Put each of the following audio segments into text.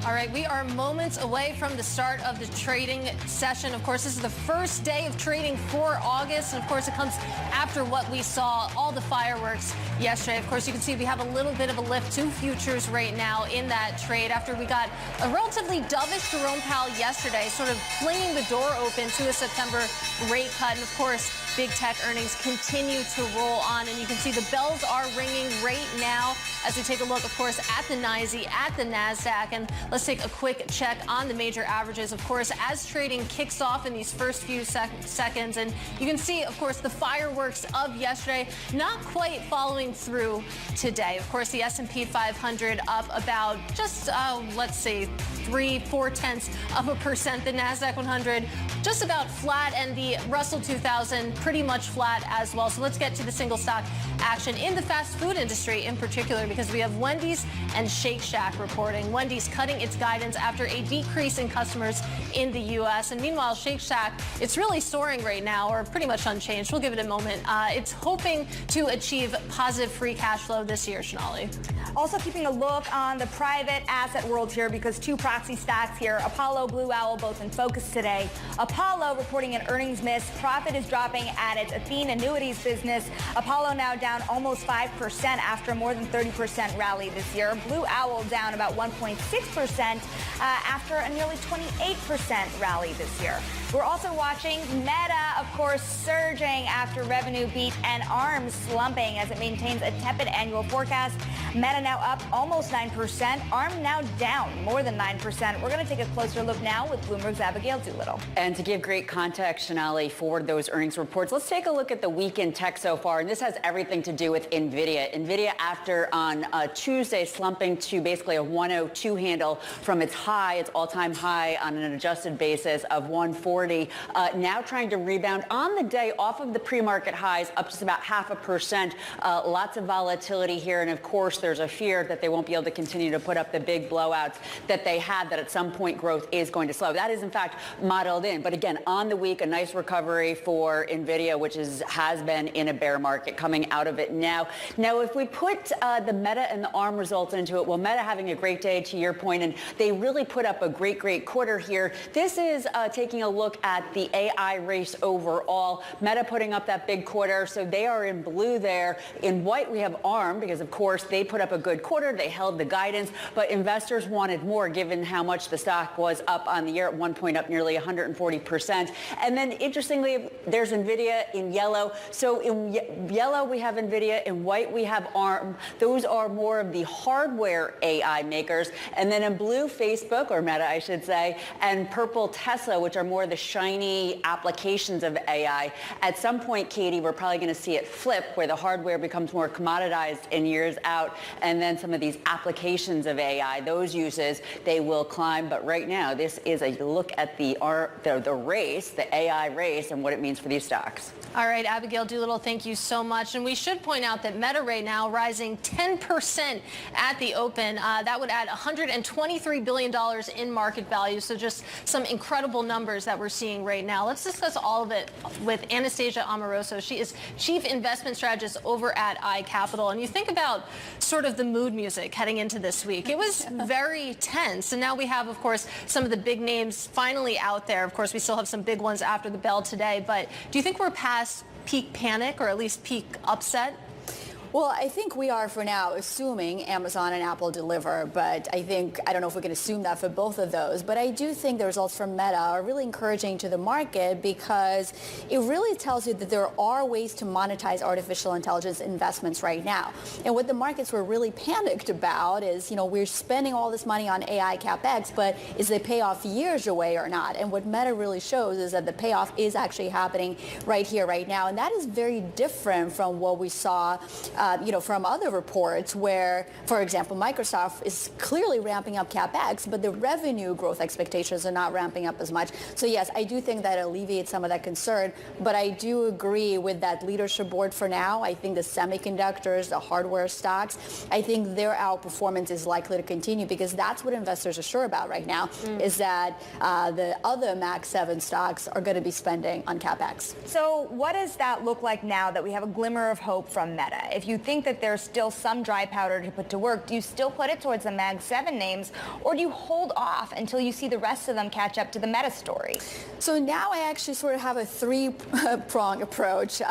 All right, we are moments away from the start of the trading session. Of course, this is the first day of trading for August. And of course, it comes after what we saw, all the fireworks yesterday. Of course, you can see we have a little bit of a lift to futures right now in that trade after we got a relatively dovish Jerome Powell yesterday, sort of flinging the door open to a September rate cut. And of course, big tech earnings continue to roll on, and you can see the bells are ringing right now as we take a look, of course, at the NYSE, at the NASDAQ, and let's take a quick check on the major averages, of course, as trading kicks off in these first few seconds. And you can see, of course, the fireworks of yesterday not quite following through today. Of course, the S&P 500 up about just, let's see, 0.3–0.4%. The NASDAQ 100 just about flat, and the Russell 2000 pretty much flat as well. So let's get to the single stock action in the fast food industry in particular, because we have Wendy's and Shake Shack reporting. Wendy's cutting its guidance after a decrease in customers in the U.S. And meanwhile, Shake Shack, it's really soaring right now, or pretty much unchanged. We'll give it a moment. It's hoping to achieve positive free cash flow this year, Shonali. Also keeping a look on the private asset world here, because two proxy stocks here, Apollo, Blue Owl, both in focus today. Apollo reporting an earnings miss. Profit is dropping at its Athene annuities business. Apollo now down almost 5% after a more than 30% rally this year. Blue Owl down about 1.6% after a nearly 28% rally this year. We're also watching Meta, of course, surging after revenue beat, and ARM slumping as it maintains a tepid annual forecast. Meta now up almost 9%. ARM now down more than 9%. We're going to take a closer look now with Bloomberg's Abigail Doolittle. And to give great context, Shonali, for those earnings reports, let's take a look at the week in tech so far. And this has everything to do with NVIDIA. NVIDIA, after on Tuesday slumping to basically a 102 handle from its high, its all-time high on an adjusted basis of 140. Now trying to rebound on the day off of the pre-market highs, up just about 0.5%. Lots of volatility here. And of course, there's a fear that they won't be able to continue to put up the big blowouts that they had, that at some point growth is going to slow. That is, in fact, modeled in. But again, on the week, a nice recovery for NVIDIA, which has been in a bear market, coming out of it now. Now, if we put the Meta and the ARM results into it, well, Meta having a great day, to your point, and they really put up a great quarter here. This is taking a look at the AI race overall. Meta putting up that big quarter, so they are in blue there. In white, we have ARM, because, of course, they put up a good quarter. They held the guidance, but investors wanted more given how much the stock was up on the year, at one point up nearly 140%. And then, interestingly, there's NVIDIA in yellow. So in yellow, we have NVIDIA. In white, we have ARM. Those are more of the hardware AI makers. And then in blue, Facebook, or Meta, I should say, and purple, Tesla, which are more the shiny applications of AI. At some point, Katie, we're probably going to see it flip, where the hardware becomes more commoditized in years out, and then some of these applications of AI, those uses, they will climb. But right now, this is a look at the race, the AI race, and what it means for these stocks. All right, Abigail Doolittle, thank you so much. And we should point out that Meta right now rising 10% at the open. That would add $123 billion in market value. So just some incredible numbers that we're seeing right now. Let's discuss all of it with Anastasia Amoroso. She is Chief Investment Strategist over at iCapital. And you think about sort of the mood music heading into this week. It was very tense. And now we have, of course, some of the big names finally out there. Of course, we still have some big ones after the bell today. But do you think we're past peak panic, or at least peak upset? Well, I think we are for now, assuming Amazon and Apple deliver, but I don't know if we can assume that for both of those, but I do think the results from Meta are really encouraging to the market, because it really tells you that there are ways to monetize artificial intelligence investments right now. And what the markets were really panicked about is, we're spending all this money on AI CapEx, but is the payoff years away or not? And what Meta really shows is that the payoff is actually happening right here, right now. And that is very different from what we saw from other reports where, for example, Microsoft is clearly ramping up CapEx, but the revenue growth expectations are not ramping up as much. So yes, I do think that alleviates some of that concern, but I do agree with that leadership board for now. I think the semiconductors, the hardware stocks, I think their outperformance is likely to continue, because that's what investors are sure about right now, is that the other Max 7 stocks are going to be spending on CapEx. So what does that look like now that we have a glimmer of hope from Meta? If you think that there's still some dry powder to put to work, do you still put it towards the Mag 7 names, or do you hold off until you see the rest of them catch up to the Meta story? So now I actually sort of have a three-prong approach.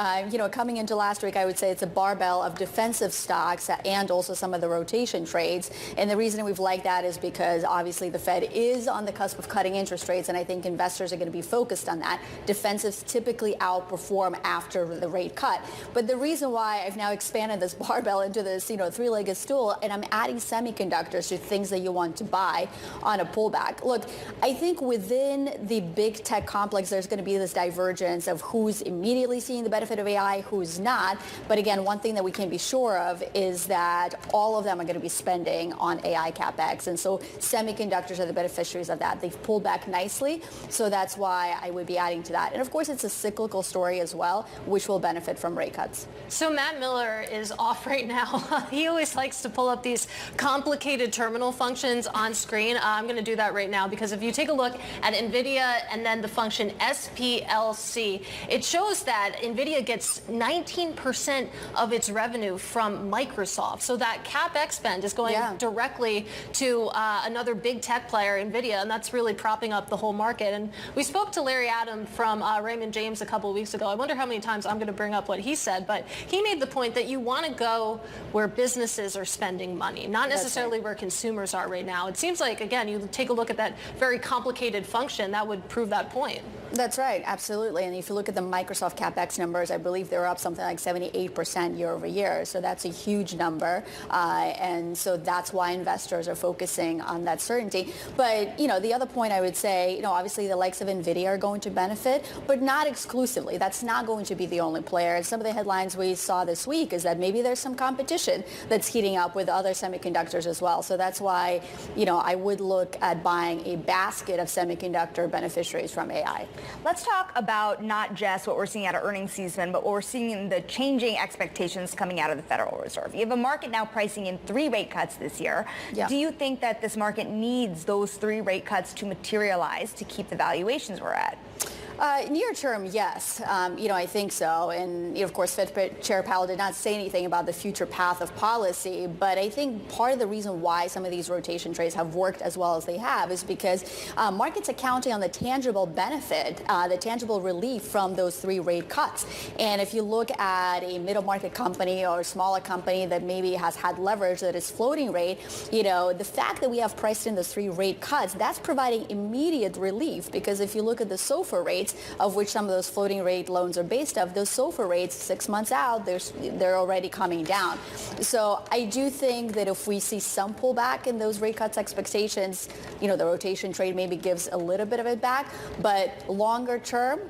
Coming into last week, I would say it's a barbell of defensive stocks and also some of the rotation trades. And the reason we've liked that is because obviously the Fed is on the cusp of cutting interest rates, and I think investors are going to be focused on that. Defensives typically outperform after the rate cut. But the reason why I've now expanded this barbell into this, three-legged stool, and I'm adding semiconductors to things that you want to buy on a pullback. Look, I think within the big tech complex, there's going to be this divergence of who's immediately seeing the benefit of AI, who's not. But again, one thing that we can be sure of is that all of them are going to be spending on AI capex. And so semiconductors are the beneficiaries of that. They've pulled back nicely. So that's why I would be adding to that. And of course, it's a cyclical story as well, which will benefit from rate cuts. So Matt Miller is off right now. He always likes to pull up these complicated terminal functions on screen. I'm going to do that right now because if you take a look at NVIDIA and then the function SPLC, it shows that NVIDIA gets 19% of its revenue from Microsoft. So that CapEx spend is going directly to another big tech player, NVIDIA, and that's really propping up the whole market. And we spoke to Larry Adam from Raymond James a couple of weeks ago. I wonder how many times I'm going to bring up what he said, but he made the point that you want to go where businesses are spending money, not necessarily where consumers are right now. It seems like, again, you take a look at that very complicated function, that would prove that point. That's right, absolutely. And if you look at the Microsoft CapEx numbers, I believe they're up something like 78% year over year. So that's a huge number. And so that's why investors are focusing on that certainty. But, the other point I would say, obviously the likes of NVIDIA are going to benefit, but not exclusively. That's not going to be the only player. And some of the headlines we saw this week is that maybe there's some competition that's heating up with other semiconductors as well. So that's why, I would look at buying a basket of semiconductor beneficiaries from AI. Let's talk about not just what we're seeing out of earnings season, but what we're seeing in the changing expectations coming out of the Federal Reserve. You have a market now pricing in 3 rate cuts this year. Yeah. Do you think that this market needs those 3 rate cuts to materialize to keep the valuations we're at? Near term, yes. I think so. And, of course, Fed Chair Powell did not say anything about the future path of policy. But I think part of the reason why some of these rotation trades have worked as well as they have is because markets are counting on the tangible benefit, the tangible relief from those 3 rate cuts. And if you look at a middle market company or a smaller company that maybe has had leverage that is floating rate, the fact that we have priced in those 3 rate cuts, that's providing immediate relief. Because if you look at the SOFR rates, of which some of those floating rate loans are based of, those SOFR rates 6 months out, they're already coming down. So I do think that if we see some pullback in those rate cuts expectations, the rotation trade maybe gives a little bit of it back. But longer term,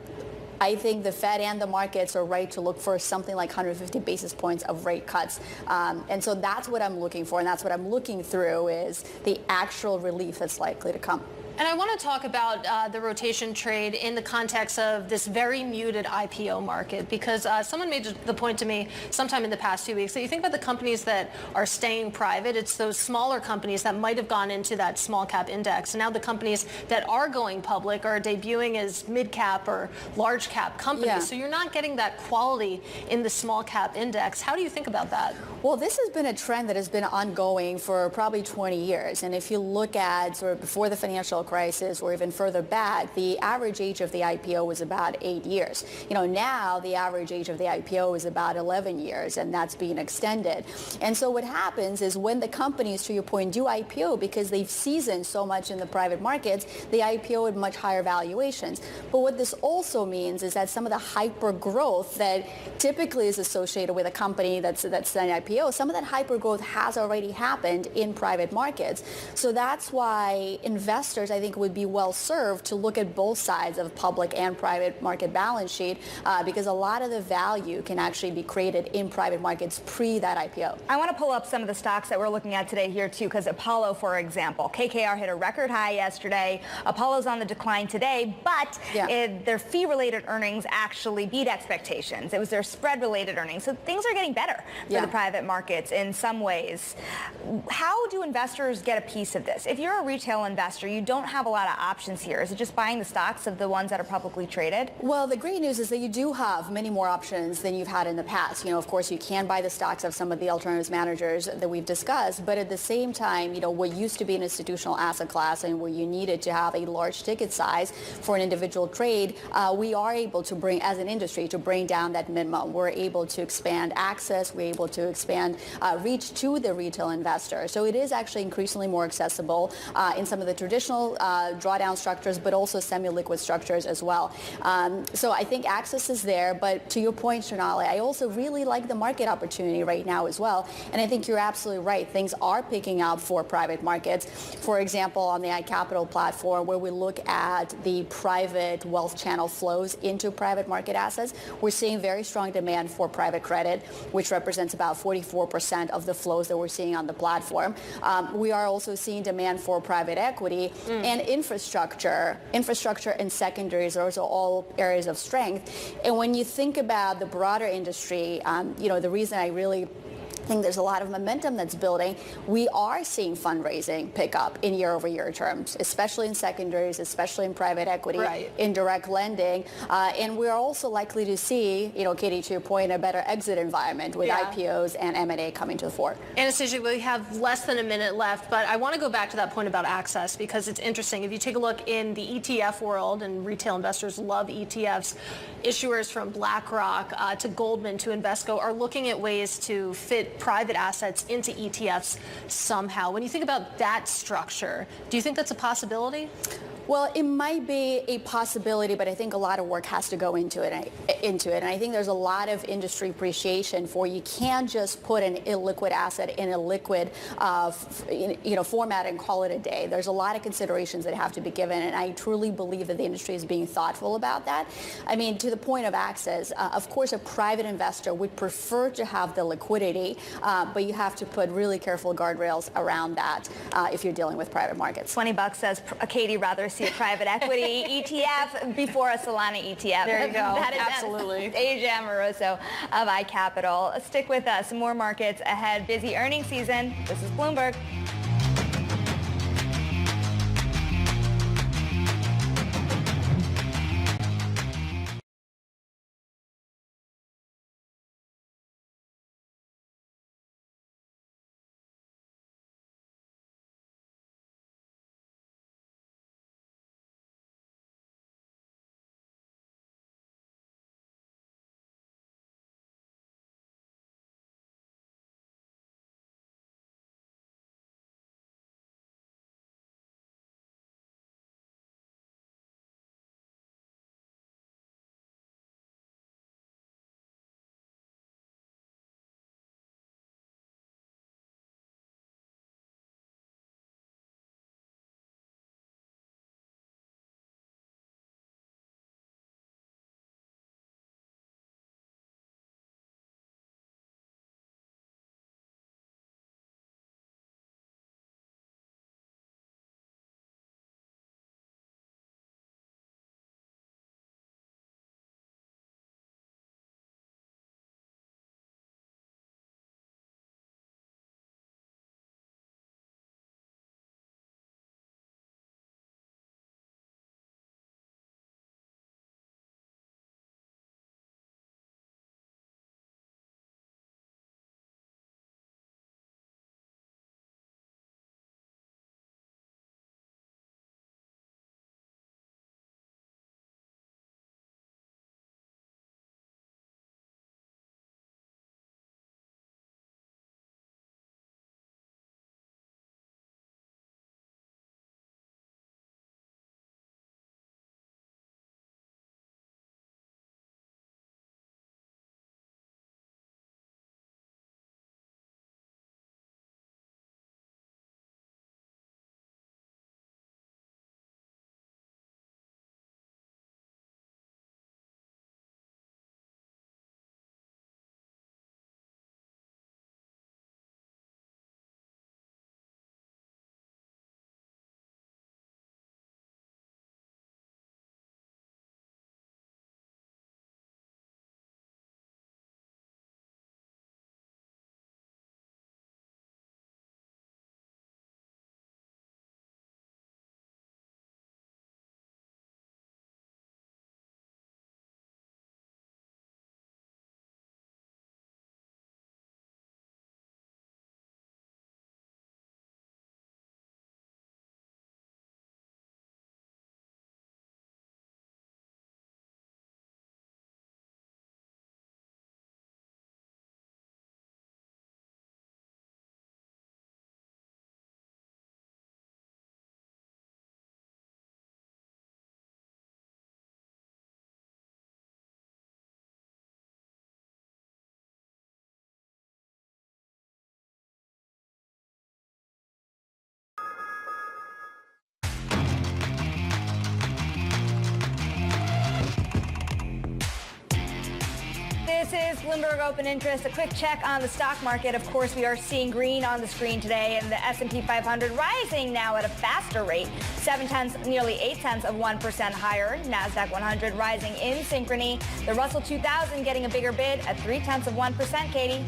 I think the Fed and the markets are right to look for something like 150 basis points of rate cuts. And so that's what I'm looking for, and that's what I'm looking through is the actual relief that's likely to come. And I want to talk about the rotation trade in the context of this very muted IPO market, because someone made the point to me sometime in the past 2 weeks that you think about the companies that are staying private, it's those smaller companies that might have gone into that small cap index. And now the companies that are going public are debuting as mid cap or large cap companies. Yeah. So you're not getting that quality in the small cap index. How do you think about that? Well, this has been a trend that has been ongoing for probably 20 years. And if you look at sort of before the financial crisis or even further back, the average age of the IPO was about 8 years. Now the average age of the IPO is about 11 years, and that's being extended. And so what happens is when the companies, to your point, do IPO because they've seasoned so much in the private markets, they IPO at much higher valuations. But what this also means is that some of the hyper growth that typically is associated with a company that's an IPO, some of that hyper growth has already happened in private markets. So that's why investors, I think, would be well served to look at both sides of public and private market balance sheet because a lot of the value can actually be created in private markets pre that IPO. I want to pull up some of the stocks that we're looking at today here too, because Apollo, for example, KKR hit a record high yesterday. Apollo's on the decline today, but their fee-related earnings actually beat expectations. It was their spread-related earnings. So things are getting better for the private markets in some ways. How do investors get a piece of this? If you're a retail investor, you don't have a lot of options here. Is it just buying the stocks of the ones that are publicly traded? Well, the great news is that you do have many more options than you've had in the past. Of course, you can buy the stocks of some of the alternatives managers that we've discussed, but at the same time, what used to be an institutional asset class and where you needed to have a large ticket size for an individual trade, we are able to bring, as an industry, to bring down that minimum. We're able to expand access. We're able to expand reach to the retail investor. So it is actually increasingly more accessible in some of the traditional drawdown structures, but also semi-liquid structures as well. So I think access is there, but to your point, Sonali, I also really like the market opportunity right now as well. And I think you're absolutely right. Things are picking up for private markets. For example, on the iCapital platform, where we look at the private wealth channel flows into private market assets, we're seeing very strong demand for private credit, which represents about 44% of the flows that we're seeing on the platform. We are also seeing demand for private equity and infrastructure. Infrastructure and secondaries are also all areas of strength. And when you think about the broader industry, the reason I really think there's a lot of momentum that's building. We are seeing fundraising pick up in year-over-year terms, especially in secondaries, especially in private equity, in direct lending. And we're also likely to see, Katie, to your point, a better exit environment with IPOs and M&A coming to the fore. Anastasia, we have less than a minute left, but I want to go back to that point about access because it's interesting. If you take a look in the ETF world, and retail investors love ETFs, issuers from BlackRock to Goldman to Invesco are looking at ways to fit private assets into ETFs somehow. When you think about that structure, do you think that's a possibility? Well, it might be a possibility, but I think a lot of work has to go into it. And I think there's a lot of industry appreciation for you can't just put an illiquid asset in a liquid format and call it a day. There's a lot of considerations that have to be given, and I truly believe that the industry is being thoughtful about that. I mean, to the point of access, of course, a private investor would prefer to have the liquidity, but you have to put really careful guardrails around that if you're dealing with private markets. $20 says Katie rather see a private equity ETF before a Solana ETF. There you go. That is absolutely. Asia Amoroso of iCapital. Stick with us. More markets ahead. Busy earnings season. This is Bloomberg. Bloomberg Open Interest. A quick check on the stock market. Of course, we are seeing green on the screen today, and the S&P 500 rising now at a faster rate, 0.7, nearly 0.8% higher. Nasdaq 100 rising in synchrony. The Russell 2000 getting a bigger bid at 0.3%. Katie.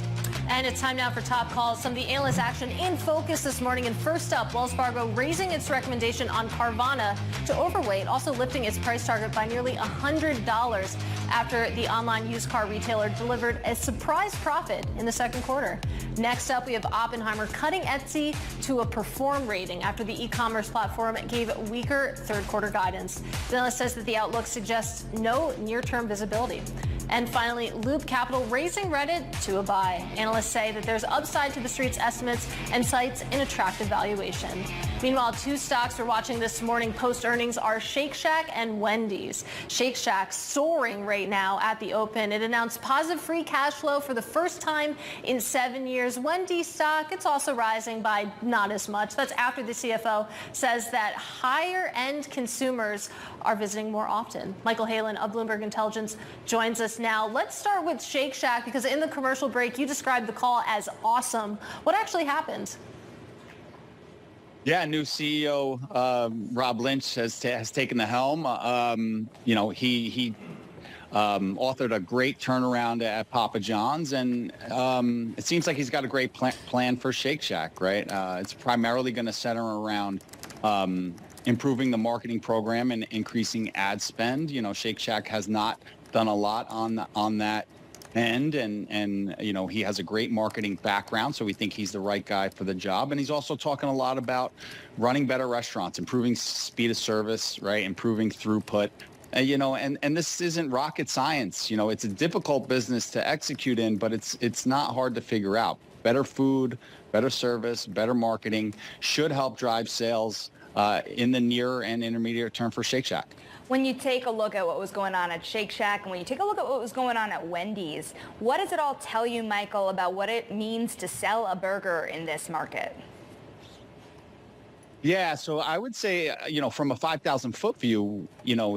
And it's time now for top calls. Some of the analyst action in focus this morning. And first up, Wells Fargo raising its recommendation on Carvana to overweight, also lifting its price target by nearly $100 after the online used car retailer delivered a surprise profit in the second quarter. Next up, we have Oppenheimer cutting Etsy to a perform rating after the e-commerce platform gave weaker third quarter guidance. The analyst says that the outlook suggests no near-term visibility. And finally, Loop Capital raising Reddit to a buy. Analysts say that there's upside to the street's estimates and cites an attractive valuation. Meanwhile, two stocks we're watching this morning post-earnings are Shake Shack and Wendy's. Shake Shack soaring right now at the open. It announced positive free cash flow for the first time in 7 years. Wendy's stock, it's also rising by not as much. That's after the CFO says that higher-end consumers are visiting more often. Michael Halen of Bloomberg Intelligence joins us now. Let's start with Shake Shack, because in the commercial break, you described the call as awesome. What actually happened? Yeah, new CEO Rob Lynch has taken the helm. He authored a great turnaround at Papa John's, and it seems like he's got a great plan for Shake Shack, right? It's primarily going to center around improving the marketing program and increasing ad spend. You know, Shake Shack has not done a lot on that end, and he has a great marketing background, so we think he's the right guy for the job. And he's also talking a lot about running better restaurants, improving speed of service, right, improving throughput. And this isn't rocket science. It's a difficult business to execute in, but it's not hard to figure out. Better food, better service, better marketing should help drive sales in the near and intermediate term for Shake Shack. When you take a look at what was going on at Shake Shack and when you take a look at what was going on at Wendy's, what does it all tell you, Michael, about what it means to sell a burger in this market? Yeah, so I would say, from a 5,000-foot view,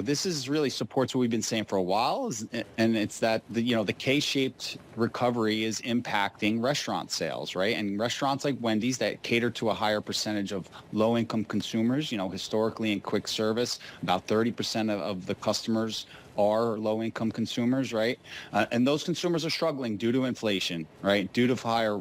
this is really supports what we've been saying for a while, and it's that the K-shaped recovery is impacting restaurant sales, right? And restaurants like Wendy's that cater to a higher percentage of low-income consumers, historically in quick service, about 30% of the customers are low-income consumers, right? And those consumers are struggling due to inflation, right? Due to higher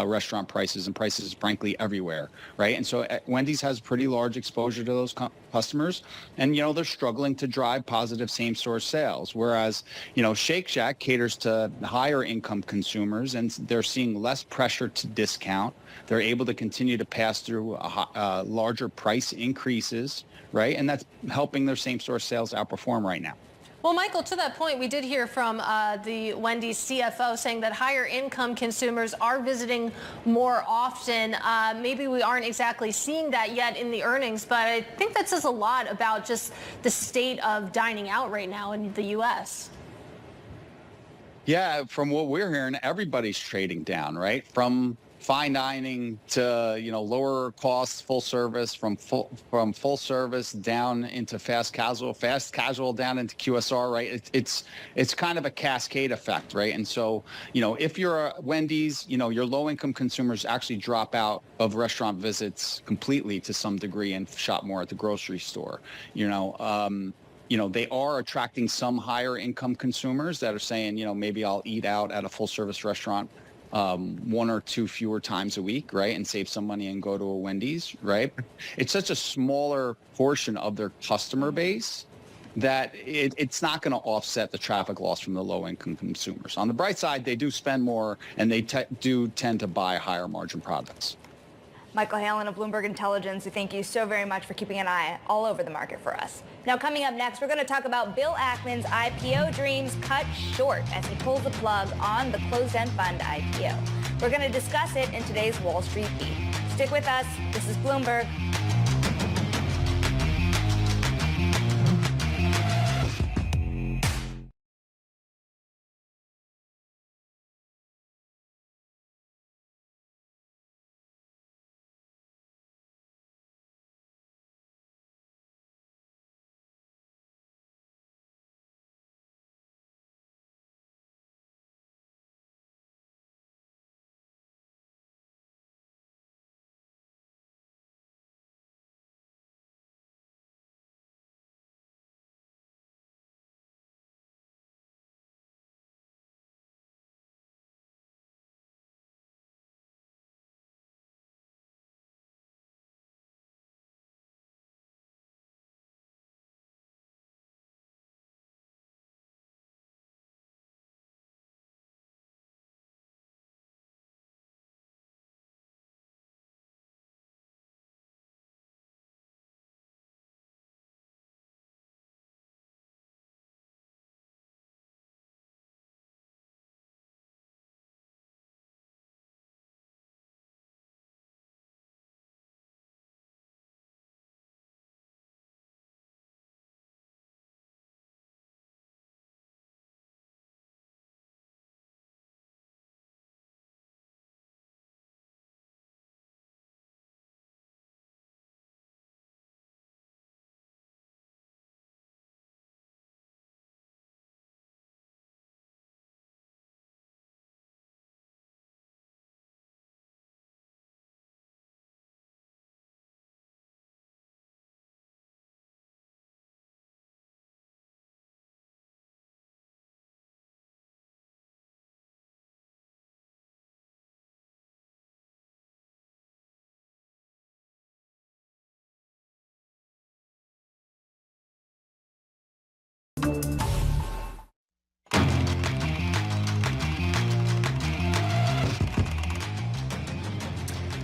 restaurant prices and prices, frankly, everywhere, right? And so Wendy's has pretty large exposure to those customers, and, they're struggling to drive positive same-store sales, whereas, Shake Shack caters to higher income consumers, and they're seeing less pressure to discount. They're able to continue to pass through larger price increases, right? And that's helping their same-store sales outperform right now. Well, Michael, to that point, we did hear from the Wendy's CFO saying that higher income consumers are visiting more often. Maybe we aren't exactly seeing that yet in the earnings, but I think that says a lot about just the state of dining out right now in the U.S. Yeah, from what we're hearing, everybody's trading down, right? From fine dining to lower cost full service, from full service down into fast casual down into QSR, right? It's kind of a cascade effect, right? And so if you're a Wendy's, your low income consumers actually drop out of restaurant visits completely to some degree and shop more at the grocery store. They are attracting some higher income consumers that are saying, maybe I'll eat out at a full service restaurant one or two fewer times a week, right, and save some money and go to a Wendy's, right? It's such a smaller portion of their customer base that it's not going to offset the traffic loss from the low-income consumers. On the bright side, they do spend more, and they do tend to buy higher margin products. Michael Halen of Bloomberg Intelligence, we thank you so very much for keeping an eye all over the market for us. Now, coming up next, we're going to talk about Bill Ackman's IPO dreams cut short as he pulls the plug on the closed-end fund IPO. We're going to discuss it in today's Wall Street Beat. Stick with us. This is Bloomberg.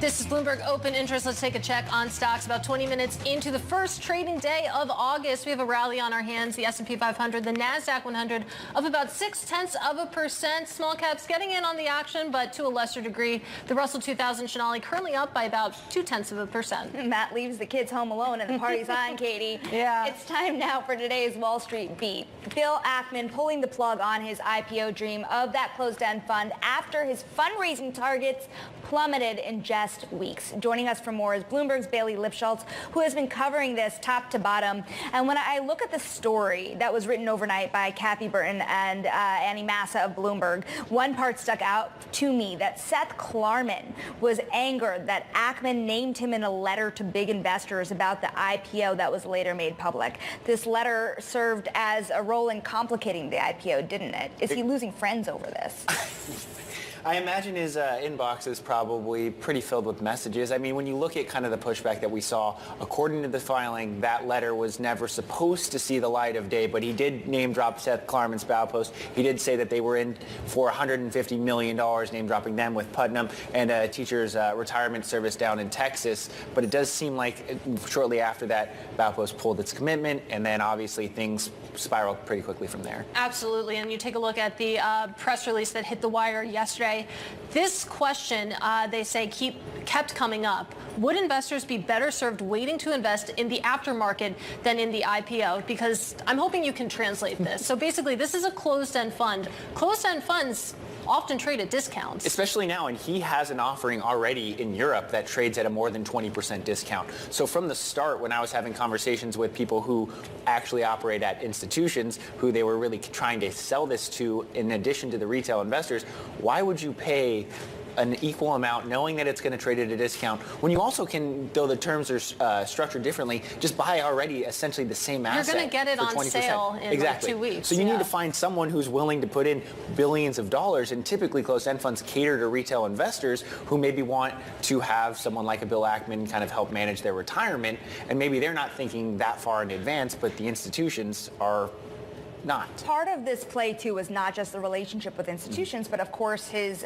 This is Bloomberg Open Interest. Let's take a check on stocks. About 20 minutes into the first trading day of August, we have a rally on our hands. The S&P 500, the NASDAQ 100 up about 0.6%. Small caps getting in on the action, but to a lesser degree. The Russell 2000 Shanali currently up by about 0.2%. And that leaves the kids home alone and the party's on, Katie. Yeah. It's time now for today's Wall Street Beat. Bill Ackman pulling the plug on his IPO dream of that closed-end fund after his fundraising targets plummeted in just weeks. Joining us for more is Bloomberg's Bailey Lipschultz, who has been covering this top to bottom. And when I look at the story that was written overnight by Kathy Burton and Annie Massa of Bloomberg, one part stuck out to me, that Seth Klarman was angered that Ackman named him in a letter to big investors about the IPO that was later made public. This letter served as a role in complicating the IPO, didn't it? Is he losing friends over this? I imagine his inbox is probably pretty filled with messages. I mean, when you look at kind of the pushback that we saw, according to the filing, that letter was never supposed to see the light of day, but he did name drop Seth Klarman's bow post. He did say that they were in for $150 million, name dropping them with Putnam and a teacher's retirement service down in Texas. But it does seem like shortly after that, bow post pulled its commitment, and then obviously things spiraled pretty quickly from there. Absolutely. And you take a look at the press release that hit the wire yesterday. This question, they say, kept coming up. Would investors be better served waiting to invest in the aftermarket than in the IPO? Because I'm hoping you can translate this. So basically, this is a closed-end fund. Closed-end funds often trade at discounts. Especially now, and he has an offering already in Europe that trades at a more than 20% discount. So from the start, when I was having conversations with people who actually operate at institutions, who they were really trying to sell this to, in addition to the retail investors, why would you pay an equal amount knowing that it's going to trade at a discount when you also can, though the terms are structured differently, just buy already essentially the same asset? You're going to get it for on 20%. sale in Exactly. like 2 weeks. So you need to find someone who's willing to put in billions of dollars, and typically closed-end funds cater to retail investors who maybe want to have someone like a Bill Ackman kind of help manage their retirement, and maybe they're not thinking that far in advance, but the institutions are not. Part of this play, too, was not just the relationship with institutions, but of course his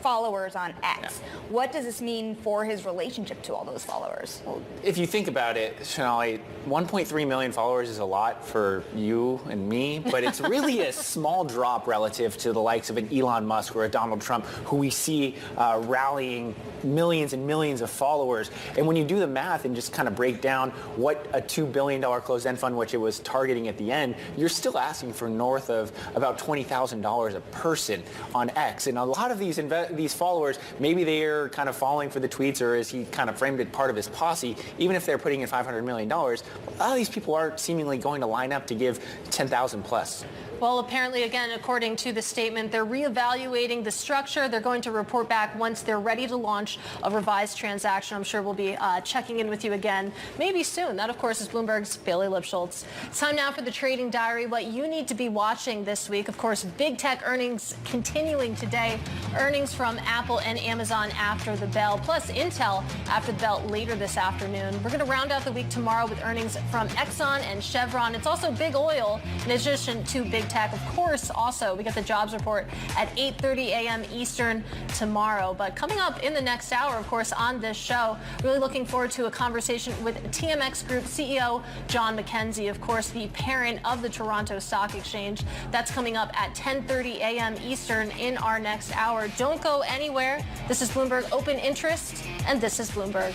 followers on X. Yeah. What does this mean for his relationship to all those followers? Well, if you think about it, Shanali, 1.3 million followers is a lot for you and me, but it's really a small drop relative to the likes of an Elon Musk or a Donald Trump, who we see rallying millions and millions of followers. And when you do the math and just kind of break down what a $2 billion closed-end fund, which it was targeting at the end, you're still asking for north of about $20,000 a person on X. And a lot of these followers, maybe they're kind of falling for the tweets, or as he kind of framed it, part of his posse. Even if they're putting in $500 million, a lot of these people are seemingly going to line up to give 10,000 plus. Well, apparently, again, according to the statement, they're reevaluating the structure. They're going to report back once they're ready to launch a revised transaction. I'm sure we'll be checking in with you again, maybe soon. That, of course, is Bloomberg's Bailey Lipschultz. It's time now for the trading diary. What you need to be watching this week, of course, big tech earnings continuing today. Earnings from Apple and Amazon after the bell, plus Intel after the bell later this afternoon. We're going to round out the week tomorrow with earnings from Exxon and Chevron. It's also big oil, in addition to big tech. Of course, also, we get the jobs report at 8:30 a.m. Eastern tomorrow. But coming up in the next hour, of course, on this show, really looking forward to a conversation with TMX Group CEO John McKenzie, of course, the parent of the Toronto Stock Exchange. That's coming up at 10:30 a.m. Eastern in our next hour. Don't go anywhere. This is Bloomberg Open Interest, and this is Bloomberg.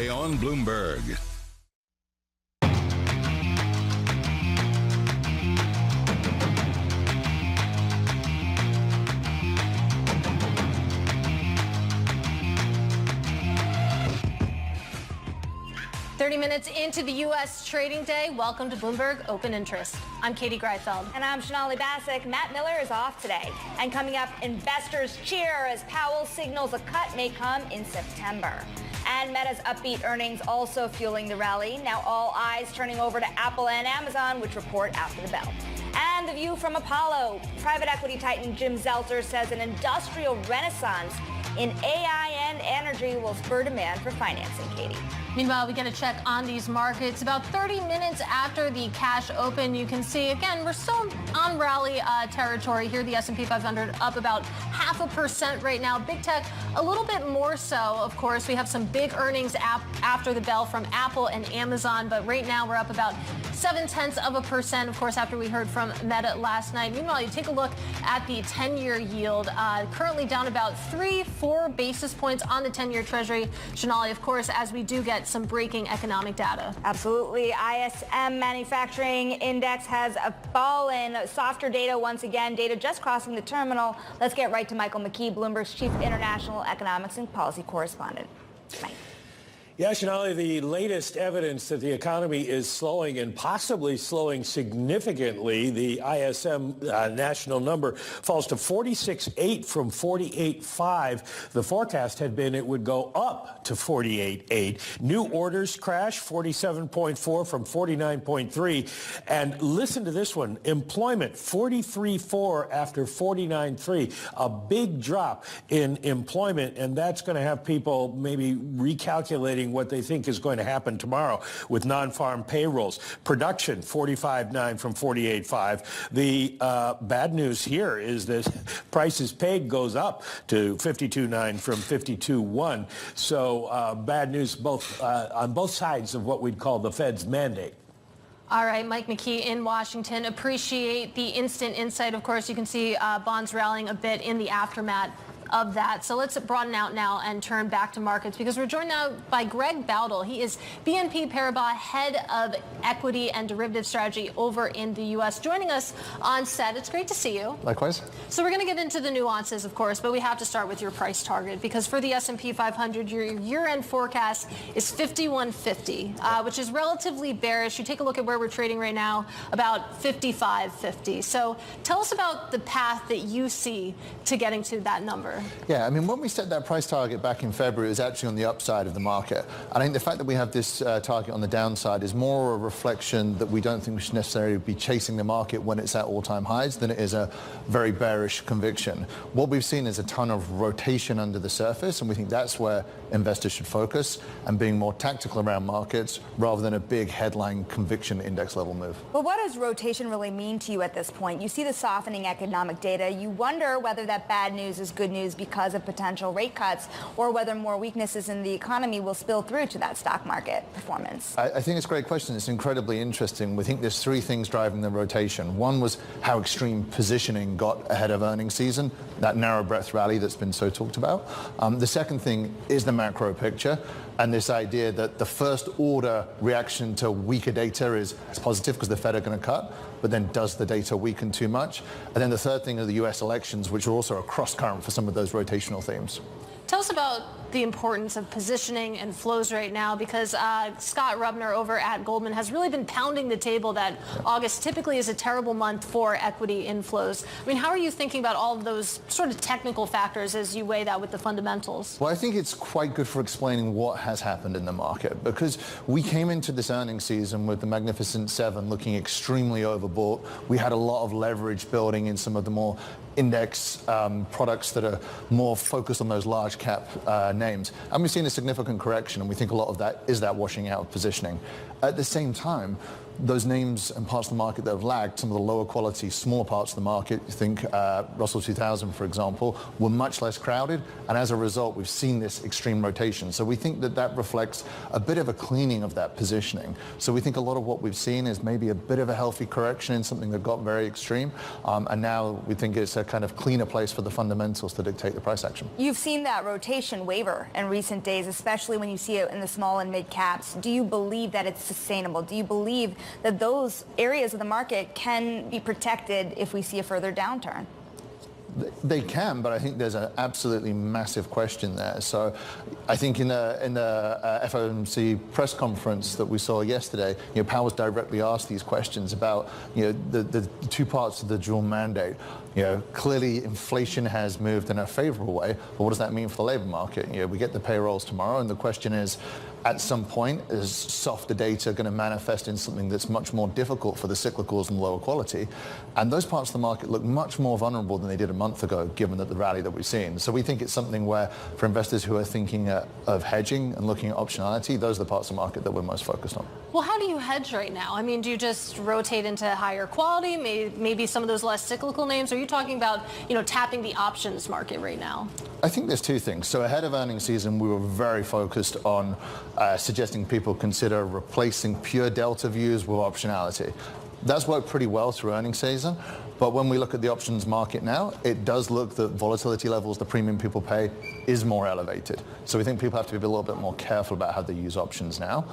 On Bloomberg. Minutes into the U.S. trading day. Welcome to Bloomberg Open Interest. I'm Katie Greifeld. And I'm Sonali Basak. Matt Miller is off today. And coming up, investors cheer as Powell signals a cut may come in September. And Meta's upbeat earnings also fueling the rally. Now all eyes turning over to Apple and Amazon, which report after the bell. And the view from Apollo. Private equity titan Jim Zelter says an industrial renaissance in AI and energy will spur demand for financing, Katie. Meanwhile, we get a check on these markets. About 30 minutes after the cash open, you can see, again, we're still on rally territory here. The S&P 500 up about 0.5% right now. Big tech, a little bit more so, of course. We have some big earnings after the bell from Apple and Amazon, but right now we're up about 0.7%, of course, after we heard from Meta last night. Meanwhile, you take a look at the 10-year yield, currently down about 3-4 basis points on the 10-year Treasury. Sonali, of course, as we do get some breaking economic data. Absolutely. ISM Manufacturing Index has fallen. Softer data once again. Data just crossing the terminal. Let's get right to Michael McKee, Bloomberg's Chief International Economics and Policy Correspondent. Mike. Yeah, Sonali, the latest evidence that the economy is slowing and possibly slowing significantly. The ISM national number falls to 46.8 from 48.5. The forecast had been it would go up to 48.8. New orders crash 47.4 from 49.3. And listen to this one. Employment 43.4 after 49.3. A big drop in employment, and that's going to have people maybe recalculating what they think is going to happen tomorrow with non-farm payrolls. Production, 45.9 from 48.5. The bad news here is that prices paid goes up to 52.9 from 52.1. So bad news both on both sides of what we'd call the Fed's mandate. All right, Mike McKee in Washington. Appreciate the instant insight. Of course, you can see bonds rallying a bit in the aftermath of that. So let's broaden out now and turn back to markets because we're joined now by Greg Bowdle. He is BNP Paribas Head of Equity and Derivative Strategy over in the U.S. Joining us on set. It's great to see you. Likewise. So we're going to get into the nuances, of course, but we have to start with your price target because for the S&P 500, your year-end forecast is 51.50, which is relatively bearish. You take a look at where we're trading right now, about 55.50. So tell us about the path that you see to getting to that number. Yeah, I mean, when we set that price target back in February, it was actually on the upside of the market. I think the fact that we have this target on the downside is more a reflection that we don't think we should necessarily be chasing the market when it's at all-time highs than it is a very bearish conviction. What we've seen is a ton of rotation under the surface, and we think that's where investors should focus and being more tactical around markets rather than a big headline conviction index level move. But what does rotation really mean to you at this point? You see the softening economic data. You wonder whether that bad news is good news because of potential rate cuts or whether more weaknesses in the economy will spill through to that stock market performance. I think it's a great question. It's incredibly interesting. We think there's three things driving the rotation. One was how extreme positioning got ahead of earnings season, that narrow breadth rally that's been so talked about. The second thing is the macro picture and this idea that the first order reaction to weaker data is positive because the Fed are going to cut, but then does the data weaken too much? And then the third thing are the US elections, which are also a cross current for some of those rotational themes. Tell us about the importance of positioning and flows right now because Scott Rubner over at Goldman has really been pounding the table that August typically is a terrible month for equity inflows. I mean, how are you thinking about all of those sort of technical factors as you weigh that with the fundamentals? Well, I think it's quite good for explaining what has happened in the market because we came into this earnings season with the Magnificent Seven looking extremely overbought. We had a lot of leverage building in some of the more index products that are more focused on those large cap names. And we've seen a significant correction, and we think a lot of that is that washing out of positioning. At the same time, those names and parts of the market that have lagged, some of the lower quality, smaller parts of the market, you think Russell 2000, for example, were much less crowded. And as a result, we've seen this extreme rotation. So we think that that reflects a bit of a cleaning of that positioning. So we think a lot of what we've seen is maybe a bit of a healthy correction in something that got very extreme. And now we think it's a kind of cleaner place for the fundamentals to dictate the price action. You've seen that rotation waver in recent days, especially when you see it in the small and mid caps. Do you believe that it's sustainable? Do you believe that those areas of the market can be protected if we see a further downturn? They can, but I think there's an absolutely massive question there. So I think in the FOMC press conference that we saw yesterday, Powell was directly asked these questions about the two parts of the dual mandate. Clearly inflation has moved in a favorable way, but what does that mean for the labor market? We get the payrolls tomorrow, and the question is, at some point, is softer data going to manifest in something that's much more difficult for the cyclicals and lower quality? And those parts of the market look much more vulnerable than they did a month ago, given that the rally that we've seen. So we think it's something where, for investors who are thinking of hedging and looking at optionality, those are the parts of the market that we're most focused on. Well, how do you hedge right now? I mean, do you just rotate into higher quality, maybe some of those less cyclical names? Or are you talking about, tapping the options market right now? I think there's two things. So ahead of earnings season, we were very focused on suggesting people consider replacing pure delta views with optionality. That's worked pretty well through earnings season. But when we look at the options market now, it does look that volatility levels, the premium people pay, is more elevated. So we think people have to be a little bit more careful about how they use options now.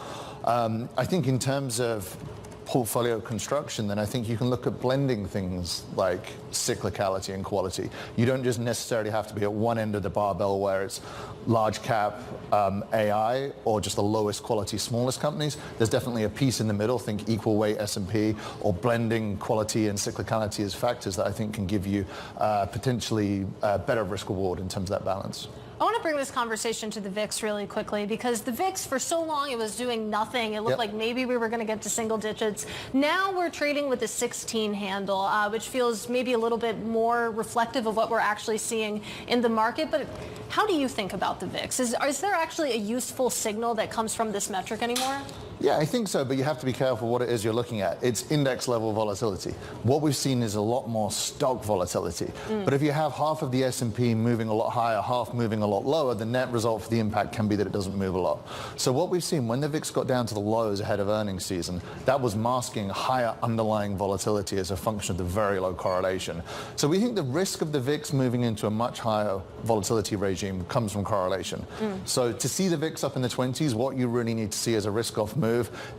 I think in terms of portfolio construction, then I think you can look at blending things like cyclicality and quality. You don't just necessarily have to be at one end of the barbell where it's large cap AI or just the lowest quality, smallest companies. There's definitely a piece in the middle, think equal weight S&P, or blending quality and cyclicality as factors that I think can give you potentially better risk reward in terms of that balance. I want to bring this conversation to the VIX really quickly, because the VIX, for so long, it was doing nothing. It looked like maybe we were going to get to single digits. Now we're trading with a 16 handle, which feels maybe a little bit more reflective of what we're actually seeing in the market. But how do you think about the VIX? Is there actually a useful signal that comes from this metric anymore? Yeah, I think so, but you have to be careful what it is you're looking at. It's index level volatility. What we've seen is a lot more stock volatility. But if you have half of the S&P moving a lot higher, half moving a lot lower, the net result for the impact can be that it doesn't move a lot. So what we've seen, when the VIX got down to the lows ahead of earnings season, that was masking higher underlying volatility as a function of the very low correlation. So we think the risk of the VIX moving into a much higher volatility regime comes from correlation. So to see the VIX up in the 20s, what you really need to see is a risk-off move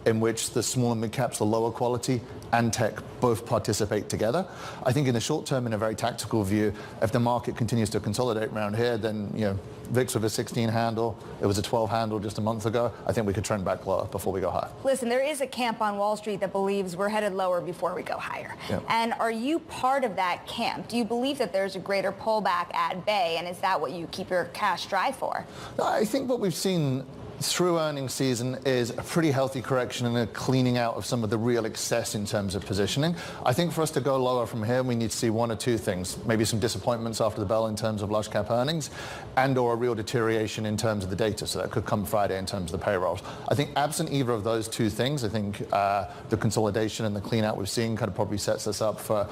in which the small and mid caps, the lower quality, and tech both participate together. I think in the short term, in a very tactical view, if the market continues to consolidate around here, then VIX with a 16 handle, it was a 12 handle just a month ago. I think we could trend back lower before we go higher. Listen, there is a camp on Wall Street that believes we're headed lower before we go higher. And are you part of that camp? Do you believe that there's a greater pullback at bay, and is that what you keep your cash dry for? I think what we've seen through earnings season is a pretty healthy correction and a cleaning out of some of the real excess in terms of positioning. I think for us to go lower from here, we need to see one or two things. Maybe some disappointments after the bell in terms of large cap earnings, and or a real deterioration in terms of the data. So that could come Friday in terms of the payrolls. I think absent either of those two things, I think the consolidation and the clean out we've seen kind of probably sets us up for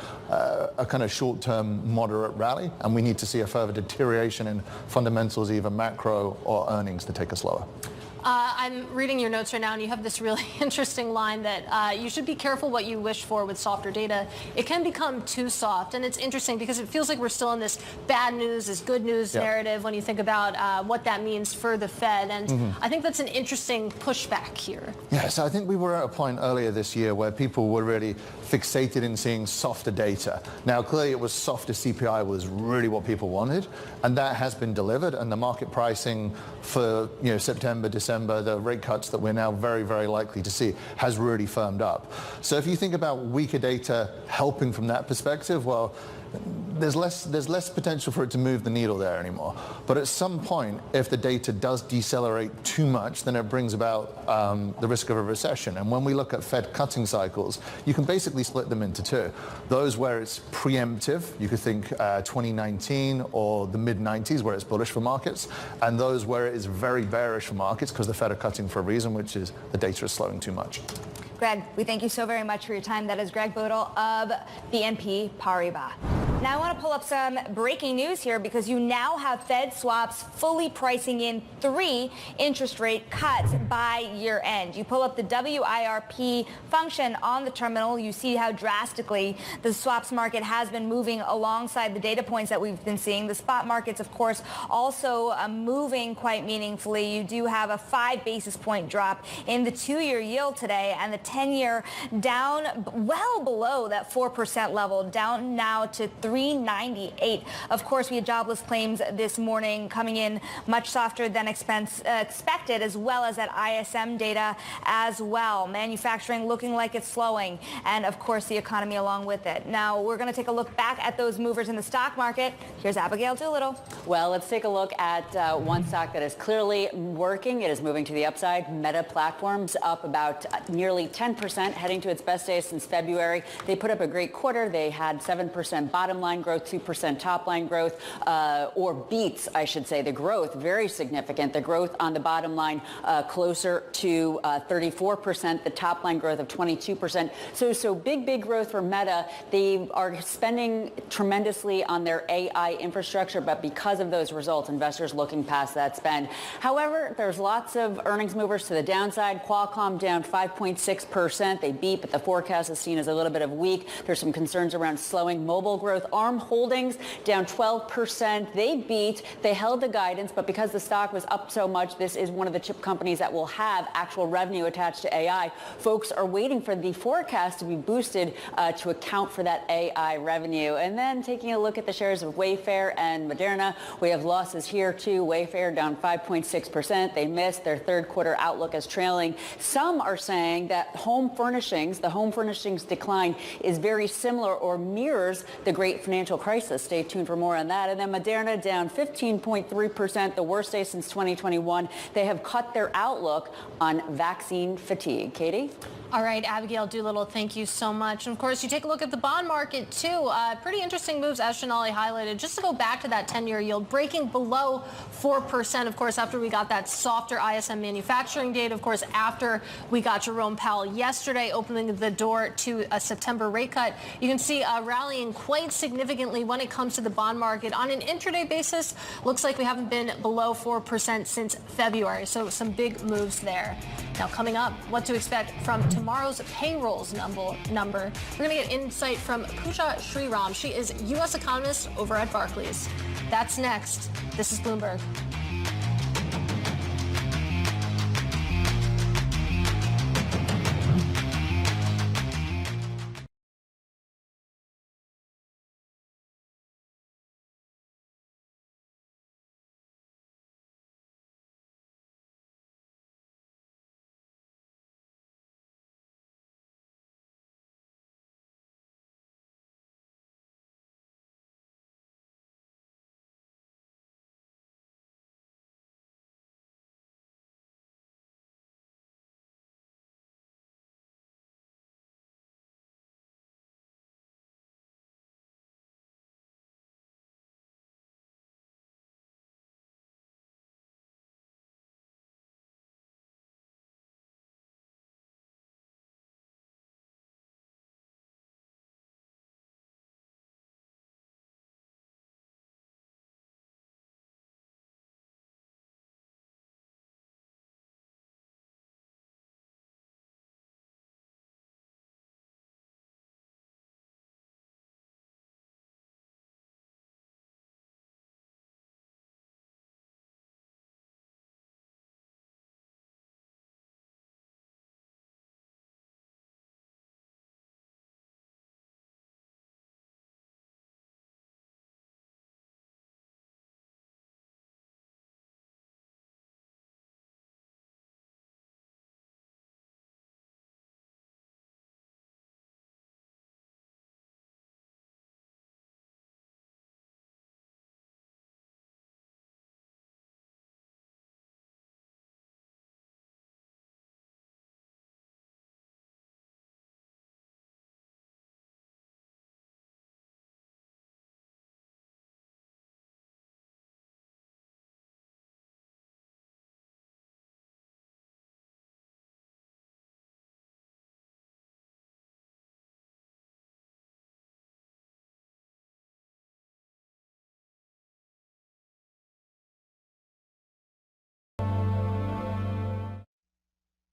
a kind of short-term moderate rally. And we need to see a further deterioration in fundamentals, either macro or earnings, to take us lower. I'm reading your notes right now, and you have this really interesting line that you should be careful what you wish for with softer data. It can become too soft, and it's interesting because it feels like we're still in this bad news is good news narrative when you think about what that means for the Fed, and I think that's an interesting pushback here. Yeah, so I think we were at a point earlier this year where people were really fixated in seeing softer data. Now, clearly it was softer CPI was really what people wanted, and that has been delivered, and the market pricing for September, December, the rate cuts that we're now very, very likely to see has really firmed up. So if you think about weaker data helping from that perspective, well, there's less potential for it to move the needle there anymore. But at some point, if the data does decelerate too much, then it brings about the risk of a recession. And when we look at Fed cutting cycles, you can basically split them into two. Those where it's preemptive, you could think 2019 or the mid-90s where it's bullish for markets, and those where it is very bearish for markets because the Fed are cutting for a reason, which is the data is slowing too much. Greg, we thank you so very much for your time. That is Greg Bodal of BNP Paribas. Now I want to pull up some breaking news here because you now have Fed swaps fully pricing in 3 interest rate cuts by year end. You pull up the WIRP function on the terminal. You see how drastically the swaps market has been moving alongside the data points that we've been seeing. The spot markets, of course, also moving quite meaningfully. You do have a 5 basis point drop in the 2-year yield today, and the 10-year down well below that 4% level, down now to 398. Of course, we had jobless claims this morning coming in much softer than expected, as well as that ISM data as well. Manufacturing looking like it's slowing, and of course the economy along with it. Now we're going to take a look back at those movers in the stock market. Here's Abigail Doolittle. Well, let's take a look at one stock that is clearly working. It is moving to the upside. Meta Platforms up about nearly 10%, heading to its best day since February. They put up a great quarter. They had 7% bottom line growth, 2% top line growth, or beats, I should say. The growth, very significant. The growth on the bottom line closer to 34%, the top line growth of 22%. So big growth for Meta. They are spending tremendously on their AI infrastructure, but because of those results, investors looking past that spend. However, there's lots of earnings movers to the downside. Qualcomm down 5.6%. They beat, but the forecast is seen as a little bit of weak. There's some concerns around slowing mobile growth. ARM Holdings down 12%. They beat. They held the guidance, but because the stock was up so much, this is one of the chip companies that will have actual revenue attached to AI. Folks are waiting for the forecast to be boosted to account for that AI revenue. And then taking a look at the shares of Wayfair and Moderna, we have losses here too. Wayfair down 5.6%. They missed their third quarter outlook as trailing. Some are saying that the home furnishings decline is very similar or mirrors the great financial crisis. Stay tuned for more on that. And then Moderna down 15.3%, the worst day since 2021. They have cut their outlook on vaccine fatigue. Katie? All right, Abigail Doolittle, thank you so much. And of course, you take a look at the bond market too. Pretty interesting moves, as Sonali highlighted. Just to go back to that 10-year yield, breaking below 4%, of course, after we got that softer ISM manufacturing data. Of course, after we got Jerome Powell yesterday opening the door to a September rate cut. You can see rallying quite significantly when it comes to the bond market. On an intraday basis, looks like we haven't been below 4% since February. So some big moves there. Now coming up, what to expect from tomorrow's payrolls number. We're going to get insight from Pooja Sriram. She is U.S. economist over at Barclays. That's next. This is Bloomberg.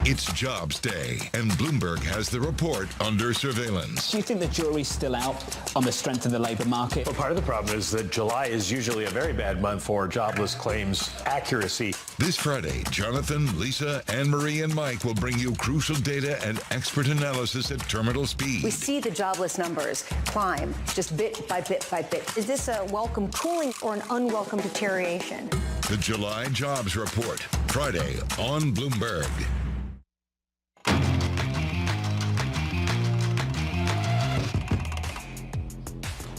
It's Jobs Day, and Bloomberg has the report under surveillance. Do you think the jury's still out on the strength of the labour market? Well, part of the problem is that July is usually a very bad month for jobless claims accuracy. This Friday, Jonathan, Lisa, Anne-Marie, and Mike will bring you crucial data and expert analysis at terminal speed. We see the jobless numbers climb just bit by bit by bit. Is this a welcome cooling or an unwelcome deterioration? The July Jobs Report, Friday on Bloomberg.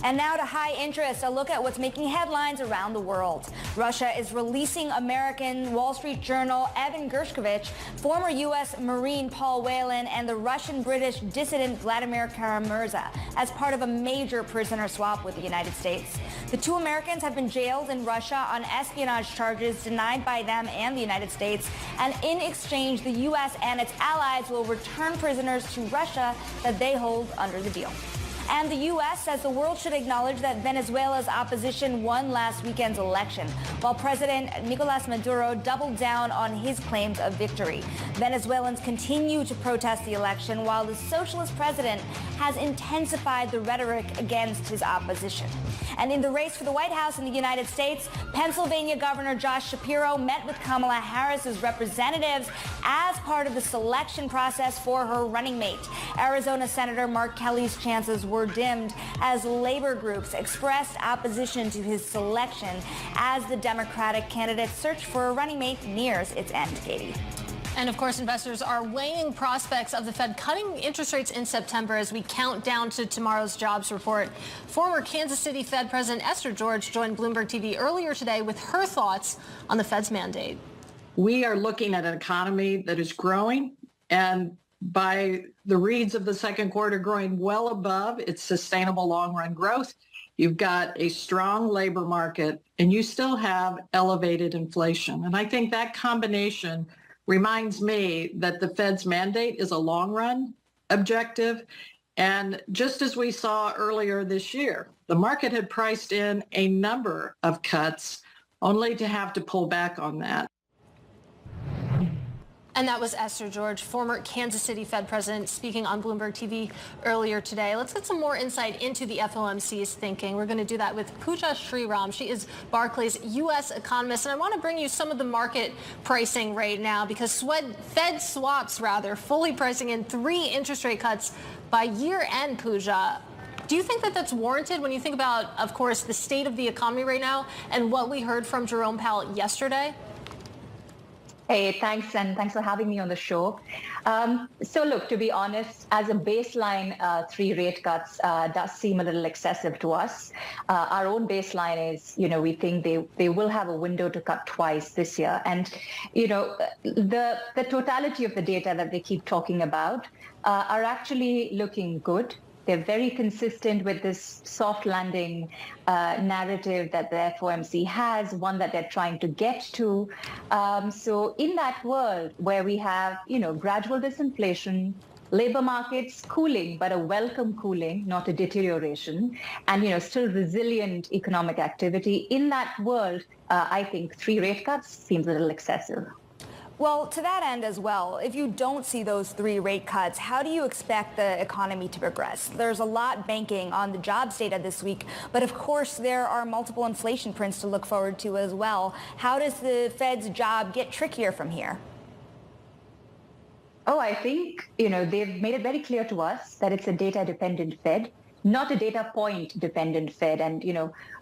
And now to high interest, a look at what's making headlines around the world. Russia is releasing American Wall Street Journal Evan Gershkovich, former U.S. Marine Paul Whelan, and the Russian-British dissident Vladimir Kara-Murza as part of a major prisoner swap with the United States. The two Americans have been jailed in Russia on espionage charges denied by them and the United States. And in exchange, the U.S. and its allies will return prisoners to Russia that they hold under the deal. And the U.S. says the world should acknowledge that Venezuela's opposition won last weekend's election, while President Nicolas Maduro doubled down on his claims of victory. Venezuelans continue to protest the election, while the socialist president has intensified the rhetoric against his opposition. And in the race for the White House in the United States, Pennsylvania Governor Josh Shapiro met with Kamala Harris's representatives as part of the selection process for her running mate. Arizona Senator Mark Kelly's chances were dimmed as labor groups expressed opposition to his selection as the Democratic candidate search for a running mate nears its end, Katie. And of course, investors are weighing prospects of the Fed cutting interest rates in September as we count down to tomorrow's jobs report. Former Kansas City Fed President Esther George joined Bloomberg TV earlier today with her thoughts on the Fed's mandate. We are looking at an economy that is growing, and by the reads of the second quarter, growing well above its sustainable long-run growth. You've got a strong labor market, and you still have elevated inflation. And I think that combination reminds me that the Fed's mandate is a long-run objective. And just as we saw earlier this year, the market had priced in a number of cuts only to have to pull back on that. And that was Esther George, former Kansas City Fed president, speaking on Bloomberg TV earlier today. Let's get some more insight into the FOMC's thinking. We're going to do that with Pooja Sriram. She is Barclays U.S. economist. And I want to bring you some of the market pricing right now because Fed swaps, fully pricing in 3 interest rate cuts by year end, Pooja. Do you think that that's warranted when you think about, of course, the state of the economy right now and what we heard from Jerome Powell yesterday? Hey, thanks, and thanks for having me on the show. So look, to be honest, as a baseline, 3 rate cuts does seem a little excessive to us. Our own baseline is, we think they will have a window to cut twice this year. And, the totality of the data that they keep talking about are actually looking good. They're very consistent with this soft landing narrative that the FOMC has, one that they're trying to get to. So in that world where we have, gradual disinflation, labor markets cooling, but a welcome cooling, not a deterioration, and, still resilient economic activity, in that world, I think 3 rate cuts seems a little excessive. Well, to that end as well, if you don't see those 3 rate cuts, how do you expect the economy to progress? There's a lot banking on the jobs data this week, but of course there are multiple inflation prints to look forward to as well. How does the Fed's job get trickier from here? Oh, I think, they've made it very clear to us that it's a data-dependent Fed, not a data point-dependent Fed. And,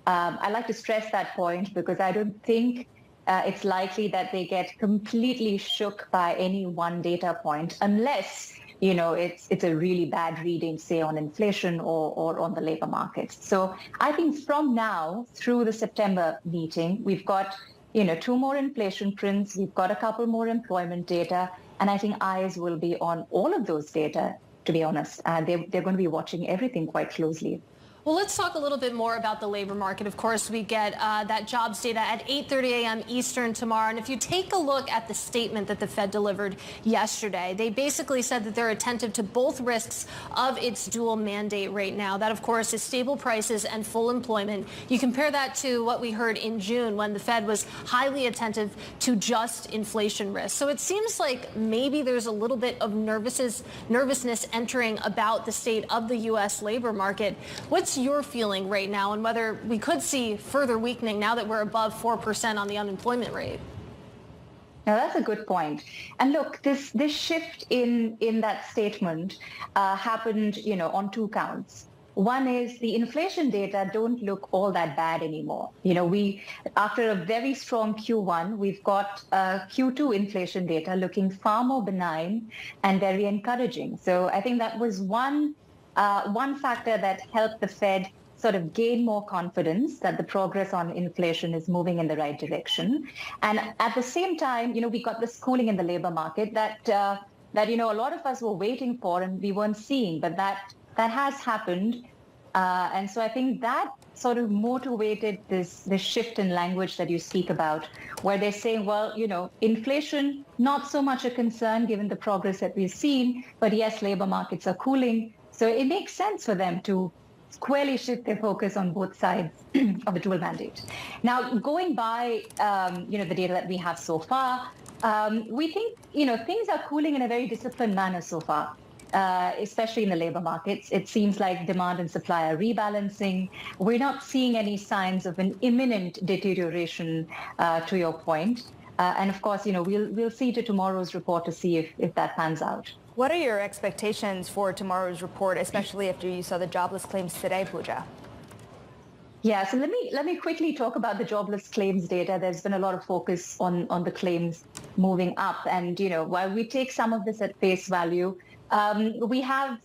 I like to stress that point because I don't think it's likely that they get completely shook by any one data point unless, it's a really bad reading, say, on inflation or on the labor markets. So I think from now through the September meeting, we've got, 2 more inflation prints, we've got a couple more employment data, and I think eyes will be on all of those data, to be honest. They're going to be watching everything quite closely. Well, let's talk a little bit more about the labor market. Of course, we get that jobs data at 8:30 a.m. Eastern tomorrow. And if you take a look at the statement that the Fed delivered yesterday, they basically said that they're attentive to both risks of its dual mandate right now. That, of course, is stable prices and full employment. You compare that to what we heard in June when the Fed was highly attentive to just inflation risk. So it seems like maybe there's a little bit of nervousness entering about the state of the U.S. labor market. What's your feeling right now and whether we could see further weakening now that we're above 4% on the unemployment rate? Now, that's a good point. And look, this shift in that statement happened, on two counts. One is the inflation data don't look all that bad anymore. After a very strong Q1, we've got Q2 inflation data looking far more benign and very encouraging. So I think that was one factor that helped the Fed sort of gain more confidence that the progress on inflation is moving in the right direction. And at the same time, we got this cooling in the labor market that a lot of us were waiting for and we weren't seeing, but that has happened. And so I think that sort of motivated this shift in language that you speak about, where they're saying, well, inflation, not so much a concern given the progress that we've seen, but yes, labor markets are cooling. So it makes sense for them to squarely shift their focus on both sides of the dual mandate. Now, going by, the data that we have so far, we think, things are cooling in a very disciplined manner so far, especially in the labor markets. It seems like demand and supply are rebalancing. We're not seeing any signs of an imminent deterioration, to your point. And of course, we'll see to tomorrow's report to see if that pans out. What are your expectations for tomorrow's report, especially after you saw the jobless claims today, Pooja? Yeah, so let me quickly talk about the jobless claims data. There's been a lot of focus on the claims moving up. And, while we take some of this at face value, we have,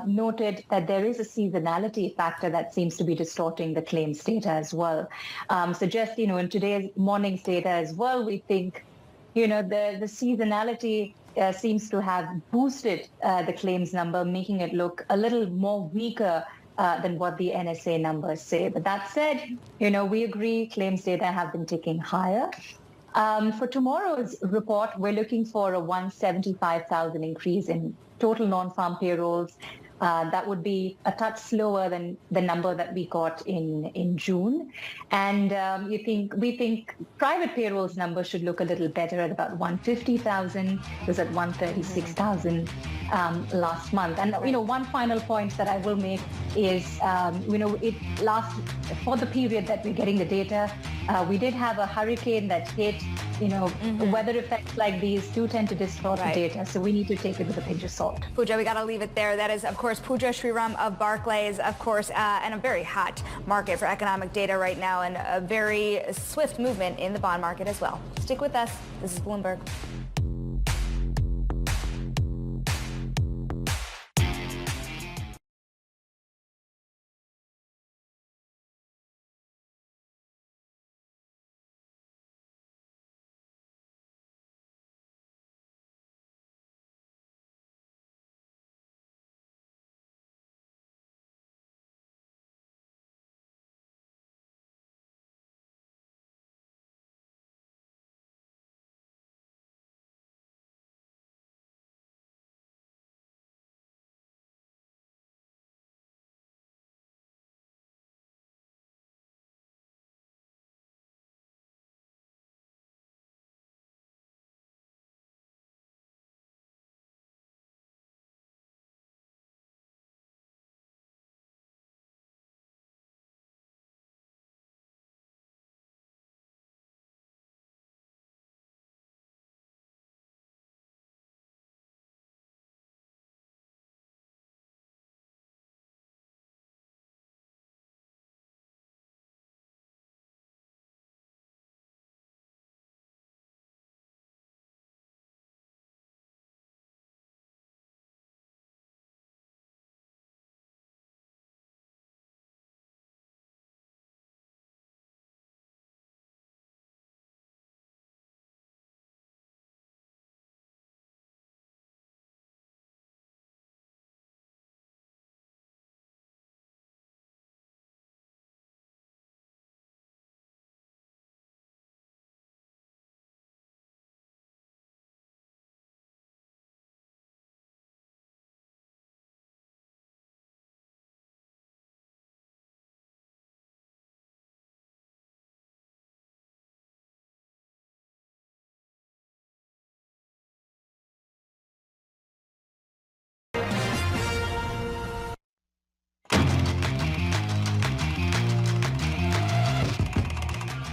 noted that there is a seasonality factor that seems to be distorting the claims data as well. So just, in today's morning's data as well, we think, the seasonality seems to have boosted the claims number, making it look a little more weaker than what the NSA numbers say. But that said, we agree claims data have been ticking higher. For tomorrow's report, we're looking for a 175,000 increase in total non-farm payrolls. That would be a touch slower than the number that we got in June. And we think private payrolls number should look a little better at about 150,000. It was at 136,000 last month. And, one final point that I will make is, for the period that we're getting the data, we did have a hurricane that hit. Weather effects like these do tend to distort the data, so we need to take it with a pinch of salt. Pooja, we got to leave it there. That is, of course, Pooja Sriram of Barclays, of course, and a very hot market for economic data right now, and a very swift movement in the bond market as well. Stick with us. This is Bloomberg.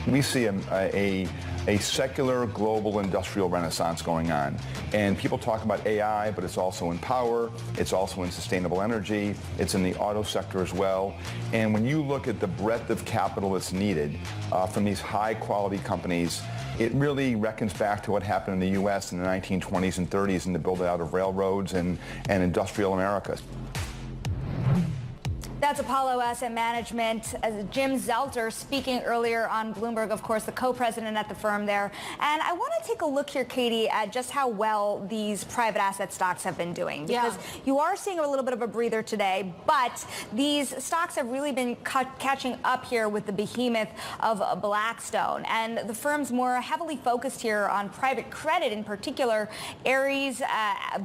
We see a secular global industrial renaissance going on. And people talk about AI, but it's also in power, it's also in sustainable energy, it's in the auto sector as well. And when you look at the breadth of capital that's needed from these high quality companies, it really reckons back to what happened in the U.S. in the 1920s and 30s in the build out of railroads and industrial America. That's Apollo Asset Management. Jim Zelter speaking earlier on Bloomberg, of course, the co-president at the firm there. And I want to take a look here, Katie, at just how well these private asset stocks have been doing. Because you are seeing a little bit of a breather today, but these stocks have really been catching up here with the behemoth of Blackstone. And the firm's more heavily focused here on private credit in particular. Ares,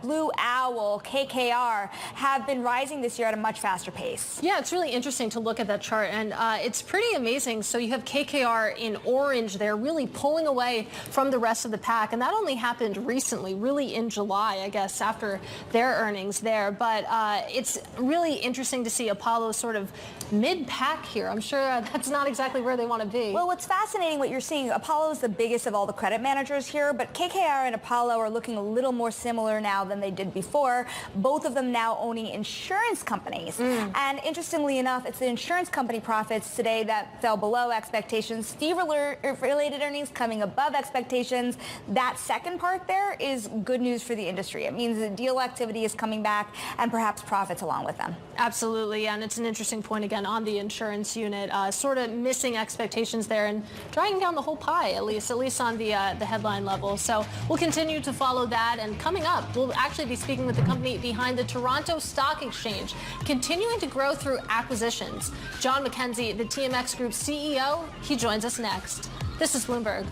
Blue Owl, KKR have been rising this year at a much faster pace. Yeah, it's really interesting to look at that chart, and it's pretty amazing. So you have KKR in orange there, really pulling away from the rest of the pack, and that only happened recently, really in July, I guess, after their earnings there. But it's really interesting to see Apollo sort of mid-pack here. I'm sure that's not exactly where they want to be. Well, what's fascinating, what you're seeing, Apollo is the biggest of all the credit managers here, but KKR and Apollo are looking a little more similar now than they did before. Both of them now owning insurance companies. And interestingly enough, it's the insurance company profits today that fell below expectations. Fee-related earnings coming above expectations. That second part there is good news for the industry. It means that deal activity is coming back and perhaps profits along with them. Absolutely, and it's an interesting point again on the insurance unit, sort of missing expectations there and dragging down the whole pie, at least on the headline level. So we'll continue to follow that, and coming up, we'll actually be speaking with the company behind the Toronto Stock Exchange, continuing to grow through acquisitions. John McKenzie, the TMX Group CEO, he joins us next. This is Bloomberg.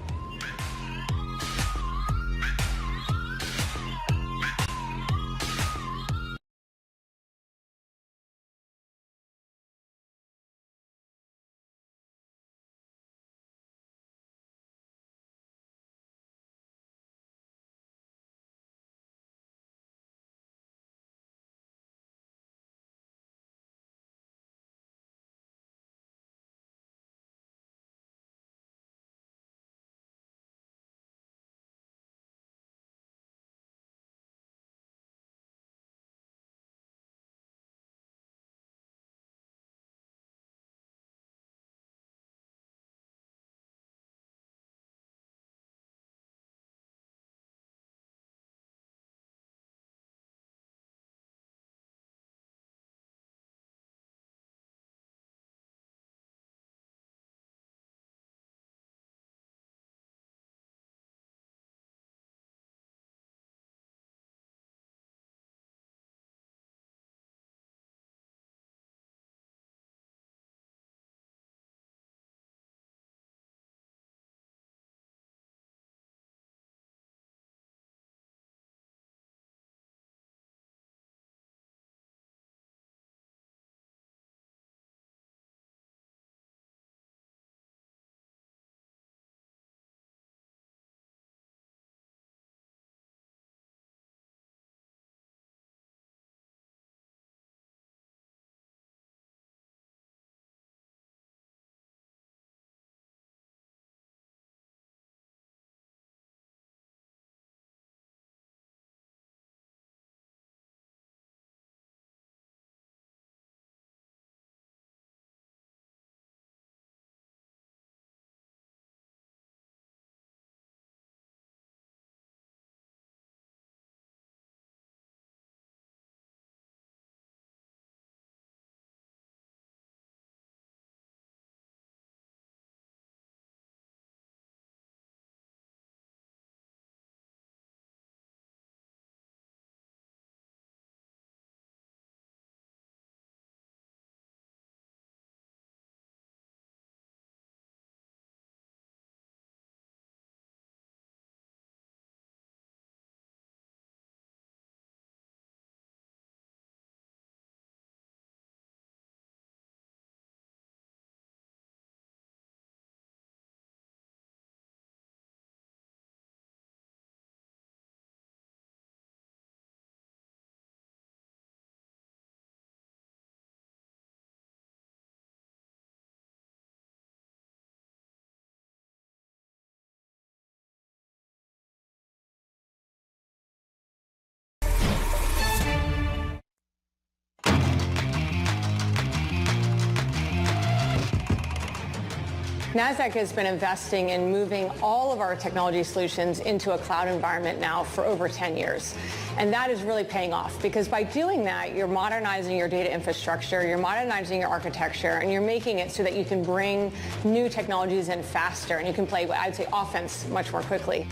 NASDAQ has been investing in moving all of our technology solutions into a cloud environment now for over 10 years. And that is really paying off because by doing that, you're modernizing your data infrastructure, you're modernizing your architecture, and you're making it so that you can bring new technologies in faster and you can play, I'd say, offense much more quickly.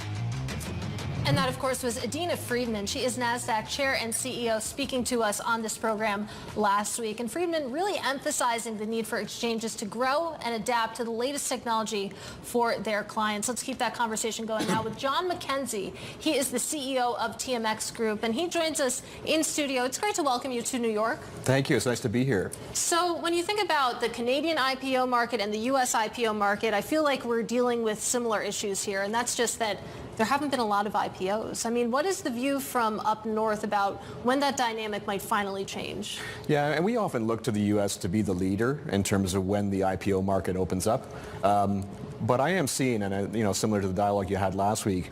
And that, of course, was Adena Friedman. She is NASDAQ chair and CEO speaking to us on this program last week. And Friedman really emphasizing the need for exchanges to grow and adapt to the latest technology for their clients. Let's keep that conversation going now with John McKenzie. He is the CEO of TMX Group, and he joins us in studio. It's great to welcome you to New York. Thank you. It's nice to be here. So when you think about the Canadian IPO market and the U.S. IPO market, I feel like we're dealing with similar issues here, and that's just that there haven't been a lot of IPOs. I mean, what is the view from up north about when that dynamic might finally change? Yeah, and we often look to the U.S. to be the leader in terms of when the IPO market opens up. But I am seeing, and similar to the dialogue you had last week,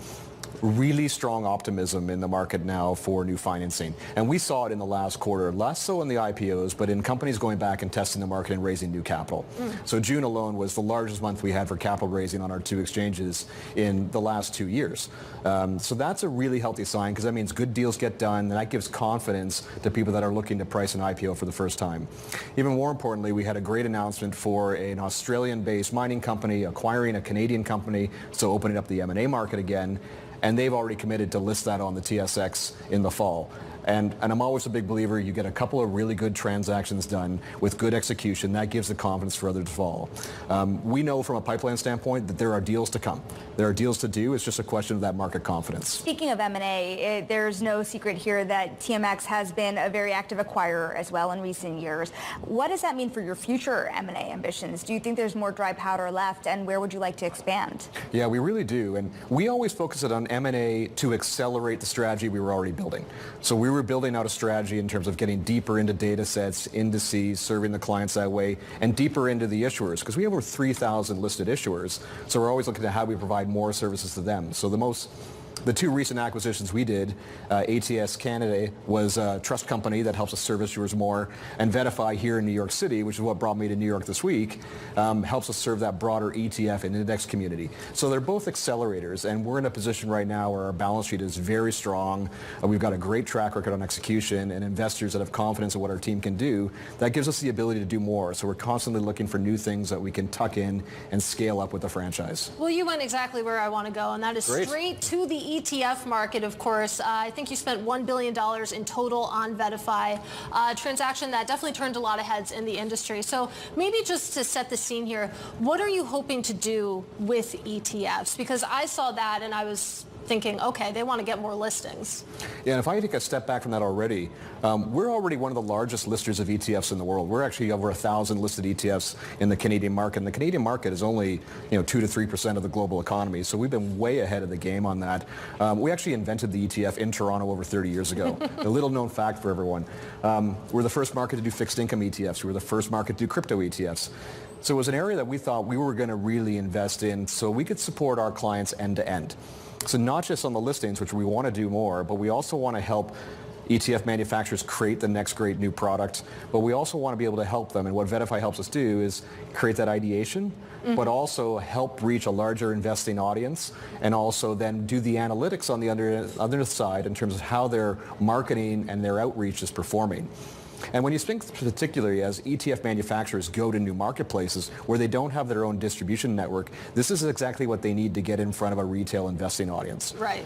really strong optimism in the market now for new financing. And we saw it in the last quarter, less so in the IPOs, but in companies going back and testing the market and raising new capital. So June alone was the largest month we had for capital raising on our two exchanges in the last 2 years. So that's a really healthy sign because that means good deals get done, and that gives confidence to people that are looking to price an IPO for the first time. Even more importantly, we had a great announcement for an Australian-based mining company acquiring a Canadian company, so opening up the M&A market again. And they've already committed to list that on the TSX in the fall. And I'm always a big believer, you get a couple of really good transactions done with good execution, that gives the confidence for others to follow. We know from a pipeline standpoint that there are deals to come. There are deals to do, it's just a question of that market confidence. Speaking of M&A, there's no secret here that TMX has been a very active acquirer as well in recent years. What does that mean for your future M&A ambitions? Do you think there's more dry powder left, and where would you like to expand? Yeah, we really do, and we always focus it on M&A to accelerate the strategy we were already building. So we were building out a strategy in terms of getting deeper into data sets, indices, serving the clients that way, and deeper into the issuers, because we have over 3,000 listed issuers. So we're always looking at how we provide more services to them. So the two recent acquisitions we did, ATS Canada was a trust company that helps us serve issuers more, and Verify here in New York City, which is what brought me to New York this week, helps us serve that broader ETF and index community. So they're both accelerators, and we're in a position right now where our balance sheet is very strong. We've got a great track record on execution and investors that have confidence in what our team can do. That gives us the ability to do more. So we're constantly looking for new things that we can tuck in and scale up with the franchise. Well, you went exactly where I want to go, and that is straight to the ETF market, of course. I think you spent $1 billion in total on Verify, a transaction that definitely turned a lot of heads in the industry. So maybe just to set the scene here, what are you hoping to do with ETFs? Because I saw that and I was thinking, okay, they want to get more listings. Yeah, and if I take a step back from that already, we're already one of the largest listers of ETFs in the world. We're actually over 1,000 listed ETFs in the Canadian market, and the Canadian market is only 2 to 3% of the global economy, so we've been way ahead of the game on that. We actually invented the ETF in Toronto over 30 years ago. A little known fact for everyone. We're the first market to do fixed income ETFs. We were the first market to do crypto ETFs. So it was an area that we thought we were going to really invest in so we could support our clients end to end. So not just on the listings, which we want to do more, but we also want to help ETF manufacturers create the next great new product, but we also want to be able to help them. And what Verify helps us do is create that ideation, but also help reach a larger investing audience, and also then do the analytics on the other side in terms of how their marketing and their outreach is performing. And when you think particularly as ETF manufacturers go to new marketplaces where they don't have their own distribution network, this is exactly what they need to get in front of a retail investing audience. Right.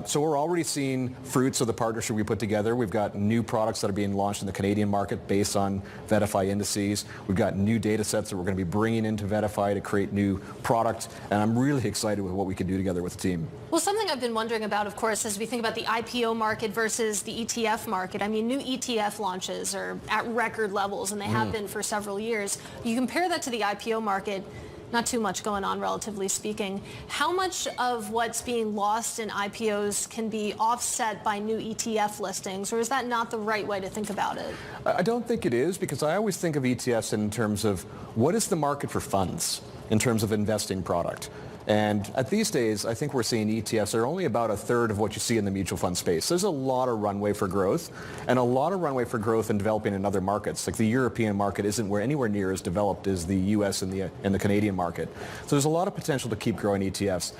So we're already seeing fruits of the partnership we put together. We've got new products that are being launched in the Canadian market based on Verify indices. We've got new data sets that we're going to be bringing into Verify to create new product, and I'm really excited with what we can do together with the team. Well, something I've been wondering about, of course, as we think about the IPO market versus the ETF market. I mean, new ETF launches are at record levels, and they have been for several years. You compare that to the IPO market, not too much going on, relatively speaking. How much of what's being lost in IPOs can be offset by new ETF listings, or is that not the right way to think about it? I don't think it is, because I always think of ETFs in terms of what is the market for funds? in terms of investing product. And at these days, I think we're seeing ETFs are only about a third of what you see in the mutual fund space. There's a lot of runway for growth, and a lot of runway for growth in developing in other markets. Like the European market isn't anywhere near as developed as the US and the Canadian market. So there's a lot of potential to keep growing ETFs.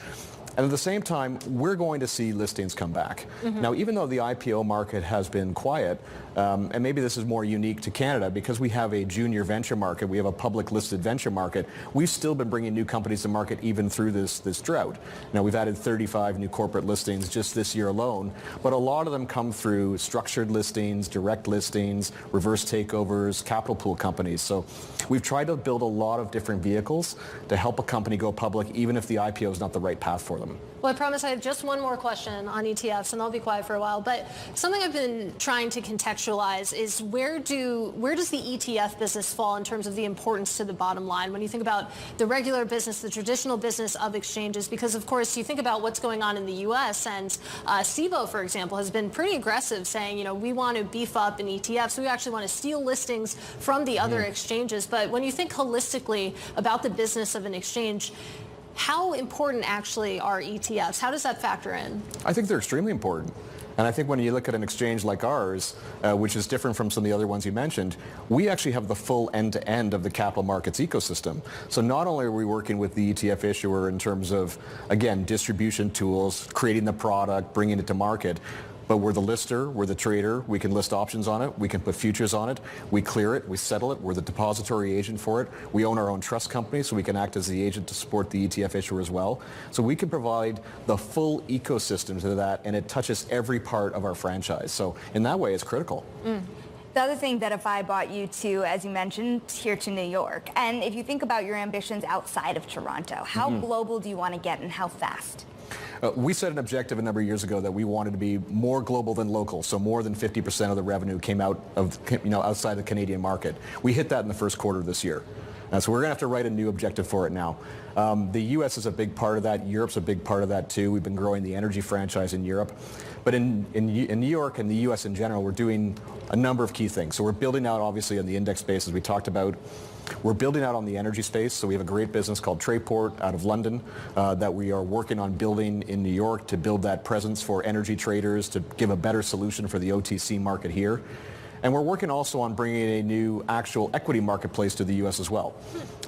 And at the same time, we're going to see listings come back. Now, even though the IPO market has been quiet, and maybe this is more unique to Canada because we have a junior venture market, we have a public listed venture market, we've still been bringing new companies to market even through this drought. Now, we've added 35 new corporate listings just this year alone, but a lot of them come through structured listings, direct listings, reverse takeovers, capital pool companies. So we've tried to build a lot of different vehicles to help a company go public even if the IPO is not the right path for them. Well, I promise I have just one more question on ETFs, and I'll be quiet for a while. But something I've been trying to contextualize is where does the ETF business fall in terms of the importance to the bottom line when you think about the regular business, the traditional business of exchanges? Because, of course, you think about what's going on in the U.S., and SIBO, for example, has been pretty aggressive saying, you know, we want to beef up in ETFs. We actually want to steal listings from the other exchanges. But when you think holistically about the business of an exchange, how important actually are ETFs? How does that factor in? I think they're extremely important. And I think when you look at an exchange like ours, which is different from some of the other ones you mentioned, we actually have the full end-to-end of the capital markets ecosystem. So not only are we working with the ETF issuer in terms of, again, distribution tools, creating the product, bringing it to market, but we're the lister, we're the trader, we can list options on it, we can put futures on it, we clear it, we settle it, we're the depository agent for it, we own our own trust company so we can act as the agent to support the ETF issuer as well. So we can provide the full ecosystem to that, and it touches every part of our franchise. So in that way, it's critical. The other thing that if I brought you to, as you mentioned, here to New York, and if you think about your ambitions outside of Toronto, how global do you want to get and how fast? We set an objective a number of years ago that we wanted to be more global than local, so more than 50% of the revenue came out of, outside the Canadian market. We hit that in the first quarter of this year. So we're going to have to write a new objective for it now. The U.S. is a big part of that. Europe's a big part of that too. We've been growing the energy franchise in Europe. But in New York and the U.S. in general, we're doing a number of key things. So we're building out, obviously, on the index space, as we talked about. We're building out on the energy space. So we have a great business called Trayport out of London that we are working on building in New York to build that presence for energy traders, to give a better solution for the OTC market here. And we're working also on bringing a new actual equity marketplace to the U.S. as well.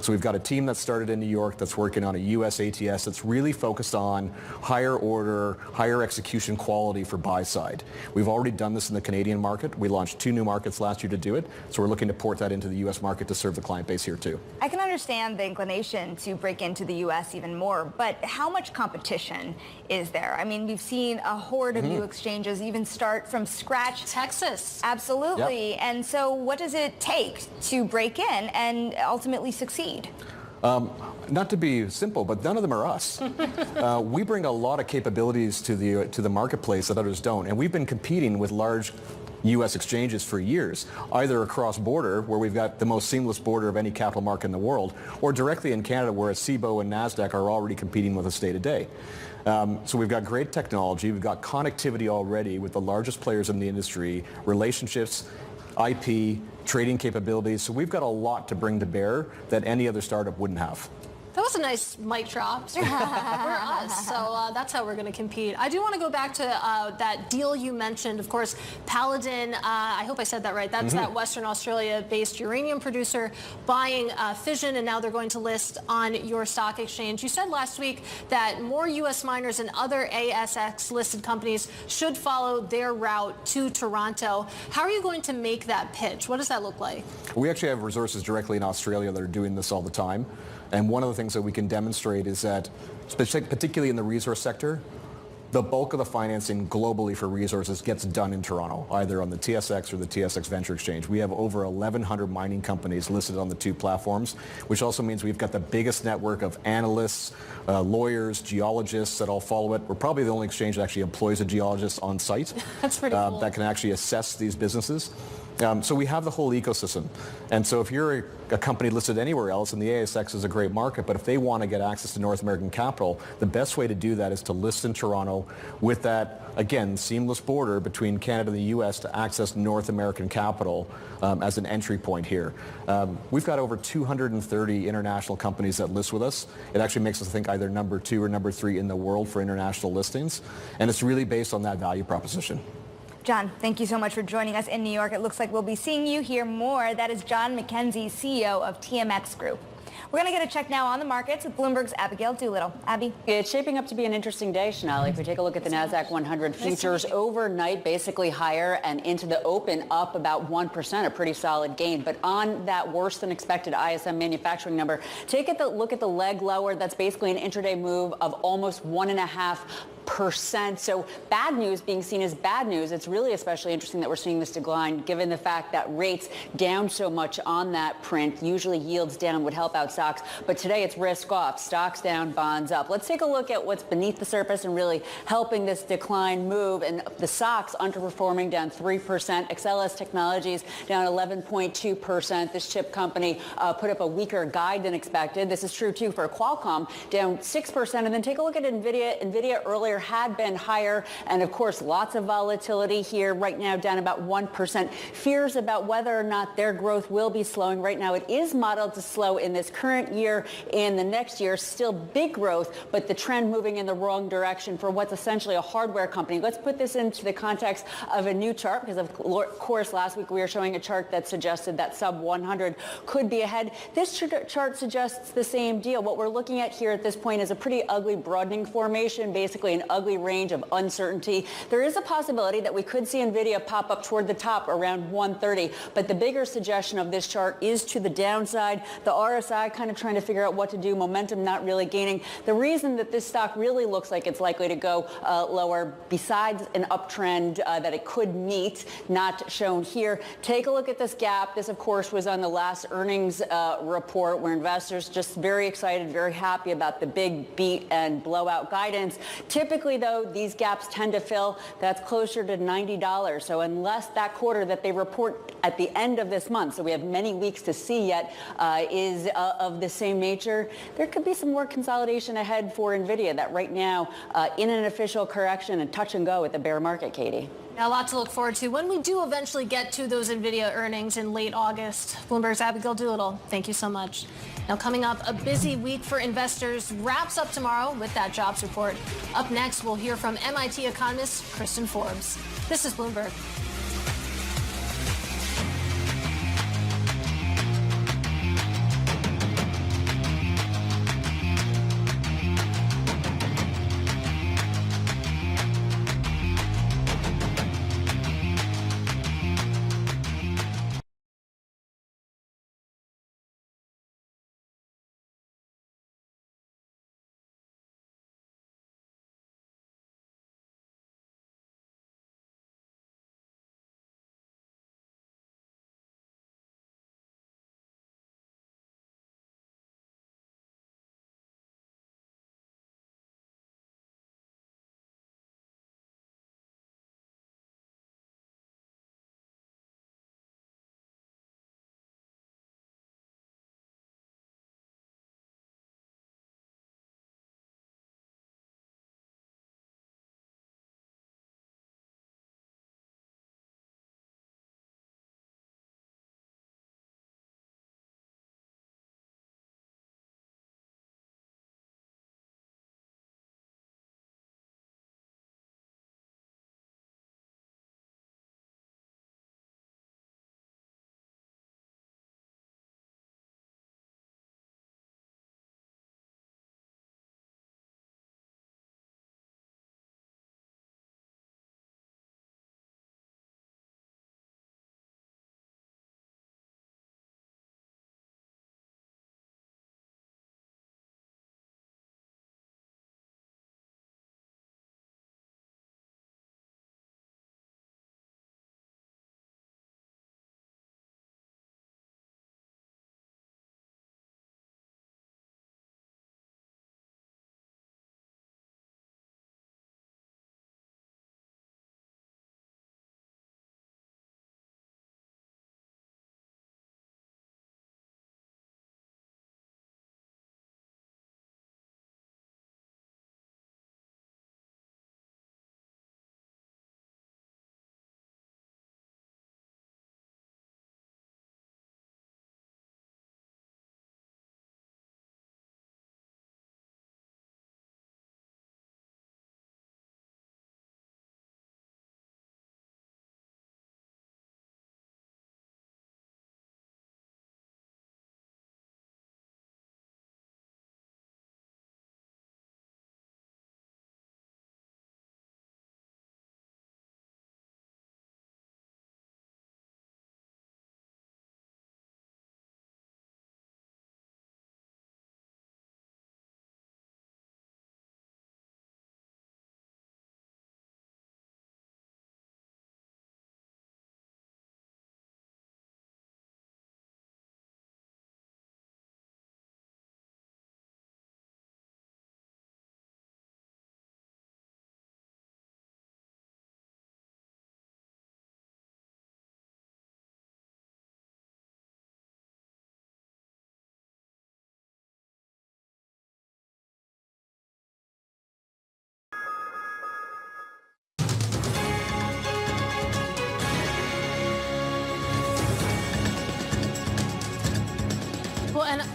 So we've got a team that started in New York that's working on a U.S. ATS that's really focused on higher order, higher execution quality for buy side. We've already done this in the Canadian market. We launched 2 new markets last year to do it. So we're looking to port that into the U.S. market to serve the client base here too. I can understand the inclination to break into the U.S. even more, but how much competition is there? I mean, we've seen a horde of new exchanges even start from scratch. Texas. Absolutely. Yep. And so what does it take to break in and ultimately succeed? Not to be simple, but none of them are us. We bring a lot of capabilities to the marketplace that others don't, and we've been competing with large U.S. exchanges for years, either across border, where we've got the most seamless border of any capital market in the world, or directly in Canada, where SIBO and NASDAQ are already competing with us day to day. So we've got great technology, we've got connectivity already with the largest players in the industry, relationships, IP, trading capabilities. So we've got a lot to bring to bear that any other startup wouldn't have. That was a nice mic drop. We're us, so that's how we're going to compete. I do want to go back to that deal you mentioned. Of course, Paladin, I hope I said that right. That's that Western Australia-based uranium producer buying Fission, and now they're going to list on your stock exchange. You said last week that more U.S. miners and other ASX-listed companies should follow their route to Toronto. How are you going to make that pitch? What does that look like? We actually have resources directly in Australia that are doing this all the time. And one of the things that we can demonstrate is that, particularly in the resource sector, the bulk of the financing globally for resources gets done in Toronto, either on the TSX or the TSX Venture Exchange. We have over 1,100 mining companies listed on the 2 platforms, which also means we've got the biggest network of analysts, lawyers, geologists that all follow it. We're probably the only exchange that actually employs a geologist on site. That's pretty cool. That can actually assess these businesses. So we have the whole ecosystem. And so if you're a company listed anywhere else, and the ASX is a great market, but if they want to get access to North American capital, the best way to do that is to list in Toronto with that, again, seamless border between Canada and the U.S. to access North American capital as an entry point here. We've got over 230 international companies that list with us. It actually makes us think either number 2 or number 3 in the world for international listings. And it's really based on that value proposition. John, thank you so much for joining us in New York. It looks like we'll be seeing you here more. That is John McKenzie, CEO of TMX Group. We're going to get a check now on the markets with Bloomberg's Abigail Doolittle. Abby? It's shaping up to be an interesting day, Shonali. If we take a look at the NASDAQ 100 futures, overnight basically higher and into the open up about 1%, a pretty solid gain. But on that worse than expected ISM manufacturing number, take a look at the leg lower. That's basically an intraday move of almost 1.5%. So bad news being seen as bad news. It's really especially interesting that we're seeing this decline given the fact that rates down so much on that print. Usually yields down would help out stocks, but today it's risk off. Stocks down, bonds up. Let's take a look at what's beneath the surface and really helping this decline move. And the stocks underperforming, down 3%. XLS Technologies down 11.2%. This chip company put up a weaker guide than expected. This is true too for Qualcomm, down 6%. And then take a look at NVIDIA. NVIDIA earlier had been higher, and of course lots of volatility here right now, down about 1%. Fears about whether or not their growth will be slowing. Right now it is modeled to slow in this current year and the next year. Still big growth, but the trend moving in the wrong direction for what's essentially a hardware company. Let's put this into the context of a new chart, because of course last week we were showing a chart that suggested that sub 100 could be ahead. This chart suggests the same deal. What we're looking at here at this point is a pretty ugly broadening formation, basically an ugly range of uncertainty. There is a possibility that we could see NVIDIA pop up toward the top around 130, but the bigger suggestion of this chart is to the downside. The RSI kind of trying to figure out what to do. Momentum not really gaining. The reason that this stock really looks like it's likely to go lower, besides an uptrend that it could meet, not shown here. Take a look at this gap. This, of course, was on the last earnings report where investors just very excited, very happy about the big beat and blowout guidance. Typically, though, these gaps tend to fill. That's closer to $90. So unless that quarter that they report at the end of this month, so we have many weeks to see yet, is of the same nature, there could be some more consolidation ahead for NVIDIA that right now in an official correction and touch and go with the bear market, Katie. Now, a lot to look forward to when we do eventually get to those NVIDIA earnings in late August. Bloomberg's Abigail Doolittle, thank you so much. Now, coming up, a busy week for investors wraps up tomorrow with that jobs report. Up next, we'll hear from MIT economist Kristen Forbes. This is Bloomberg.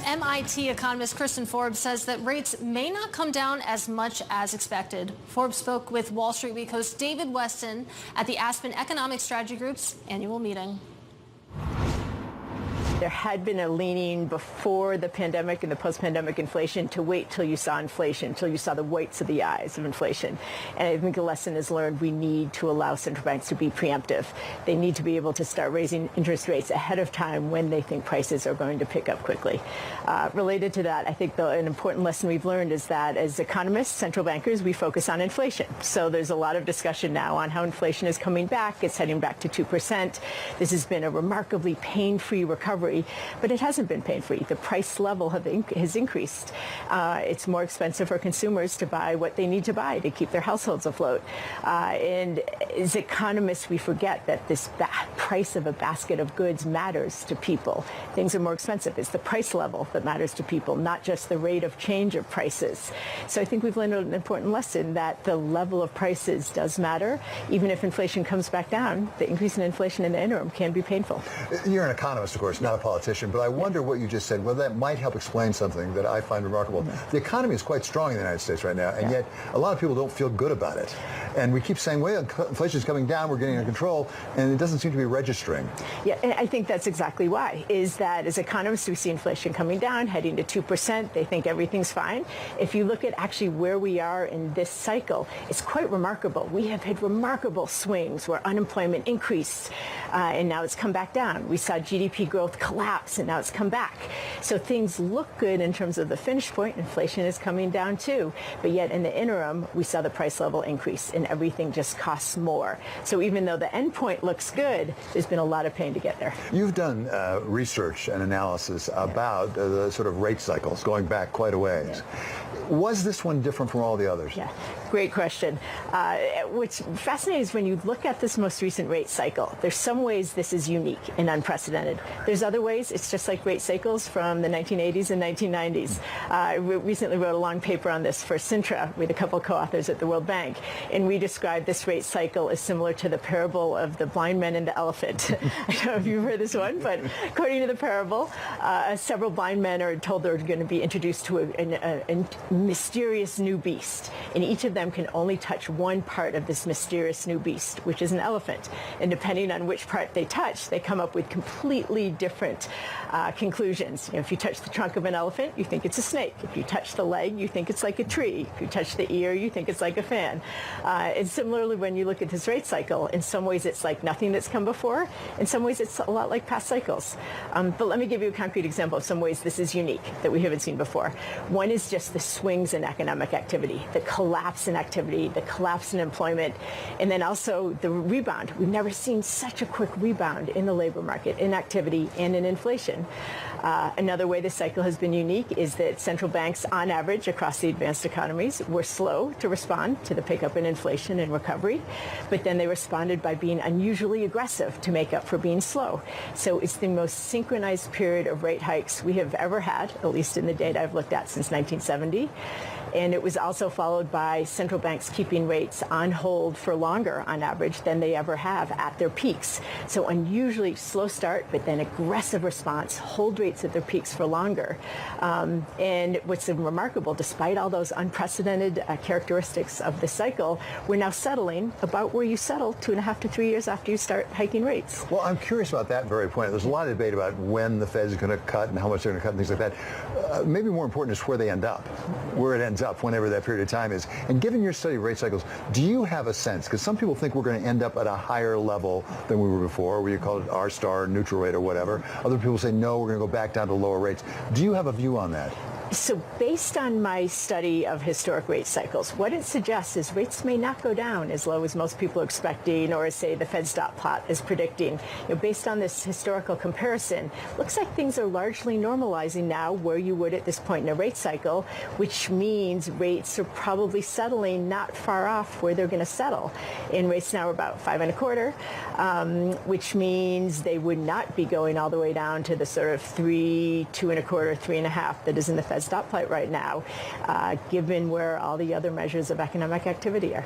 MIT economist Kristen Forbes says that rates may not come down as much as expected. Forbes spoke with Wall Street Week host David Weston at the Aspen Economic Strategy Group's annual meeting. There had been a leaning before the pandemic and the post-pandemic inflation to wait till you saw inflation, till you saw the whites of the eyes of inflation. And I think the lesson is learned. We need to allow central banks to be preemptive. They need to be able to start raising interest rates ahead of time when they think prices are going to pick up quickly. Related to that, I think an important lesson we've learned is that as economists, central bankers, we focus on inflation. So there's a lot of discussion now on how inflation is coming back. It's heading back to 2%. This has been a remarkably pain-free recovery. But it hasn't been pain-free. The price level has increased. It's more expensive for consumers to buy what they need to buy to keep their households afloat. And as economists, we forget that this price of a basket of goods matters to people. Things are more expensive. It's the price level that matters to people, not just the rate of change of prices. So I think we've learned an important lesson that the level of prices does matter. Even if inflation comes back down, the increase in inflation in the interim can be painful. You're an economist, of course, not a politician, but I wonder what you just said. Well, that might help explain something that I find remarkable. The economy is quite strong in the United States right now, and yet a lot of people don't feel good about it. And we keep saying, well, inflation is coming down, we're getting under control, and it doesn't seem to be registering. Yeah, and I think that's exactly why, is that as economists, we see inflation coming down, heading to 2%. They think everything's fine. If you look at actually where we are in this cycle, it's quite remarkable. We have had remarkable swings where unemployment increased, and now it's come back down. We saw GDP growth collapse, and now it's come back. So things look good in terms of the finish point. Inflation is coming down too. But yet in the interim, we saw the price level increase, and everything just costs more. So even though the end point looks good, there's been a lot of pain to get there. You've done research and analysis about the sort of rate cycles going back quite a ways. Yeah. Was this one different from all the others? Yeah, great question. What's fascinating is when you look at this most recent rate cycle, there's some ways this is unique and unprecedented. There's other ways it's just like rate cycles from the 1980s and 1990s. I recently wrote a long paper on this for Sintra with a couple co-authors at the World Bank, and we described this rate cycle as similar to the parable of the blind man and the elephant. I don't know if you've heard this one, but according to the parable, several blind men are told they're going to be introduced to a mysterious new beast, and each of them can only touch one part of this mysterious new beast, which is an elephant. And depending on which part they touch, they come up with completely different conclusions. You know, if you touch the trunk of an elephant, you think it's a snake. If you touch the leg, you think it's like a tree. If you touch the ear, you think it's like a fan. And similarly, when you look at this rate cycle, in some ways it's like nothing that's come before. In some ways it's a lot like past cycles. But let me give you a concrete example of some ways this is unique that we haven't seen before. One is just the swings in economic activity, the collapse in activity, the collapse in employment, and then also the rebound. We've never seen such a quick rebound in the labor market, in activity, and in inflation. Another way this cycle has been unique is that central banks, on average, across the advanced economies, were slow to respond to the pickup in inflation and recovery, but then they responded by being unusually aggressive to make up for being slow. So it's the most synchronized period of rate hikes we have ever had, at least in the data I've looked at since 1970. And it was also followed by central banks keeping rates on hold for longer, on average, than they ever have at their peaks. So unusually slow start, but then aggressive response, hold rates at their peaks for longer. And what's remarkable, despite all those unprecedented characteristics of the cycle, we're now settling about where you settle 2.5 to 3 years after you start hiking rates. Well, I'm curious about that very point. There's a lot of debate about when the Fed is going to cut and how much they're going to cut and things like that. Maybe more important is where they end up, where it ends up, whenever that period of time is. And given your study of rate cycles, do you have a sense, because some people think we're going to end up at a higher level than we were before, where you call it R-star, neutral rate or whatever. Other people say, no, we're going to go back down to lower rates. Do you have a view on that? So based on my study of historic rate cycles, what it suggests is rates may not go down as low as most people are expecting, or as, say, the Fed's dot plot is predicting. You know, based on this historical comparison, looks like things are largely normalizing now where you would at this point in a rate cycle, which means rates are probably settling not far off where they're going to settle. And rates now are about 5.25, which means they would not be going all the way down to the sort of 3, 2.25, 3.5 that is in the Fed's dot plot right now, given where all the other measures of economic activity are.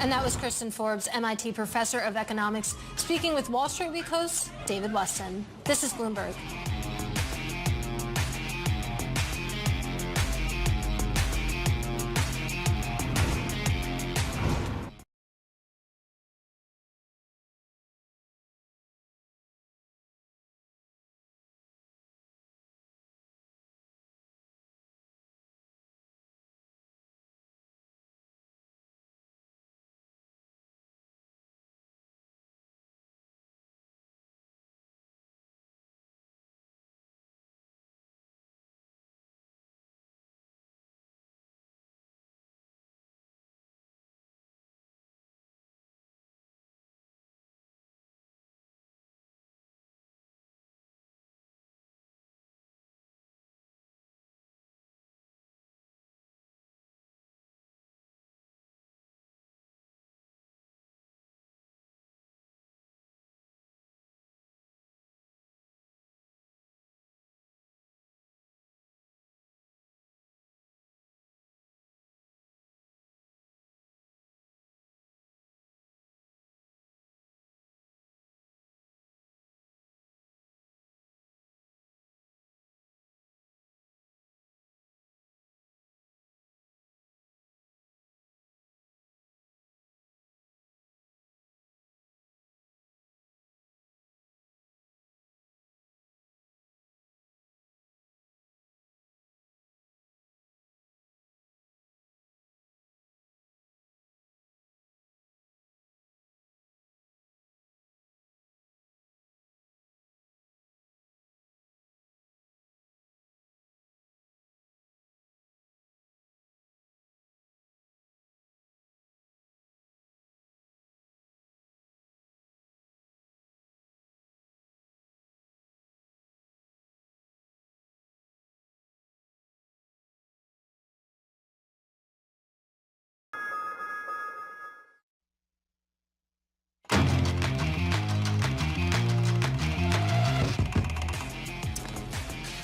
And that was Kristen Forbes, MIT professor of economics, speaking with Wall Street Week host David Weston. This is Bloomberg.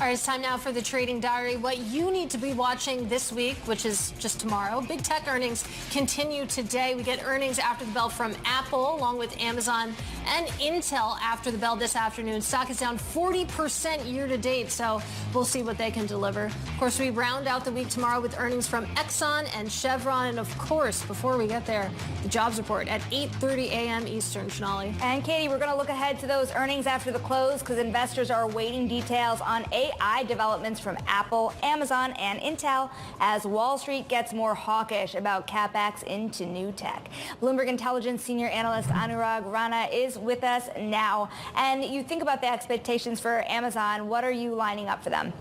All right, it's time now for the Trading Diary. What you need to be watching this week, which is just tomorrow. Big tech earnings continue today. We get earnings after the bell from Apple, along with Amazon and Intel after the bell this afternoon. Stock is down 40% year to date, so we'll see what they can deliver. Of course, we round out the week tomorrow with earnings from Exxon and Chevron. And of course, before we get there, the jobs report at 8:30 a.m. Eastern, Sonali. And Katie, we're going to look ahead to those earnings after the close because investors are awaiting details on AI developments from Apple, Amazon, and Intel as Wall Street gets more hawkish about CapEx into new tech. Bloomberg Intelligence senior analyst Anurag Rana is with us now. And you think about the expectations for Amazon. What are you lining up for them?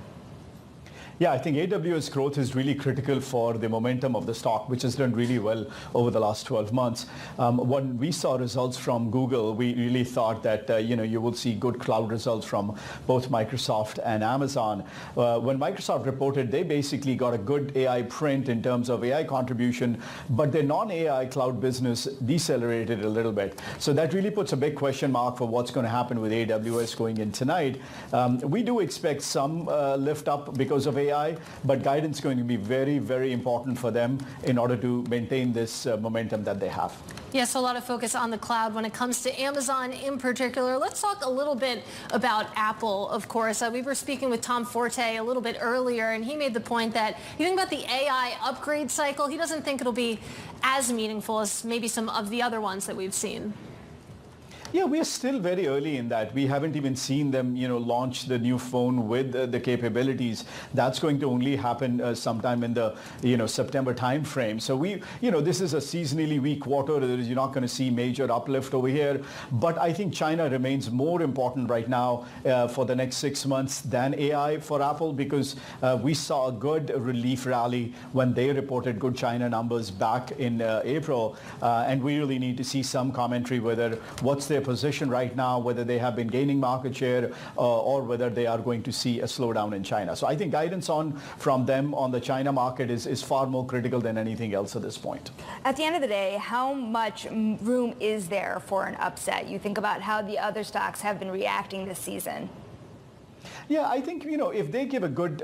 Yeah, I think AWS growth is really critical for the momentum of the stock, which has done really well over the last 12 months. When we saw results from Google, we really thought that you will see good cloud results from both Microsoft and Amazon. When Microsoft reported, they basically got a good AI print in terms of AI contribution, but their non-AI cloud business decelerated a little bit. So that really puts a big question mark for what's going to happen with AWS going in tonight. We do expect some lift up because of AI, but guidance is going to be very, very important for them in order to maintain this momentum that they have. Yes, a lot of focus on the cloud when it comes to Amazon in particular. Let's talk a little bit about Apple, of course. We were speaking with Tom Forte a little bit earlier, and he made the point that you think about the AI upgrade cycle, he doesn't think it'll be as meaningful as maybe some of the other ones that we've seen. Yeah, we are still very early in that. We haven't even seen them, launch the new phone with the capabilities. That's going to only happen sometime in the, September timeframe. So this is a seasonally weak quarter. You're not going to see major uplift over here. But I think China remains more important right now for the next 6 months than AI for Apple because we saw a good relief rally when they reported good China numbers back in April. And we really need to see some commentary whether what's their position right now, whether they have been gaining market share or whether they are going to see a slowdown in China. So I think guidance from them on the China market is far more critical than anything else at this point. At the end of the day, how much room is there for an upset? You think about how the other stocks have been reacting this season. Yeah, I think, if they give a good,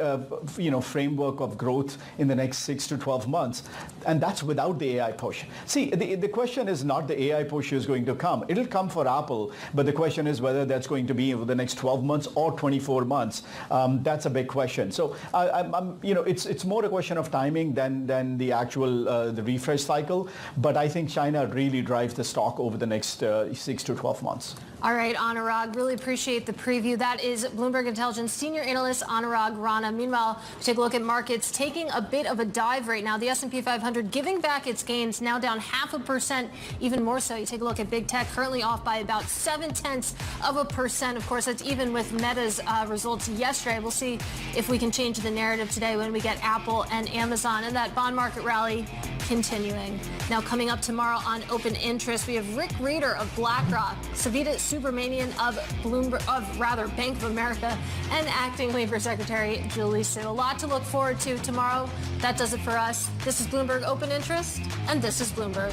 framework of growth in the next 6 to 12 months, and that's without the AI push. See, the question is not the AI push is going to come. It'll come for Apple, but the question is whether that's going to be over the next 12 months or 24 months. That's a big question. So, it's more a question of timing than the actual the refresh cycle. But I think China really drives the stock over the next 6 to 12 months. All right, Anurag, really appreciate the preview. That is Bloomberg Intelligence senior analyst Anurag Rana. Meanwhile, we take a look at markets taking a bit of a dive right now. The S&P 500 giving back its gains, now down 0.5%, even more so. You take a look at big tech, currently off by about 0.7%. Of course, that's even with Meta's results yesterday. We'll see if we can change the narrative today when we get Apple and Amazon, and that bond market rally continuing. Now, coming up tomorrow on Open Interest, we have Rick Reeder of BlackRock, Savita Subramanian of Bank of America, and Acting Labor Secretary Julie Su. A lot to look forward to tomorrow. That does it for us. This is Bloomberg Open Interest, and this is Bloomberg.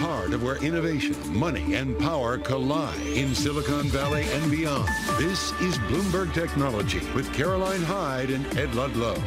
heart of where innovation, money, and power collide in Silicon Valley and beyond. This is Bloomberg Technology with Caroline Hyde and Ed Ludlow.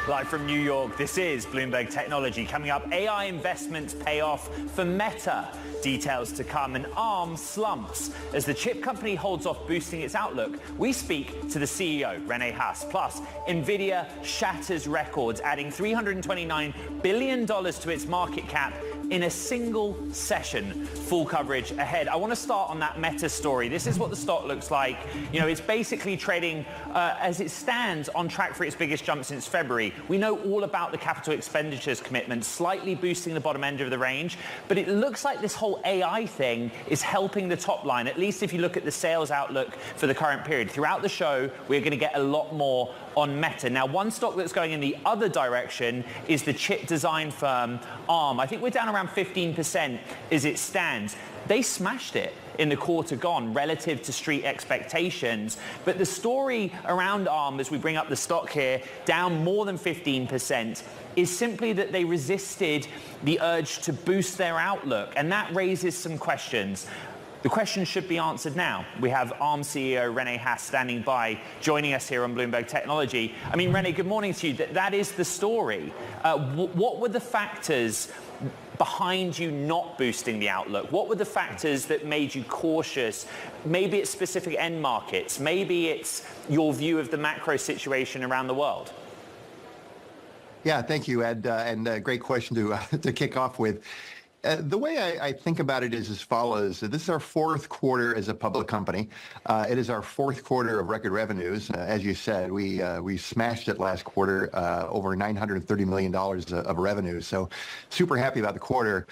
Live from New York, this is Bloomberg Technology. Coming up, AI investments pay off for Meta. Details to come, and ARM slumps as the chip company holds off boosting its outlook. We speak to the CEO, Rene Haas. Plus, NVIDIA shatters records, adding $329 billion to its market cap in a single session. Full coverage ahead. I want to start on that Meta story. This is what the stock looks like. You know, it's basically trading as it stands on track for its biggest jump since February. We know all about the capital expenditures commitment, slightly boosting the bottom end of the range, but it looks like this whole AI thing is helping the top line, at least if you look at the sales outlook for the current period. Throughout the show, we're going to get a lot more on Meta. Now, one stock that's going in the other direction is the chip design firm ARM. I think we're down around 15% as it stands. They smashed it in the quarter gone relative to street expectations. But the story around ARM, as we bring up the stock here, down more than 15%, is simply that they resisted the urge to boost their outlook. And that raises some questions. The questions should be answered now. We have ARM CEO Rene Haas standing by, joining us here on Bloomberg Technology. I mean, Rene, good morning to you. That is the story. What were the factors behind you not boosting the outlook? What were the factors that made you cautious? Maybe it's specific end markets. Maybe it's your view of the macro situation around the world. Yeah, thank you, Ed, and great question to kick off with. The way I think about it is as follows. This is our fourth quarter as a public company. It is our fourth quarter of record revenues. As you said, we smashed it last quarter, over $930 million of revenue. So super happy about the quarter.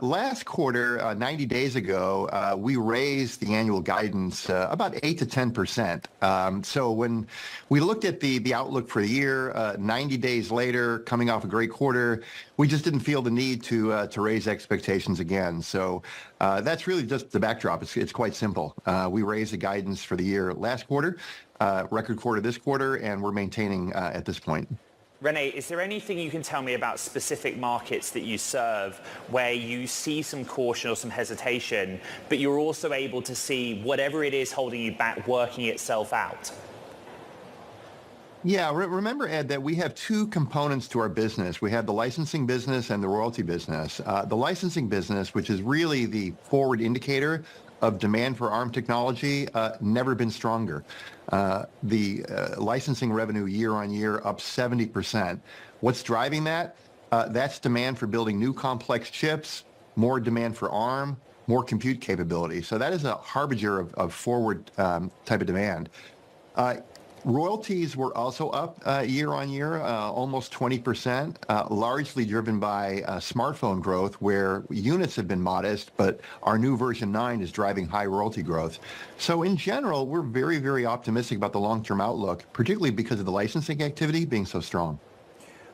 Last quarter, 90 days ago, we raised the annual guidance about 8 to 10%. So when we looked at the outlook for the year, 90 days later, coming off a great quarter, we just didn't feel the need to raise expectations again. So that's really just the backdrop. It's quite simple. We raised the guidance for the year last quarter, record quarter this quarter, and we're maintaining at this point. Rene, is there anything you can tell me about specific markets that you serve where you see some caution or some hesitation, but you're also able to see whatever it is holding you back working itself out? Yeah, remember, Ed, that we have two components to our business. We have the licensing business and the royalty business. The licensing business, which is really the forward indicator of demand for ARM technology, never been stronger. The licensing revenue year on year up 70%. What's driving that? That's demand for building new complex chips, more demand for ARM, more compute capability. So that is a harbinger of forward type of demand. Royalties were also up year on year, almost 20%, largely driven by smartphone growth, where units have been modest, but our new version 9 is driving high royalty growth. So in general, we're very, very optimistic about the long-term outlook, particularly because of the licensing activity being so strong.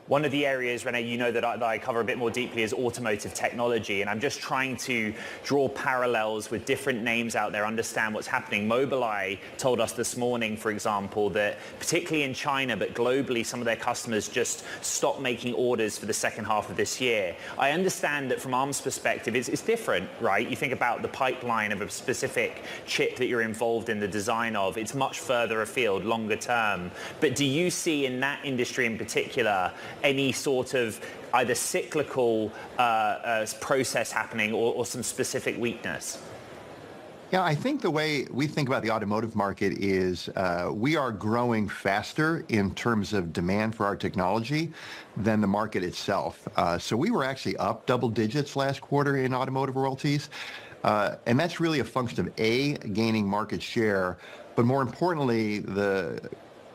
One of the areas, Rene, you know that I cover a bit more deeply is automotive technology, and I'm just trying to draw parallels with different names out there, understand what's happening. Mobileye told us this morning, for example, that particularly in China, but globally, some of their customers just stopped making orders for the second half of this year. I understand that from ARM's perspective, it's different, right? You think about the pipeline of a specific chip that you're involved in the design of. It's much further afield, longer term. But do you see in that industry in particular any sort of either cyclical process happening or some specific weakness? Yeah, I think the way we think about the automotive market is we are growing faster in terms of demand for our technology than the market itself. So we were actually up double digits last quarter in automotive royalties. And that's really a function of gaining market share, but more importantly, the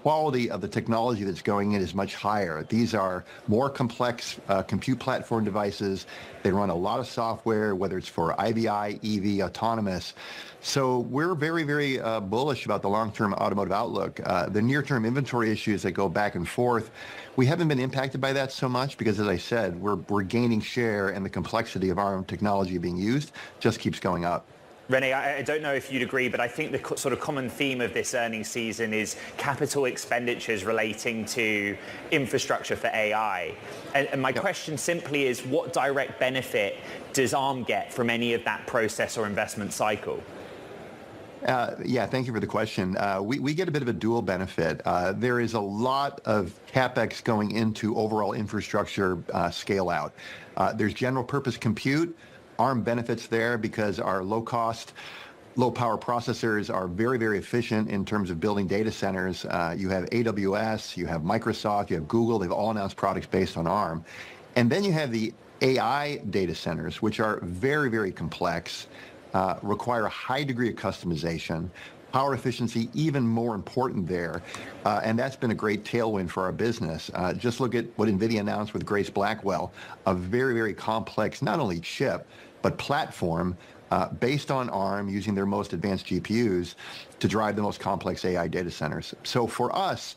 quality of the technology that's going in is much higher. These are more complex compute platform devices. They run a lot of software, whether it's for IVI, EV, autonomous. So we're very, very bullish about the long-term automotive outlook. The near-term inventory issues that go back and forth, we haven't been impacted by that so much because, as I said, we're gaining share and the complexity of our own technology being used just keeps going up. Renee, I don't know if you'd agree, but I think the sort of common theme of this earnings season is capital expenditures relating to infrastructure for AI. And my question simply is, what direct benefit does ARM get from any of that process or investment cycle? Yeah, thank you for the question. We get a bit of a dual benefit. There is a lot of CapEx going into overall infrastructure scale out. There's general purpose compute. ARM benefits there because our low-cost, low-power processors are very, very efficient in terms of building data centers. You have AWS, you have Microsoft, you have Google. They've all announced products based on ARM. And then you have the AI data centers, which are very, very complex, require a high degree of customization, power efficiency even more important there, and that's been a great tailwind for our business. Just look at what NVIDIA announced with Grace Blackwell, a very, very complex, not only chip, but platform based on ARM using their most advanced GPUs to drive the most complex AI data centers. So for us,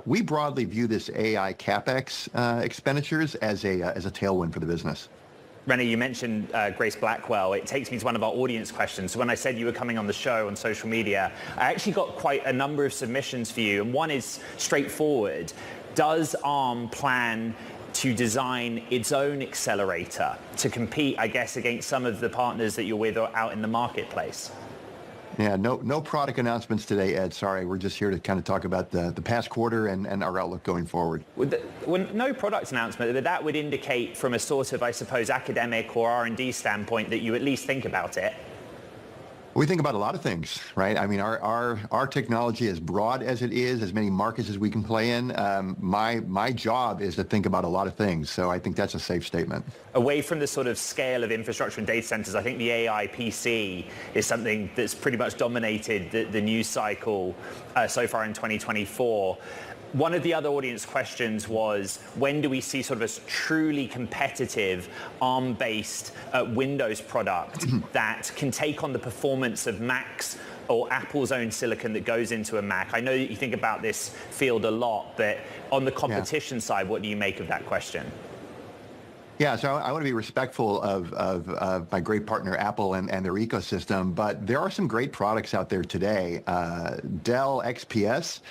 we broadly view this AI CapEx expenditures as a tailwind for the business. Renee, you mentioned Grace Blackwell. It takes me to one of our audience questions. So when I said you were coming on the show on social media, I actually got quite a number of submissions for you. And one is straightforward. Does ARM plan to design its own accelerator to compete, I guess, against some of the partners that you're with out in the marketplace? Yeah, no product announcements today, Ed. Sorry, we're just here to kind of talk about the past quarter and our outlook going forward. No product announcement, but that would indicate from a sort of, I suppose, academic or R&D standpoint that you at least think about it. We think about a lot of things, right? I mean, our technology, as broad as it is, as many markets as we can play in, my job is to think about a lot of things. So I think that's a safe statement. Away from the sort of scale of infrastructure and data centers, I think the AI PC is something that's pretty much dominated the news cycle so far in 2024. One of the other audience questions was, when do we see sort of a truly competitive ARM-based Windows product that can take on the performance of Macs or Apple's own silicon that goes into a Mac? I know that you think about this field a lot, but on the competition side, what do you make of that question? Yeah, so I want to be respectful of my great partner Apple and their ecosystem, but there are some great products out there today. Dell XPS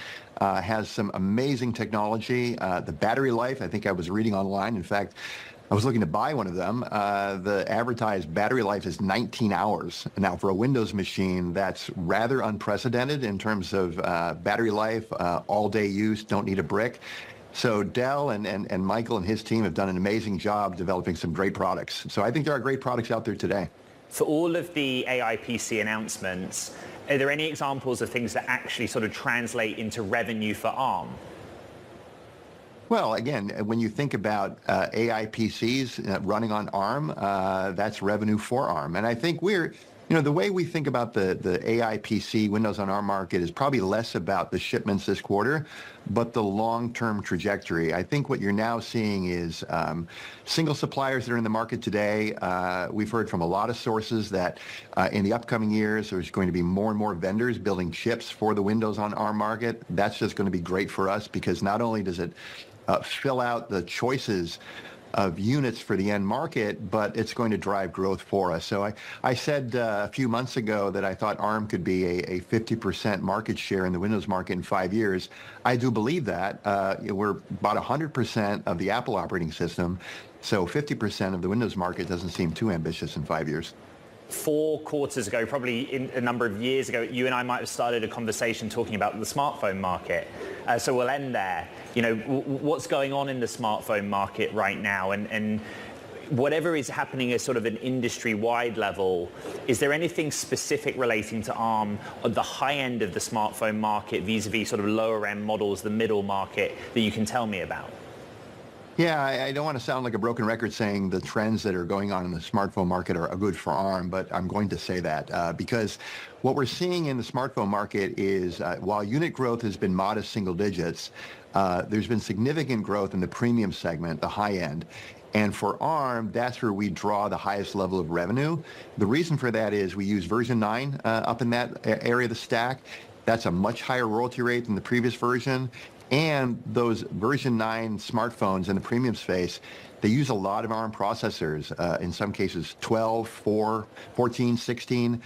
has some amazing technology. The battery life, I think I was reading online. In fact, I was looking to buy one of them. The advertised battery life is 19 hours. Now, for a Windows machine, that's rather unprecedented in terms of battery life, all-day use, don't need a brick. So Dell and Michael and his team have done an amazing job developing some great products. So I think there are great products out there today. For all of the AI PC announcements, are there any examples of things that actually sort of translate into revenue for ARM? Well, again, when you think about AI PCs running on ARM, that's revenue for ARM. And I think the way we think about the AI PC Windows on ARM market is probably less about the shipments this quarter, but the long-term trajectory. I think what you're now seeing is single suppliers that are in the market today. We've heard from a lot of sources that in the upcoming years, there's going to be more and more vendors building chips for the Windows on ARM market. That's just going to be great for us because not only does it fill out the choices of units for the end market, but it's going to drive growth for us. So I said a few months ago that I thought ARM could be a 50% market share in the Windows market in 5 years. I do believe that. We're about 100% of the Apple operating system, so 50% of the Windows market doesn't seem too ambitious in 5 years. 4 quarters ago, probably a number of years ago, you and I might have started a conversation talking about the smartphone market. So we'll end there. What's going on in the smartphone market right now? And whatever is happening at sort of an industry-wide level, is there anything specific relating to ARM at the high end of the smartphone market vis-a-vis sort of lower-end models, the middle market, that you can tell me about? Yeah, I don't want to sound like a broken record saying the trends that are going on in the smartphone market are good for ARM, but I'm going to say that because what we're seeing in the smartphone market is while unit growth has been modest single digits, there's been significant growth in the premium segment, the high end. And for ARM, that's where we draw the highest level of revenue. The reason for that is we use version 9 up in that area of the stack. That's a much higher royalty rate than the previous version. And those version 9 smartphones in the premium space, they use a lot of ARM processors, in some cases 12, 4, 14, 16,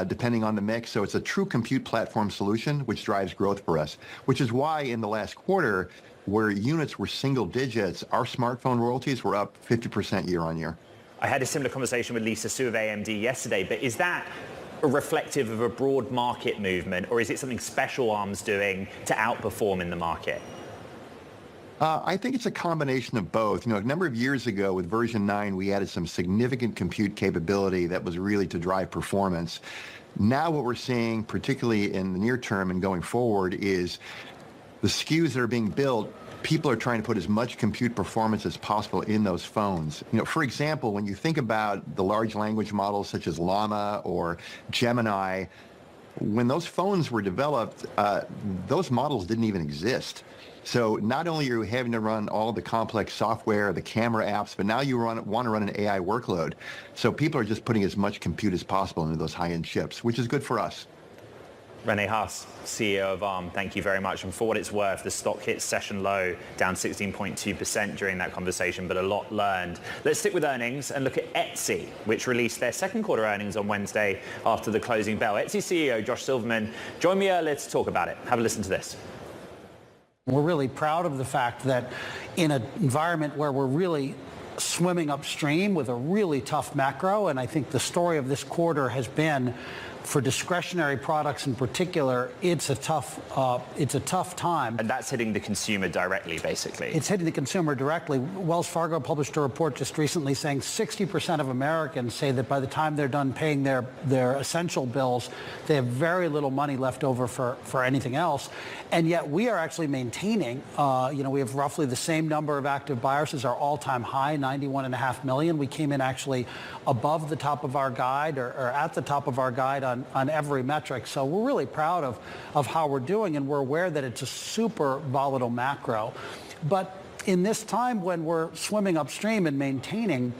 depending on the mix. So it's a true compute platform solution, which drives growth for us, which is why in the last quarter, where units were single digits, our smartphone royalties were up 50% year on year. I had a similar conversation with Lisa Su of AMD yesterday, but is that reflective of a broad market movement, or is it something special ARM's doing to outperform in the market? I think it's a combination of both. You know, a number of years ago with version 9, we added some significant compute capability that was really to drive performance. Now what we're seeing, particularly in the near term and going forward, is the SKUs that are being built, people are trying to put as much compute performance as possible in those phones. You know, for example, when you think about the large language models such as Llama or Gemini, when those phones were developed, those models didn't even exist. So not only are you having to run all the complex software, the camera apps, but now you want to run an AI workload. So people are just putting as much compute as possible into those high-end chips, which is good for us. Rene Haas, CEO of ARM, thank you very much. And for what it's worth, the stock hit session low, down 16.2% during that conversation, but a lot learned. Let's stick with earnings and look at Etsy, which released their second quarter earnings on Wednesday after the closing bell. Etsy CEO Josh Silverman joined me earlier to talk about it. Have a listen to this. We're really proud of the fact that in an environment where we're really swimming upstream with a really tough macro, and I think the story of this quarter has been, for discretionary products in particular, it's a tough time. And that's hitting the consumer directly, basically. It's hitting the consumer directly. Wells Fargo published a report just recently saying 60% of Americans say that by the time they're done paying their essential bills, they have very little money left over for anything else. And yet we are actually maintaining, we have roughly the same number of active buyers as our all-time high, 91.5 million. We came in actually above the top of our guide or at the top of our guide on every metric. So we're really proud of how we're doing, and we're aware that it's a super volatile macro. But in this time when we're swimming upstream and maintaining,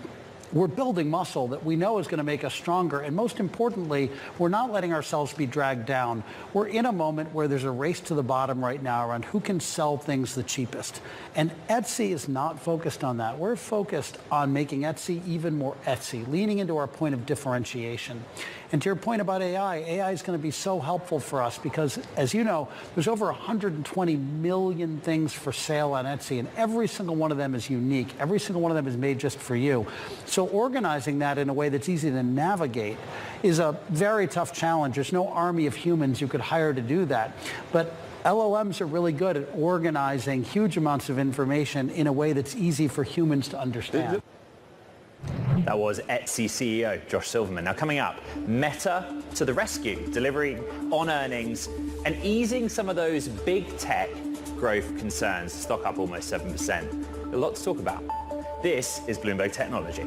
we're building muscle that we know is going to make us stronger. And most importantly, we're not letting ourselves be dragged down. We're in a moment where there's a race to the bottom right now around who can sell things the cheapest. And Etsy is not focused on that. We're focused on making Etsy even more Etsy, leaning into our point of differentiation. And to your point about AI is going to be so helpful for us because, as you know, there's over 120 million things for sale on Etsy, and every single one of them is unique. Every single one of them is made just for you. So organizing that in a way that's easy to navigate is a very tough challenge. There's no army of humans you could hire to do that. But LLMs are really good at organizing huge amounts of information in a way that's easy for humans to understand. That was Etsy CEO Josh Silverman. Now coming up, Meta to the rescue, delivering on earnings and easing some of those big tech growth concerns. Stock up almost 7%. A lot to talk about. This is Bloomberg Technology.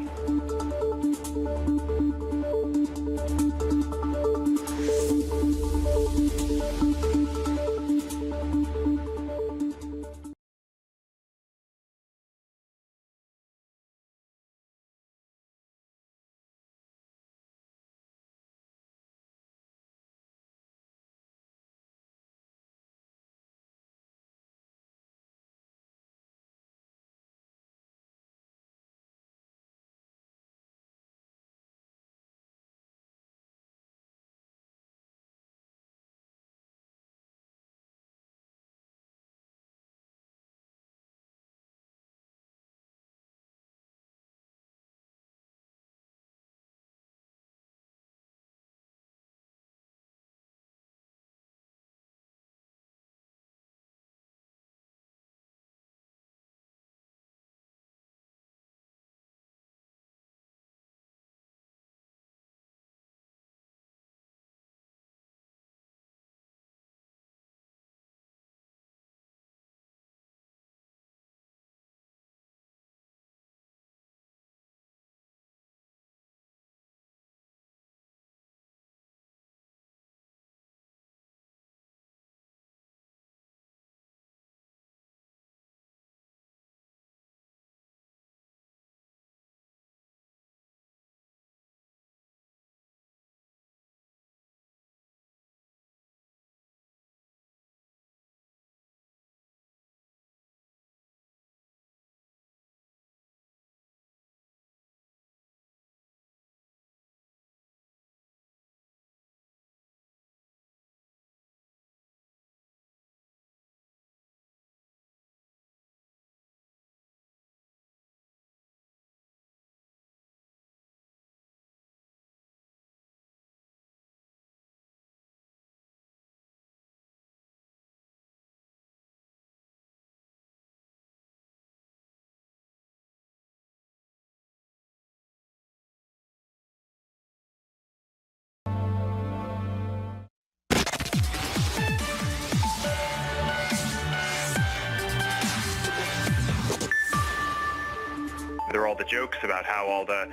the jokes about how all the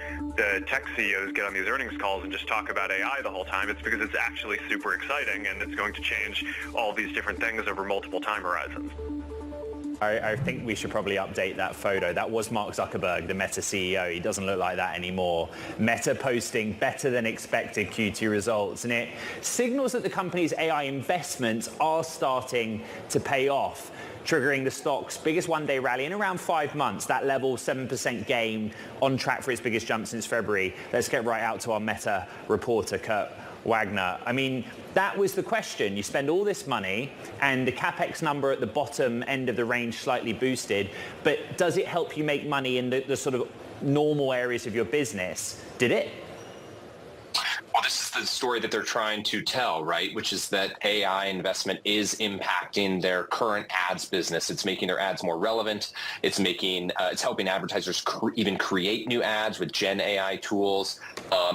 tech CEOs get on these earnings calls and just talk about AI the whole time. It's because it's actually super exciting, and it's going to change all these different things over multiple time horizons. I think we should probably update that photo. That was Mark Zuckerberg, the Meta CEO. He doesn't look like that anymore. Meta posting better than expected Q2 results, and it signals that the company's AI investments are starting to pay off, triggering the stock's biggest one-day rally in around 5 months. That level, 7% gain, on track for its biggest jump since February. Let's get right out to our Meta reporter, Kurt Wagner. I mean, that was the question. You spend all this money and the CapEx number at the bottom end of the range slightly boosted, but does it help you make money in the sort of normal areas of your business? Did it? Well, this is the story that they're trying to tell, right? Which is that AI investment is impacting their current ads business. It's making their ads more relevant. It's making, it's helping advertisers even create new ads with Gen AI tools.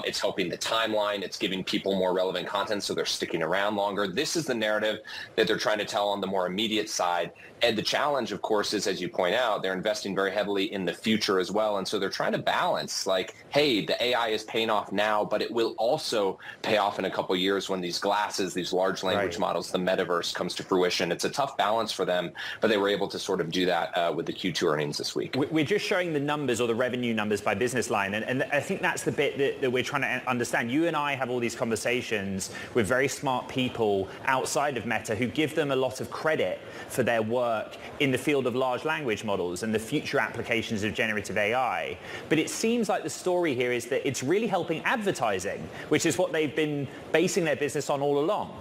It's helping the timeline. It's giving people more relevant content, so they're sticking around longer. This is the narrative that they're trying to tell on the more immediate side. And the challenge, of course, is, as you point out, they're investing very heavily in the future as well. And so they're trying to balance, like, hey, the AI is paying off now, but it will also pay off in a couple of years when these glasses, these large language models, the metaverse comes to fruition. It's a tough balance for them, but they were able to sort of do that with the Q2 earnings this week. We're just showing the numbers or the revenue numbers by business line. And I think that's the bit that we're trying to understand. You and I have all these conversations with very smart people outside of Meta who give them a lot of credit for their work in the field of large language models and the future applications of generative AI. But it seems like the story here is that it's really helping advertising, which is what they've been basing their business on all along.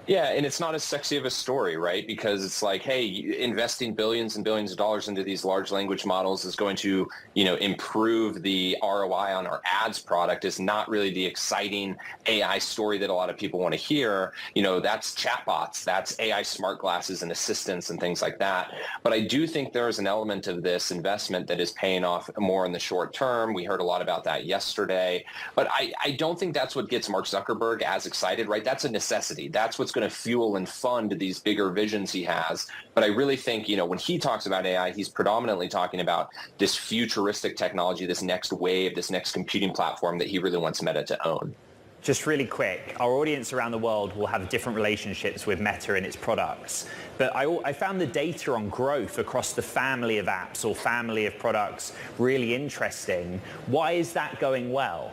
Yeah, and it's not as sexy of a story, right? Because it's like, hey, investing billions and billions of dollars into these large language models is going to, improve the ROI on our ads product is not really the exciting AI story that a lot of people want to hear. That's chatbots, that's AI smart glasses and assistants and things like that. But I do think there is an element of this investment that is paying off more in the short term. We heard a lot about that yesterday. But I don't think that's what gets Mark Zuckerberg as excited, right? That's a necessity. That's what's going to fuel and fund these bigger visions he has. But I really think, when he talks about AI, he's predominantly talking about this futuristic technology, this next wave, this next computing platform that he really wants Meta to own. Just really quick, our audience around the world will have different relationships with Meta and its products. But I found the data on growth across the family of apps or family of products really interesting. Why is that going well?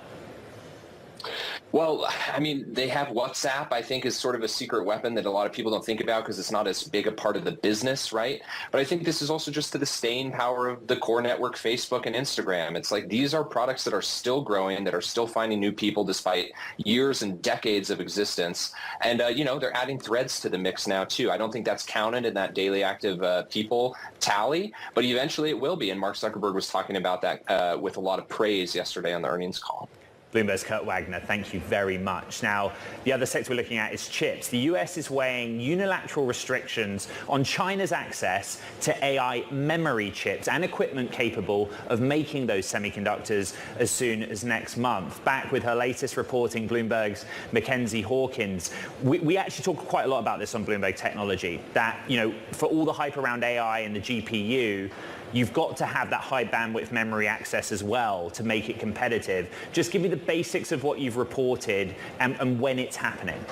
Well, I mean, they have WhatsApp, I think, is sort of a secret weapon that a lot of people don't think about because it's not as big a part of the business, right? But I think this is also just to the staying power of the core network, Facebook and Instagram. It's like these are products that are still growing, that are still finding new people despite years and decades of existence. And, they're adding Threads to the mix now, too. I don't think that's counted in that daily active people tally, but eventually it will be. And Mark Zuckerberg was talking about that with a lot of praise yesterday on the earnings call. Bloomberg's Kurt Wagner, thank you very much. Now, the other sector we're looking at is chips. The US is weighing unilateral restrictions on China's access to AI memory chips and equipment capable of making those semiconductors as soon as next month. Back with her latest reporting, Bloomberg's Mackenzie Hawkins. We actually talk quite a lot about this on Bloomberg Technology, that, for all the hype around AI and the GPU, you've got to have that high bandwidth memory access as well to make it competitive. Just give me the basics of what you've reported and when it's happening.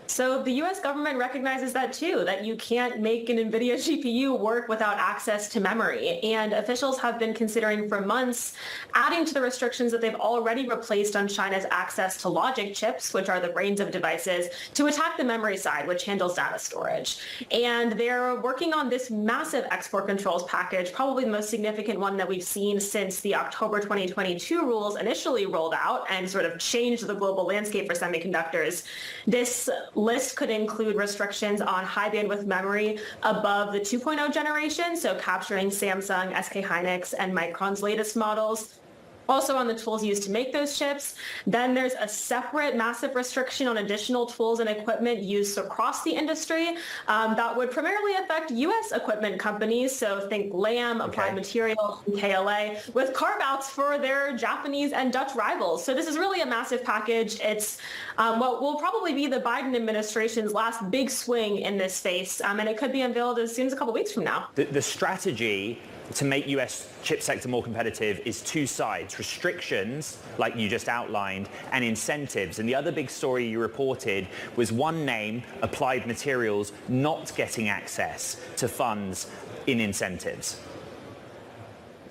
So the U.S. government recognizes that too, that you can't make an NVIDIA GPU work without access to memory. And officials have been considering for months adding to the restrictions that they've already replaced on China's access to logic chips, which are the brains of devices, to attack the memory side, which handles data storage. And they're working on this massive export controls package, probably the most significant one that we've seen since the October 2022 rules initially rolled out and sort of changed the global landscape for semiconductors. This list could include restrictions on high bandwidth memory above the 2.0 generation, so capturing Samsung, SK Hynix, and Micron's latest models. Also on the tools used to make those chips. Then there's a separate massive restriction on additional tools and equipment used across the industry that would primarily affect U.S. equipment companies. So think Lam, Applied Materials, and KLA, with carve-outs for their Japanese and Dutch rivals. So this is really a massive package. It's what will probably be the Biden administration's last big swing in this space, and it could be unveiled as soon as a couple weeks from now. The strategy to make US chip sector more competitive is two sides: restrictions, like you just outlined, and incentives. And the other big story you reported was one name, Applied Materials, not getting access to funds in incentives.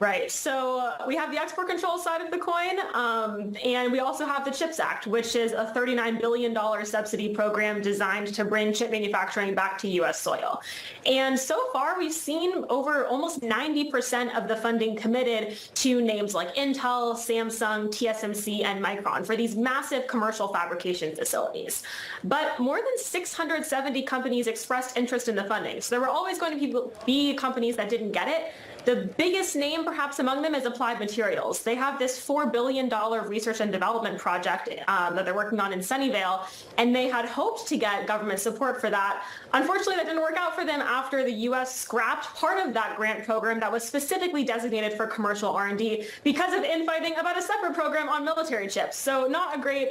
Right. So we have the export control side of the coin, and we also have the CHIPS Act, which is a $39 billion subsidy program designed to bring chip manufacturing back to U.S. soil. And so far, we've seen over almost 90% of the funding committed to names like Intel, Samsung, TSMC, and Micron for these massive commercial fabrication facilities. But more than 670 companies expressed interest in the funding. So there were always going to be companies that didn't get it. The biggest name perhaps among them is Applied Materials. They have this $4 billion research and development project that they're working on in Sunnyvale, and they had hoped to get government support for that. Unfortunately, that didn't work out for them after the U.S. scrapped part of that grant program that was specifically designated for commercial R&D because of infighting about a separate program on military chips. So not a great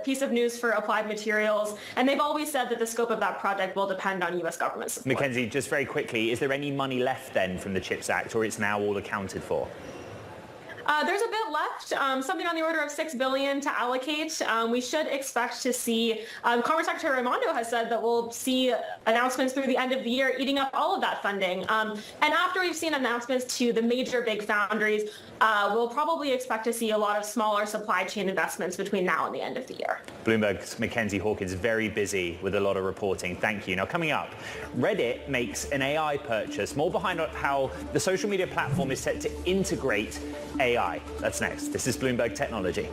piece of news for Applied Materials, and they've always said that the scope of that project will depend on U.S. government support. Mackenzie, just very quickly, is there any money left then from the CHIPS Act, or it's now all accounted for? There's a bit left, something on the order of $6 billion to allocate. We should expect to see, Commerce Secretary Raimondo has said that we'll see announcements through the end of the year eating up all of that funding. And after we've seen announcements to the major big foundries, we'll probably expect to see a lot of smaller supply chain investments between now and the end of the year. Bloomberg's Mackenzie Hawkins very busy with a lot of reporting. Thank you. Now coming up, Reddit makes an AI purchase. More behind how the social media platform is set to integrate AI. That's next. This is Bloomberg Technology.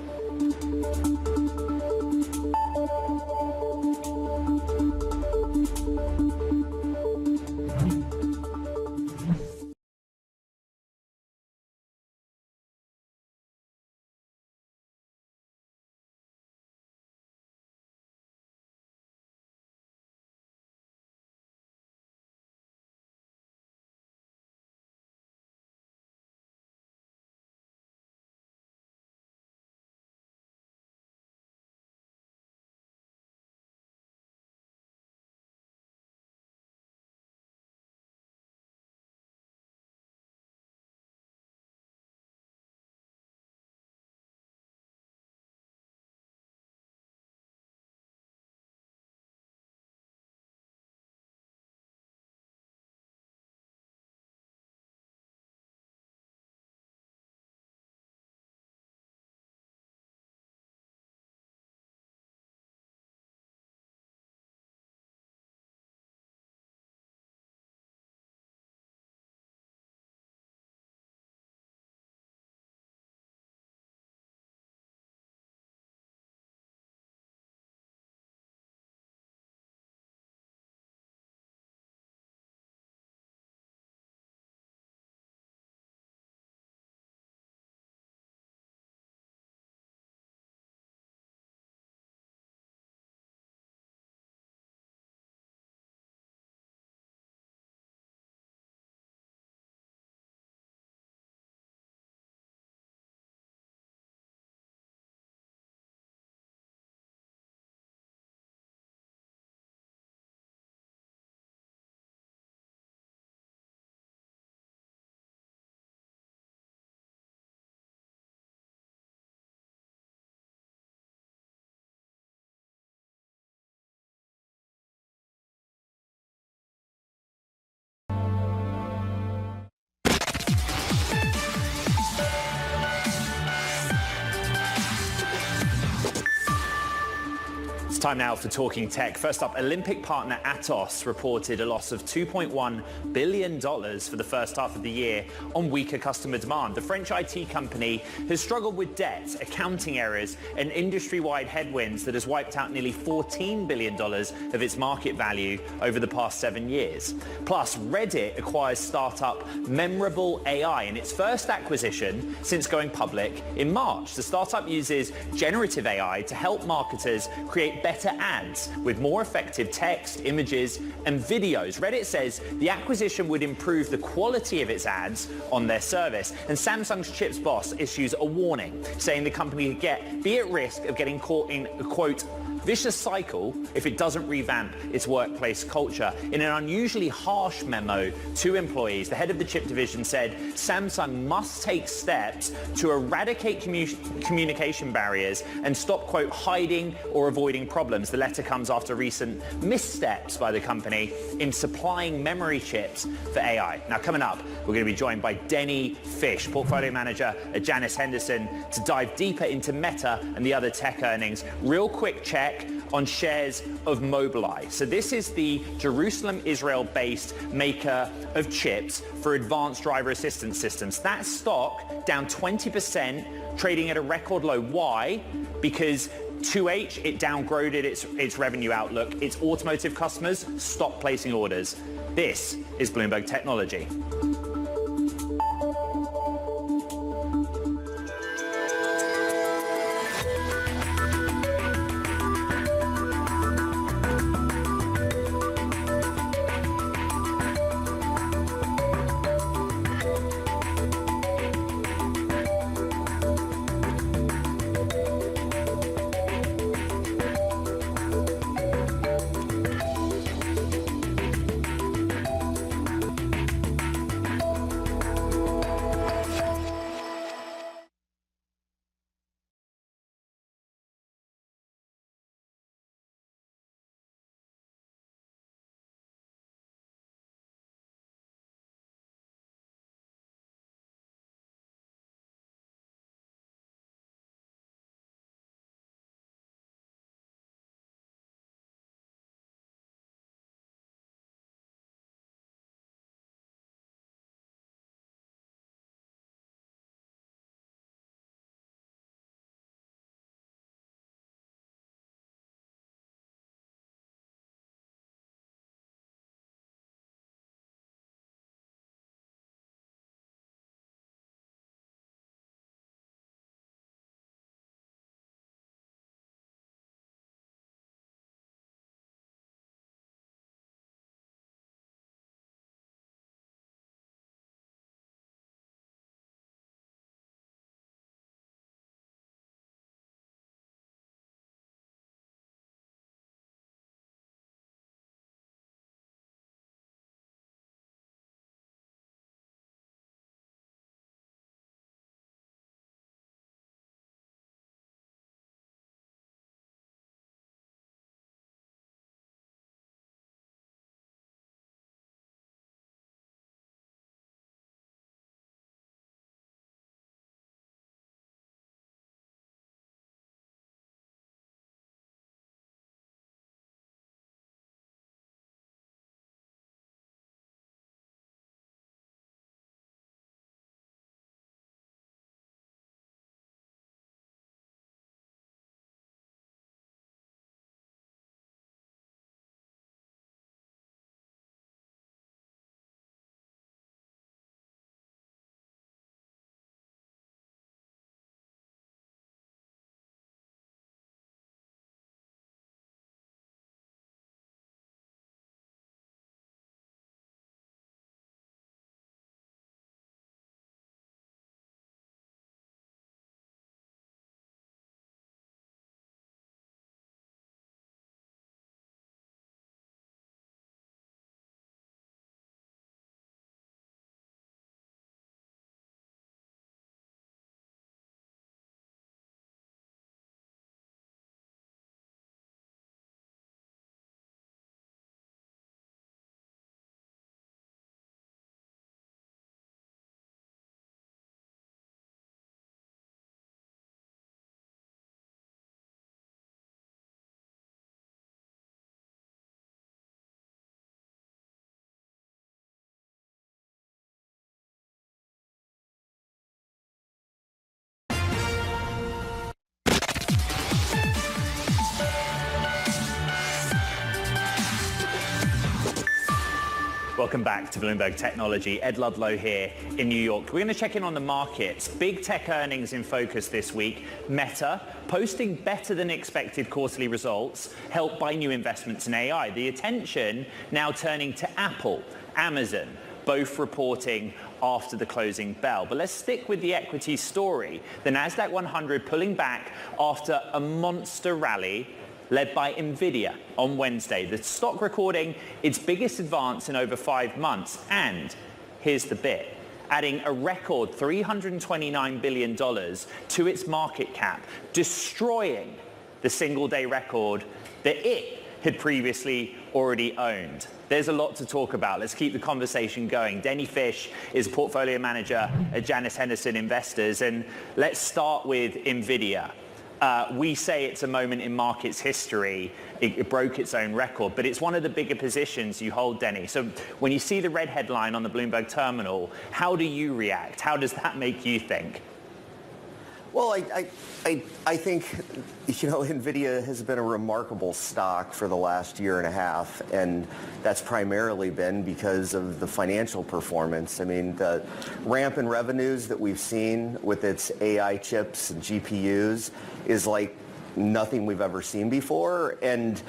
It's time now for Talking Tech. First up, Olympic partner Atos reported a loss of $2.1 billion for the first half of the year on weaker customer demand. The French IT company has struggled with debt, accounting errors, and industry-wide headwinds that has wiped out nearly $14 billion of its market value over the past 7 years. Plus, Reddit acquires startup Memorable AI in its first acquisition since going public in March. The startup uses generative AI to help marketers create better ads with more effective text, images, and videos. Reddit says the acquisition would improve the quality of its ads on their service. And Samsung's chips boss issues a warning, saying the company could be at risk of getting caught in, quote, vicious cycle if it doesn't revamp its workplace culture. In an unusually harsh memo to employees, the head of the chip division said Samsung must take steps to eradicate communication barriers and stop, quote, hiding or avoiding problems. The letter comes after recent missteps by the company in supplying memory chips for AI. Now, coming up, we're going to be joined by Denny Fish, portfolio manager at Janus Henderson, to dive deeper into Meta and the other tech earnings. Real quick check on shares of Mobileye. So this is the Jerusalem, Israel-based maker of chips for advanced driver assistance systems. That stock down 20%, trading at a record low. Why? Because 2H, it downgraded its revenue outlook. Its automotive customers stopped placing orders. This is Bloomberg Technology. Welcome back to Bloomberg Technology. Ed Ludlow here in New York. We're going to check in on the markets. Big tech earnings in focus this week. Meta posting better than expected quarterly results, helped by new investments in AI. The attention now turning to Apple, Amazon, both reporting after the closing bell. But let's stick with the equity story. The Nasdaq 100 pulling back after a monster rally led by NVIDIA on Wednesday. The stock recording its biggest advance in over 5 months. And here's the bit. Adding a record $329 billion to its market cap, destroying the single-day record that it had previously already owned. There's a lot to talk about. Let's keep the conversation going. Denny Fish is portfolio manager at Janus Henderson Investors, and let's start with NVIDIA. We say it's a moment in markets history. It broke its own record, but it's one of the bigger positions you hold, Denny. So when you see the red headline on the Bloomberg terminal, how do you react? How does that make you think? Well, I think, NVIDIA has been a remarkable stock for the last year and a half, and that's primarily been because of the financial performance. I mean, the ramp in revenues that we've seen with its AI chips and GPUs is like nothing we've ever seen before. And,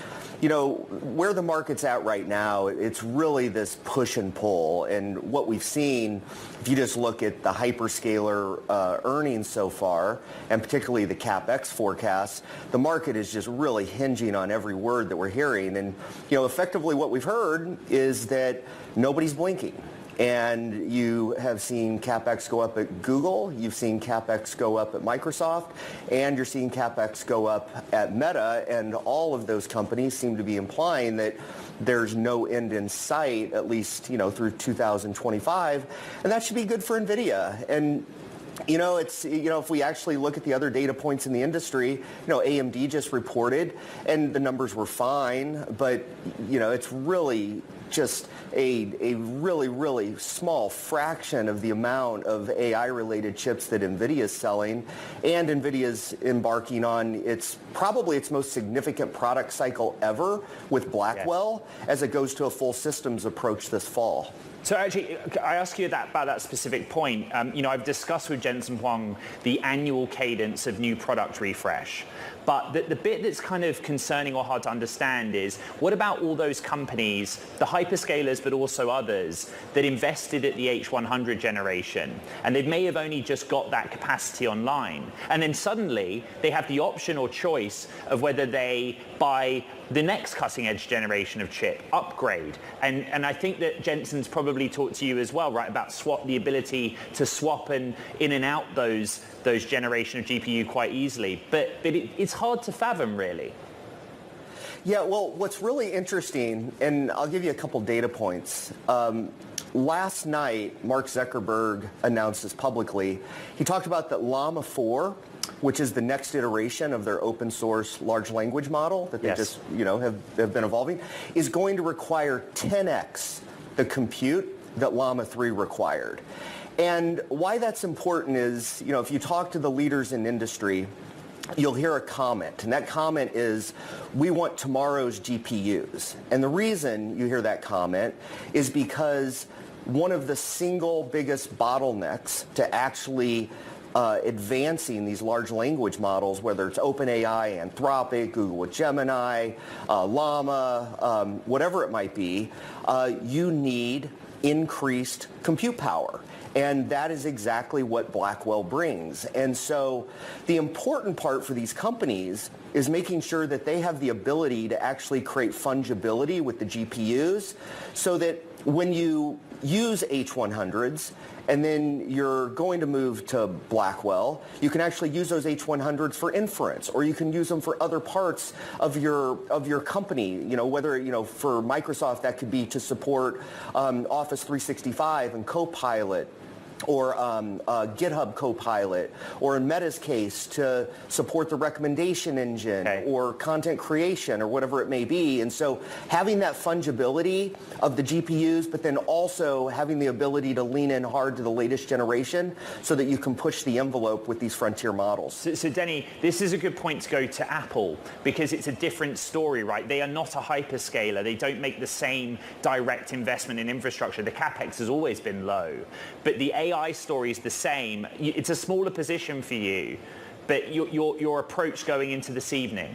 where the market's at right now, it's really this push and pull. And what we've seen, if you just look at the hyperscaler earnings so far, and particularly the CapEx forecasts, the market is just really hinging on every word that we're hearing. And, effectively what we've heard is that nobody's blinking. And you have seen CapEx go up at Google, you've seen CapEx go up at Microsoft, and you're seeing CapEx go up at Meta, and all of those companies seem to be implying that there's no end in sight, at least, through 2025, and that should be good for NVIDIA. And if we actually look at the other data points in the industry, AMD just reported, and the numbers were fine, but, it's really just a really, really small fraction of the amount of AI-related chips that NVIDIA is selling, and NVIDIA's embarking on probably its most significant product cycle ever with Blackwell as it goes to a full systems approach this fall. So actually, I ask you about that specific point. I've discussed with Jensen Huang the annual cadence of new product refresh. But the bit that's kind of concerning or hard to understand is, what about all those companies, the hyperscalers, but also others, that invested at the H100 generation, and they may have only just got that capacity online, and then suddenly they have the option or choice of whether they buy the next cutting-edge generation of chip, upgrade. And I think that Jensen's probably talked to you as well, right, about the ability to swap in and out those generation of GPU quite easily. But it's hard to fathom, really. Yeah, well, what's really interesting, and I'll give you a couple data points. Last night, Mark Zuckerberg announced this publicly. He talked about that Llama 4, which is the next iteration of their open source large language model that they just, have been evolving, is going to require 10x the compute that Llama 3 required. And why that's important is, if you talk to the leaders in industry, you'll hear a comment, and that comment is, we want tomorrow's GPUs. And the reason you hear that comment is because one of the single biggest bottlenecks to actually advancing these large language models, whether it's OpenAI, Anthropic, Google with Gemini, Llama, whatever it might be, you need increased compute power. And that is exactly what Blackwell brings. And so the important part for these companies is making sure that they have the ability to actually create fungibility with the GPUs, so that when you use H100s and then you're going to move to Blackwell, you can actually use those H100s for inference, or you can use them for other parts of your company. Whether for Microsoft that could be to support Office 365 and Copilot, or GitHub Copilot, or in Meta's case to support the recommendation engine, or content creation, or whatever it may be. And so having that fungibility of the GPUs, but then also having the ability to lean in hard to the latest generation so that you can push the envelope with these frontier models. So Denny, this is a good point to go to Apple, because it's a different story, right? They are not a hyperscaler. They don't make the same direct investment in infrastructure. The CapEx has always been low, but the AI story is the same. It's a smaller position for you, but your approach going into this evening.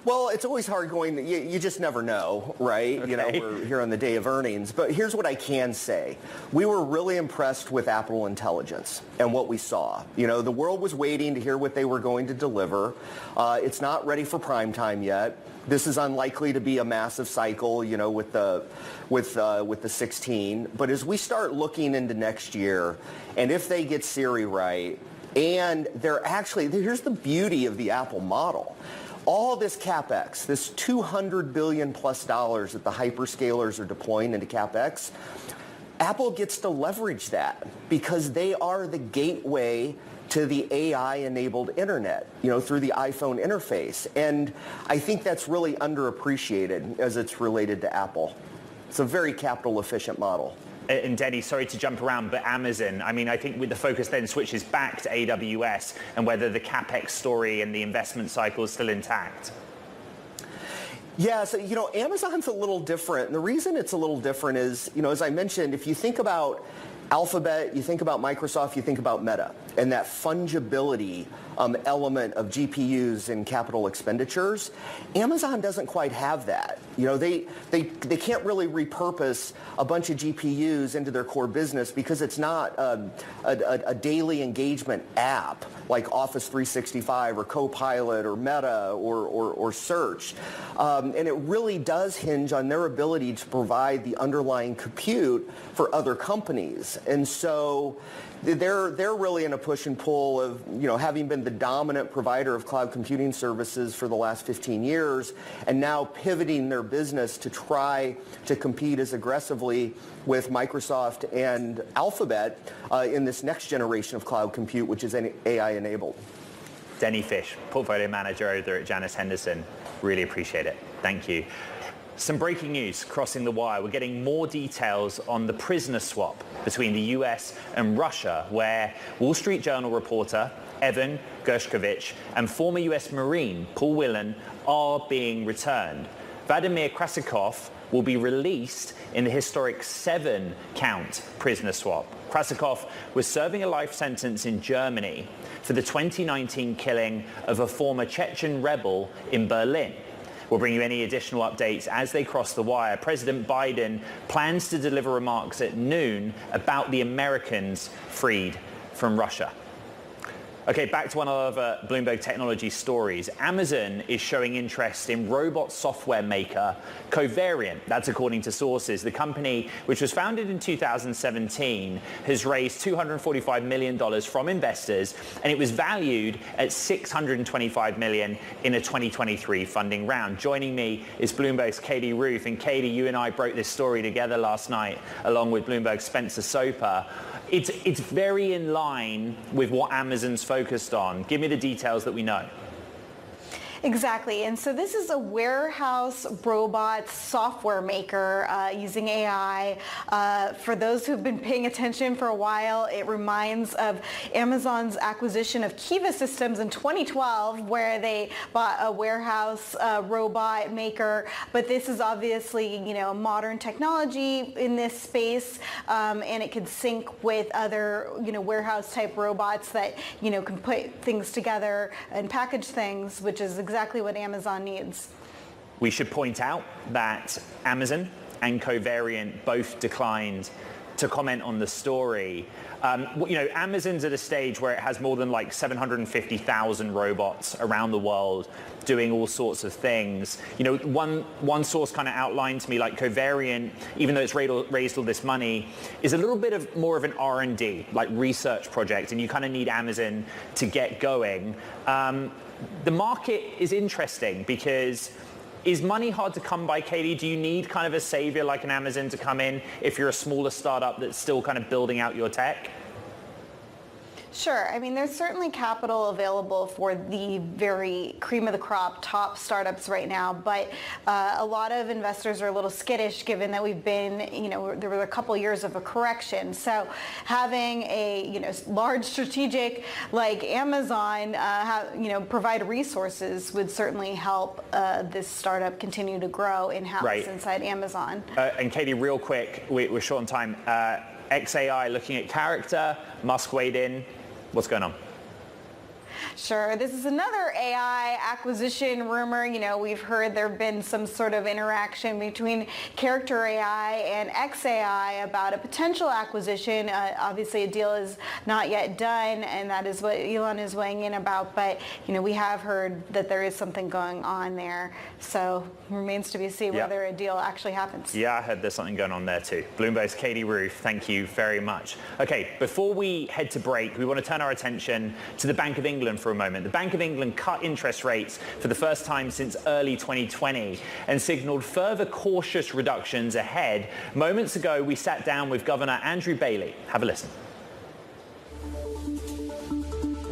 Well, it's always hard going, you just never know, right? Okay. You know, we're here on the day of earnings. But here's what I can say. We were really impressed with Apple Intelligence and what we saw. You know, the world was waiting to hear what they were going to deliver. It's not ready for prime time yet. This is unlikely to be a massive cycle, you know, with the 16. But as we start looking into next year, and if they get Siri right, and they're actually, here's the beauty of the Apple model. All this CapEx, this $200 billion plus that the hyperscalers are deploying into CapEx, Apple gets to leverage that because they are the gateway to the AI-enabled internet, you know, through the iPhone interface. And I think that's really underappreciated as it's related to Apple. It's a very capital-efficient model. And Denny, sorry to jump around, but Amazon, I mean, I think with the focus then switches back to AWS and whether the CapEx story and the investment cycle is still intact. Yeah, so, you know, Amazon's a little different. And the reason it's a little different is, you know, as I mentioned, if you think about Alphabet, you think about Microsoft, you think about Meta, and that fungibility element of GPUs and capital expenditures. Amazon doesn't quite have that. You know, they can't really repurpose a bunch of GPUs into their core business because it's not a daily engagement app like Office 365 or Copilot or Meta or Search. And it really does hinge on their ability to provide the underlying compute for other companies. And so they're really in a push and pull of, you know, having been the dominant provider of cloud computing services for the last 15 years and now pivoting their business to try to compete as aggressively with Microsoft and Alphabet in this next generation of cloud compute, which is AI enabled. Denny Fish, Portfolio Manager over at Janus Henderson. Really appreciate it. Thank you. Some breaking news crossing the wire. We're getting more details on the prisoner swap between the US and Russia, where Wall Street Journal reporter Evan Gershkovich and former US Marine Paul Whelan are being returned. Vladimir Krasikov will be released in the historic 7-count prisoner swap. Krasikov was serving a life sentence in Germany for the 2019 killing of a former Chechen rebel in Berlin. We'll bring you any additional updates as they cross the wire. President Biden plans to deliver remarks at noon about the Americans freed from Russia. Okay, back to one of Bloomberg Technology stories. Amazon is showing interest in robot software maker Covariant. That's according to sources. The company, which was founded in 2017, has raised $245 million from investors, and it was valued at $625 million in a 2023 funding round. Joining me is Bloomberg's Katie Roof. And Katie, you and I broke this story together last night, along with Bloomberg's Spencer Soper. It's very in line with what Amazon's focused on. Give me the details that we know. Exactly. And so this is a warehouse robot software maker using AI. For those who've been paying attention for a while, it reminds of Amazon's acquisition of Kiva Systems in 2012, where they bought a warehouse robot maker. But this is obviously, you know, modern technology in this space, and it can sync with other, you know, warehouse type robots that, you know, can put things together and package things, which is exactly what Amazon needs. We should point out that Amazon and Covariant both declined to comment on the story. You know, Amazon's at a stage where it has more than like 750,000 robots around the world doing all sorts of things. You know, one source kind of outlined to me like Covariant, even though it's raised all this money, is a little bit of more of an R&D, like research project, and you kind of need Amazon to get going. The market is interesting because is money hard to come by, Katie? Do you need kind of a savior like an Amazon to come in if you're a smaller startup that's still kind of building out your tech? Sure. I mean, there's certainly capital available for the very cream of the crop top startups right now, but a lot of investors are a little skittish given that we've been, you know, there were a couple years of a correction. So having a, you know, large strategic like Amazon, you know, provide resources would certainly help this startup continue to grow in-house inside Amazon. And Katie, real quick, we're short on time. XAI looking at character, Musk weighed in. What's going on? Sure. This is another AI acquisition rumor. You know, we've heard there have been some sort of interaction between Character AI and XAI about a potential acquisition. Obviously, a deal is not yet done, and that is what Elon is weighing in about. But, you know, we have heard that there is something going on there. So remains to be seen whether a deal actually happens. Yeah, I heard there's something going on there too. Bloomberg's Katie Roof, thank you very much. Okay, before we head to break, we want to turn our attention to the Bank of England for a moment. The Bank of England cut interest rates for the first time since early 2020 and signaled further cautious reductions ahead. Moments ago, we sat down with Governor Andrew Bailey. Have a listen.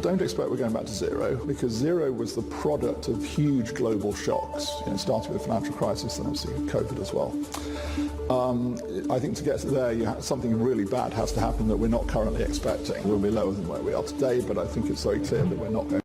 Don't expect we're going back to zero, because zero was the product of huge global shocks, starting with the financial crisis and obviously COVID as well. I think to get to there, something really bad has to happen that we're not currently expecting. We'll be lower than where we are today, but I think it's very clear that we're not going.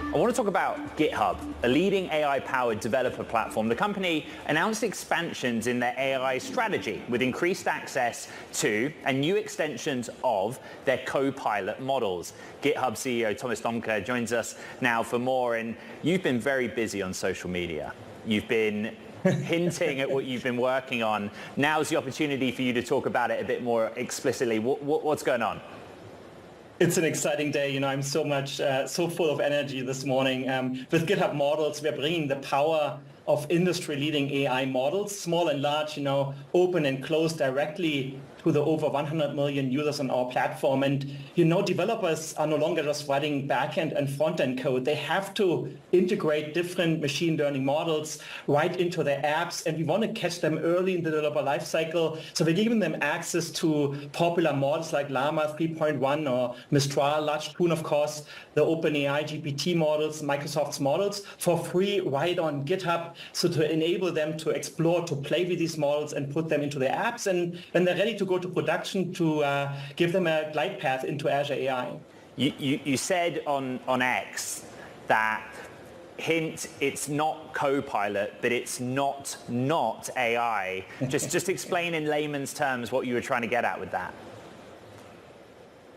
I want to talk about GitHub, a leading AI-powered developer platform. The company announced expansions in their AI strategy with increased access to and new extensions of their Copilot models. GitHub CEO Thomas Dohmke joins us now for more. And you've been very busy on social media. You've been hinting at what you've been working on. Now's the opportunity for you to talk about it a bit more explicitly. What's going on? It's an exciting day. You know, I'm so full of energy this morning. With GitHub Models, we're bringing the power of industry-leading AI models, small and large, open and closed directly to the over 100 million users on our platform. And, developers are no longer just writing backend and front-end code. They have to integrate different machine learning models right into their apps, and we want to catch them early in the developer lifecycle. So we're giving them access to popular models like Llama 3.1 or Mistral, Large Tune, of course, the OpenAI GPT models, Microsoft's models, for free right on GitHub, so to enable them to explore, to play with these models and put them into their apps. And when they're ready to go to production, to give them a glide path into Azure AI. You said on X that hint, it's not Copilot, but it's not AI. Just explain in layman's terms what you were trying to get at with that.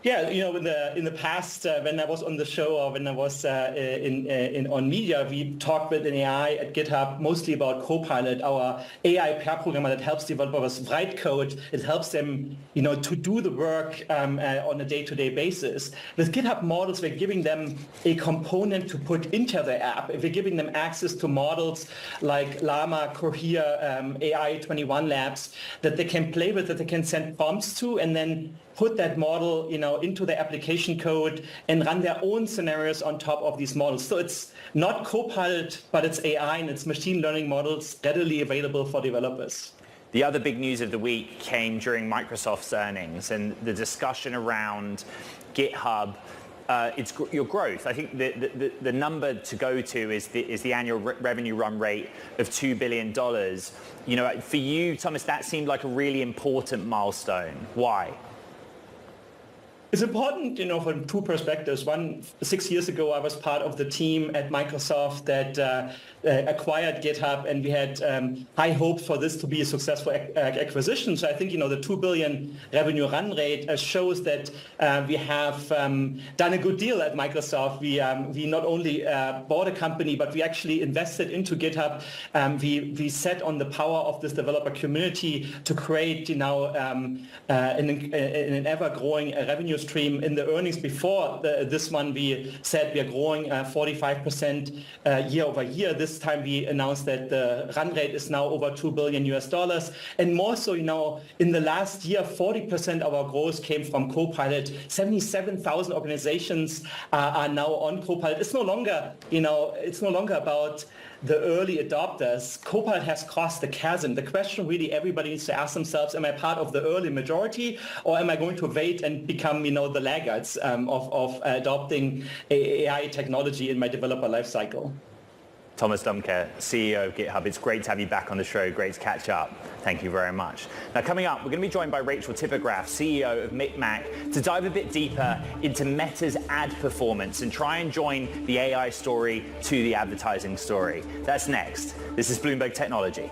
Yeah, in the past, when I was on the show or when I was on media, we talked with an AI at GitHub mostly about Copilot, our AI pair programmer that helps developers write code. It helps them, to do the work on a day-to-day basis. With GitHub models, we're giving them a component to put into their app. If we're giving them access to models like Llama, Cohere, AI 21 Labs that they can play with, that they can send prompts to, and then put that model, into the application code and run their own scenarios on top of these models. So it's not Copilot, but it's AI and it's machine learning models readily available for developers. The other big news of the week came during Microsoft's earnings and the discussion around GitHub. It's your growth. I think the number to go to is the annual revenue run rate of $2 billion. For you, Thomas, that seemed like a really important milestone. Why? It's important, from two perspectives. One, 6 years ago, I was part of the team at Microsoft that acquired GitHub, and we had high hopes for this to be a successful acquisition. So I think, the $2 billion revenue run rate shows that we have done a good deal at Microsoft. We not only bought a company, but we actually invested into GitHub. We set on the power of this developer community to create, an ever-growing revenue stream. In the earnings before this one, we said we are growing 45% year over year. This time we announced that the run rate is now over $2 billion US. And more so, in the last year, 40% of our growth came from Copilot. 77,000 organizations are now on Copilot. It's no longer, about the early adopters. Copilot has crossed the chasm. The question really everybody needs to ask themselves, am I part of the early majority, or am I going to wait and become, the laggards of adopting AI technology in my developer lifecycle? Thomas Doehmke, CEO of GitHub. It's great to have you back on the show. Great to catch up. Thank you very much. Now, coming up, we're going to be joined by Rachel Tipograph, CEO of Micmac, to dive a bit deeper into Meta's ad performance and try and join the AI story to the advertising story. That's next. This is Bloomberg Technology.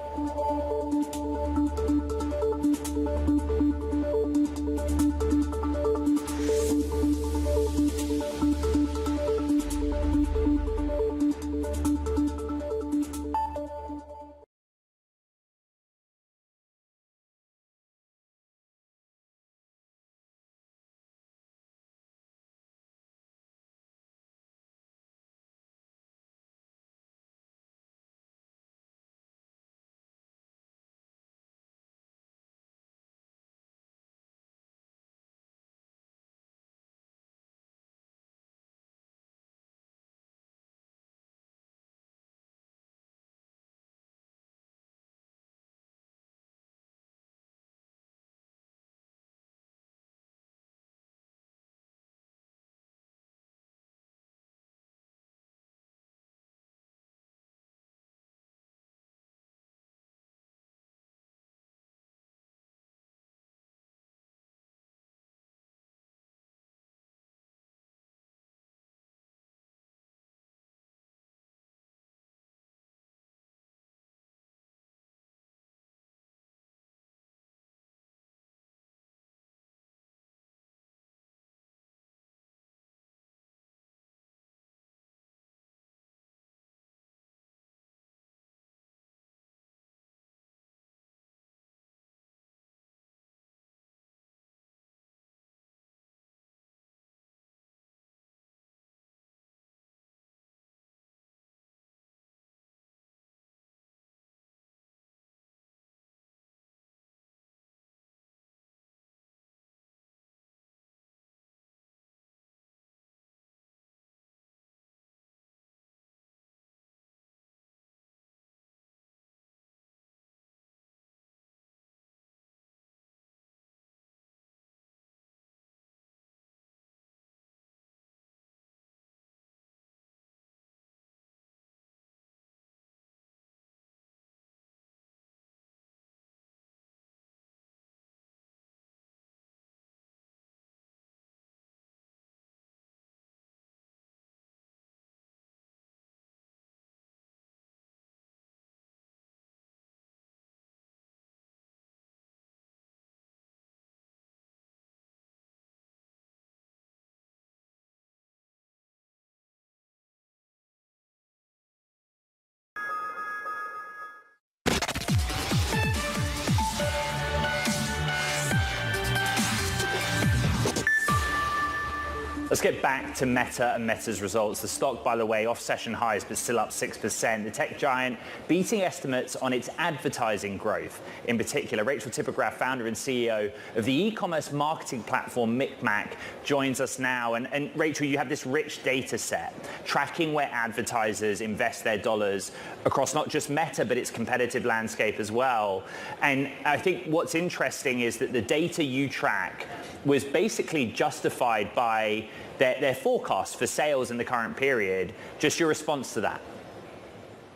Let's get back to Meta and Meta's results. The stock, by the way, off session highs, but still up 6%. The tech giant beating estimates on its advertising growth. In particular, Rachel Tipograph, founder and CEO of the e-commerce marketing platform Micmac, joins us now. And Rachel, you have this rich data set tracking where advertisers invest their dollars across not just Meta, but its competitive landscape as well. And I think what's interesting is that the data you track was basically justified by their forecast for sales in the current period. Just your response to that.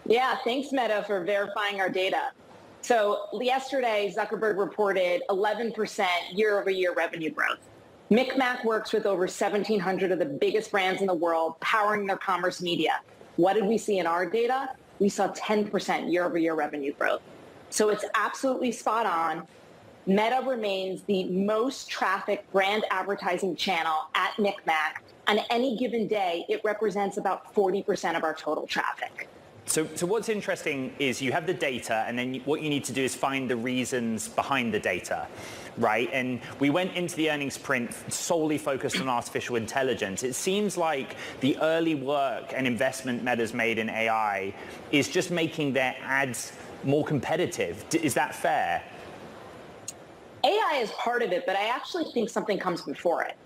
Yeah, thanks Meta for verifying our data. So yesterday, Zuckerberg reported 11% year-over-year revenue growth. Micmac works with over 1,700 of the biggest brands in the world, powering their commerce media. What did we see in our data? We saw 10% year-over-year revenue growth. So it's absolutely spot on. Meta remains the most trafficked brand advertising channel at Micmac. On any given day, it represents about 40% of our total traffic. So what's interesting is you have the data, and then what you need to do is find the reasons behind the data, right? And we went into the earnings print solely focused on artificial intelligence. It seems like the early work and investment Meta's made in AI is just making their ads more competitive. Is that fair? AI is part of it, but I actually think something comes before it.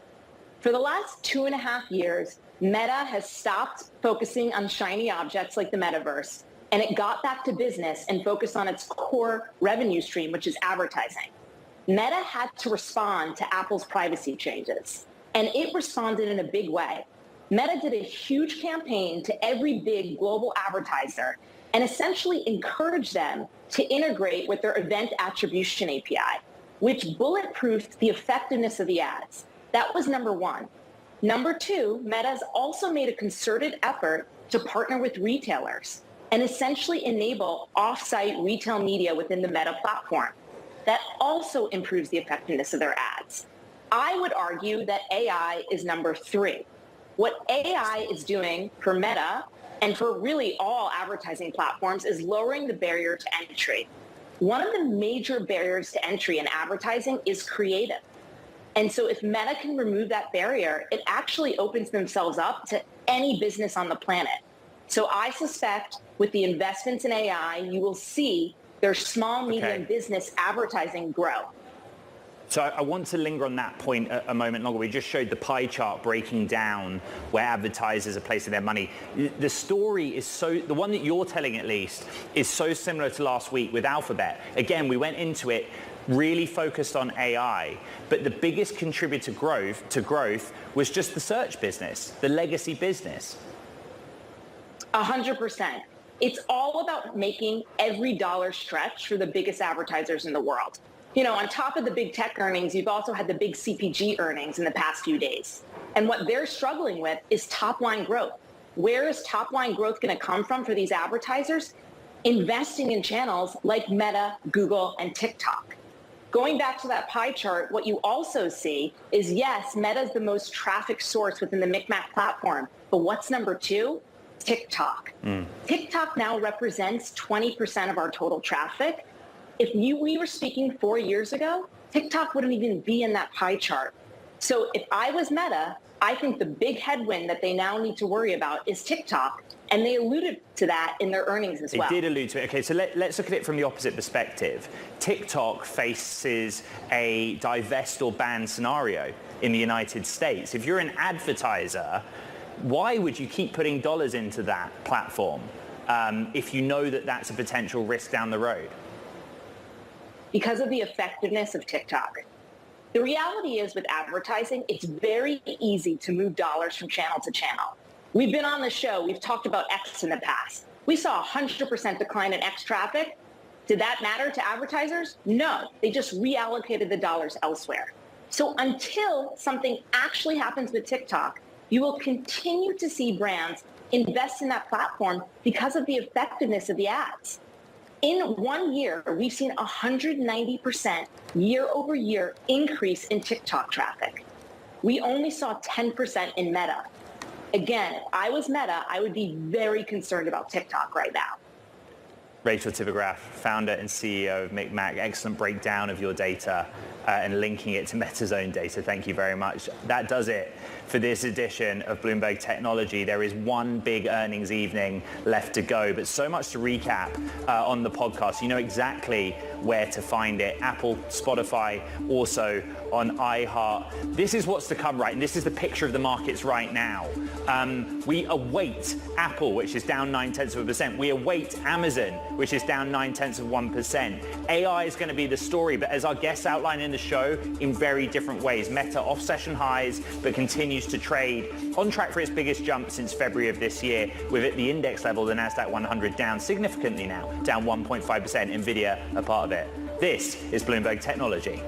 For the last 2.5 years, Meta has stopped focusing on shiny objects like the metaverse, and it got back to business and focused on its core revenue stream, which is advertising. Meta had to respond to Apple's privacy changes, and it responded in a big way. Meta did a huge campaign to every big global advertiser and essentially encouraged them to integrate with their event attribution API, which bulletproofed the effectiveness of the ads. That was number one. Number two, Meta has also made a concerted effort to partner with retailers and essentially enable off-site retail media within the Meta platform. That also improves the effectiveness of their ads. I would argue that AI is number three. What AI is doing for Meta and for really all advertising platforms is lowering the barrier to entry. One of the major barriers to entry in advertising is creative. And so if Meta can remove that barrier, it actually opens themselves up to any business on the planet. So I suspect with the investments in AI, you will see their small, medium business advertising grow. So I want to linger on that point a moment longer. We just showed the pie chart breaking down where advertisers are placing their money. The story is the one that you're telling at least, is so similar to last week with Alphabet. Again, we went into it really focused on AI, but the biggest contributor to growth was just the search business, the legacy business. 100%. It's all about making every dollar stretch for the biggest advertisers in the world. You know, on top of the big tech earnings, you've also had the big CPG earnings in the past few days. And what they're struggling with is top line growth. Where is top line growth going to come from for these advertisers? Investing in channels like Meta, Google, and TikTok. Going back to that pie chart, what you also see is, yes, Meta is the most trafficked source within the Micmac platform. But what's number two? TikTok. TikTok now represents 20% of our total traffic. If we were speaking 4 years ago, TikTok wouldn't even be in that pie chart. So if I was Meta, I think the big headwind that they now need to worry about is TikTok. And they alluded to that in their earnings as well. They did allude to it. Okay, so let's look at it from the opposite perspective. TikTok faces a divest or ban scenario in the United States. If you're an advertiser, why would you keep putting dollars into that platform if you know that that's a potential risk down the road? Because of the effectiveness of TikTok. The reality is with advertising, it's very easy to move dollars from channel to channel. We've been on the show. We've talked about X in the past. We saw 100% decline in X traffic. Did that matter to advertisers? No. They just reallocated the dollars elsewhere. So until something actually happens with TikTok, you will continue to see brands invest in that platform because of the effectiveness of the ads. In 1 year, we've seen 190% year-over-year increase in TikTok traffic. We only saw 10% in Meta. Again, if I was Meta, I would be very concerned about TikTok right now. Rachel Tipograph, founder and CEO of Micmac, excellent breakdown of your data. and linking it to Meta's own data. Thank you very much. That does it for this edition of Bloomberg Technology. There is one big earnings evening left to go, but so much to recap on the podcast. You know exactly where to find it. Apple, Spotify, also on iHeart. This is what's to come, right? And this is the picture of the markets right now. We await Apple, which is down 0.9%. We await Amazon, which is down 0.9%. AI is going to be the story, but as our guests outline in the show, in very different ways. Meta off session highs, but continues to trade on track for its biggest jump since February of this year, with at the index level, the Nasdaq 100 down significantly now, down 1.5%. Nvidia a part of it. This is Bloomberg Technology.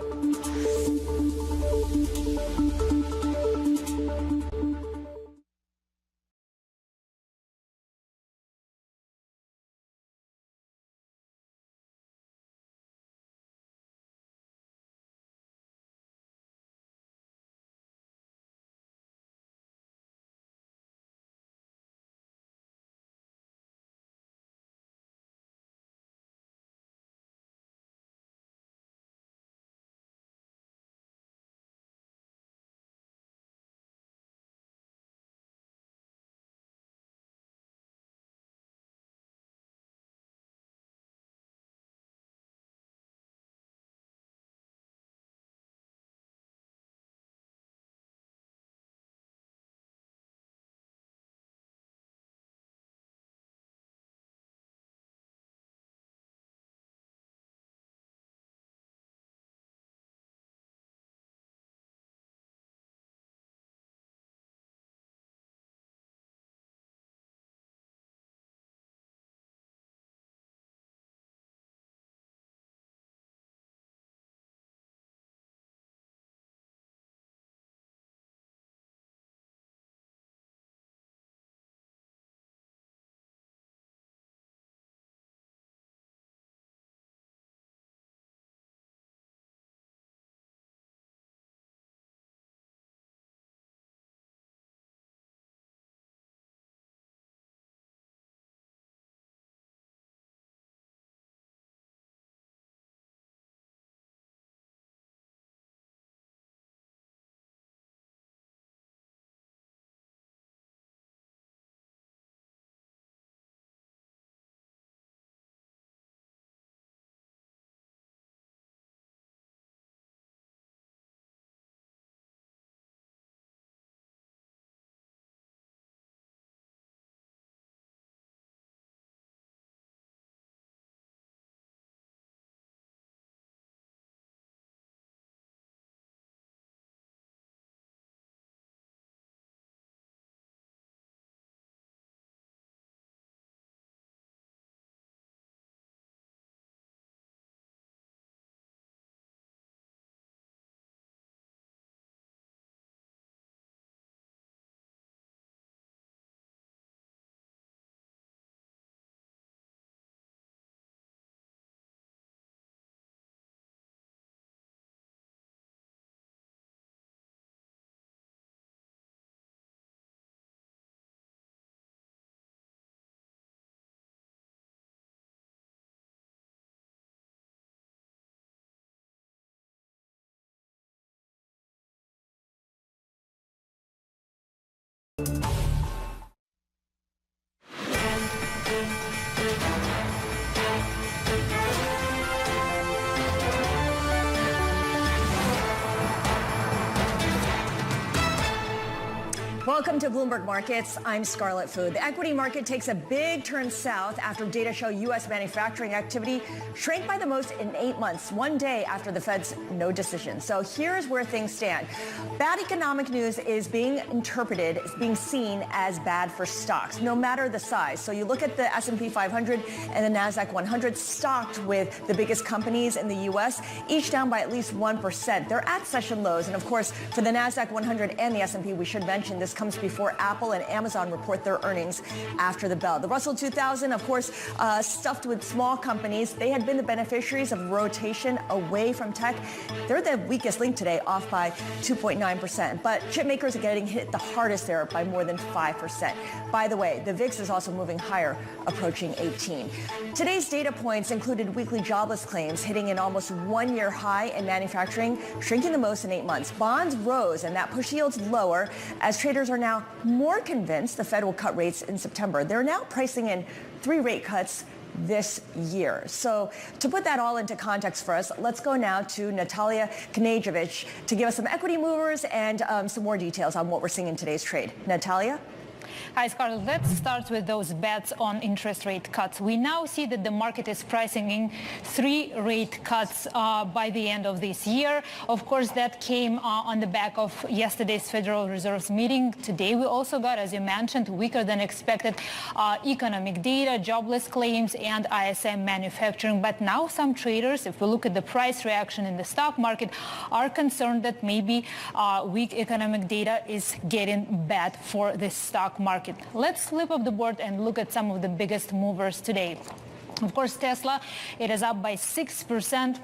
Welcome to Bloomberg Markets. I'm Scarlett Fu. The equity market takes a big turn south after data show U.S. manufacturing activity shrank by the most in 8 months, one day after the Fed's no decision. So here's where things stand. Bad economic news is being interpreted, is being seen as bad for stocks, no matter the size. So you look at the S&P 500 and the Nasdaq 100 stocked with the biggest companies in the U.S., each down by at least 1%. They're at session lows. And of course, for the Nasdaq 100 and the S&P, we should mention this comes points before Apple and Amazon report their earnings after the bell. The Russell 2000, of course, stuffed with small companies. They had been the beneficiaries of rotation away from tech. They're the weakest link today, off by 2.9%. But chip makers are getting hit the hardest there by more than 5%. By the way, the VIX is also moving higher, approaching 18. Today's data points included weekly jobless claims hitting an almost one-year high in manufacturing, shrinking the most in 8 months. Bonds rose, and that pushed yields lower as traders are now more convinced the Fed will cut rates in September. They're now pricing in 3 rate cuts this year. So to put that all into context for us, let's go now to Natalia Knežević to give us some equity movers and some more details on what we're seeing in today's trade. Natalia? Hi, Scarlett. Let's start with those bets on interest rate cuts. We now see that the market is pricing in 3 rate cuts by the end of this year. Of course, that came on the back of yesterday's Federal Reserve's meeting. Today, we also got, as you mentioned, weaker than expected economic data, jobless claims, and ISM manufacturing. But now some traders, if we look at the price reaction in the stock market, are concerned that maybe weak economic data is getting bad for the stock market. Let's flip up the board and look at some of the biggest movers today. Of course, Tesla, it is up by 6%.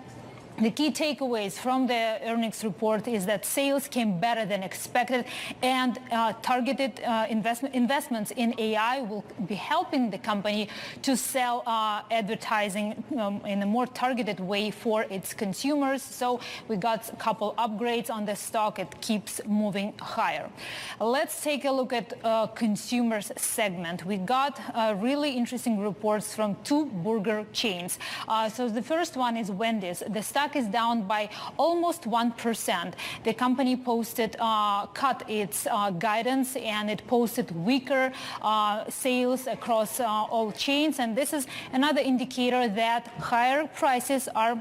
The key takeaways from the earnings report is that sales came better than expected, and targeted investments in AI will be helping the company to sell advertising in a more targeted way for its consumers. So we got a couple upgrades on the stock. It keeps moving higher. Let's take a look at consumers segment. We got really interesting reports from 2 burger chains. So the first one is Wendy's. The stock is down by almost 1%. The company cut its guidance, and it posted weaker sales across all chains. And this is another indicator that higher prices are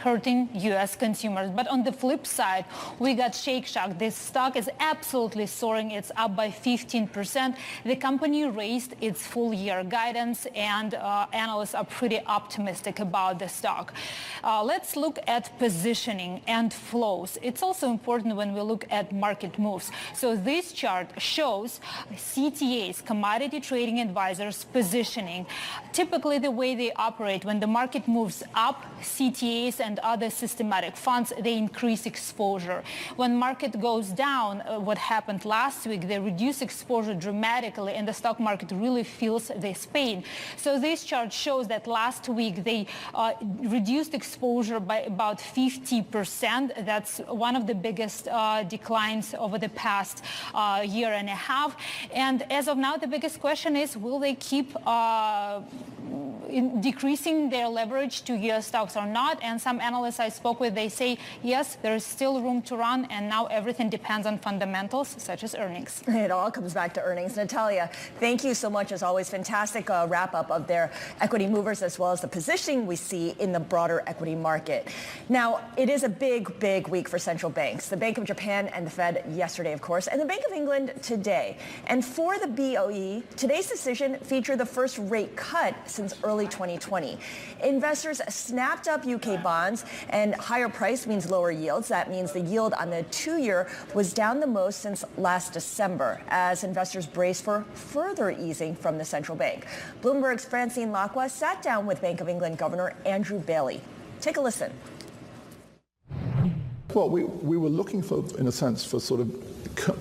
hurting U.S. consumers. But on the flip side, we got Shake Shack. This stock is absolutely soaring. It's up by 15%. The company raised its full-year guidance, and analysts are pretty optimistic about the stock. Let's look at positioning and flows. It's also important when we look at market moves. So this chart shows CTAs, commodity trading advisors, positioning. Typically, the way they operate, when the market moves up, CTAs and other systematic funds, they increase exposure. When market goes down, what happened last week, they reduce exposure dramatically, and the stock market really feels this pain. So this chart shows that last week they reduced exposure by about 50%. That's one of the biggest declines over the past year and a half. And as of now, the biggest question is, will they keep decreasing their leverage to U.S. stocks or not? And some analysts I spoke with, they say, yes, there is still room to run, and now everything depends on fundamentals such as earnings. It all comes back to earnings. Natalia, thank you so much. As always, fantastic wrap-up of their equity movers as well as the positioning we see in the broader equity market. Now, it is a big, big week for central banks. The Bank of Japan and the Fed yesterday, of course, and the Bank of England today. And for the BOE, today's decision featured the first rate cut since early 2020. Investors snapped up UK bonds, and higher price means lower yields. That means the yield on the 2-year was down the most since last December, as investors brace for further easing from the central bank. Bloomberg's Francine Lacqua sat down with Bank of England Governor Andrew Bailey. Take a listen. Well, we were looking for, in a sense, for sort of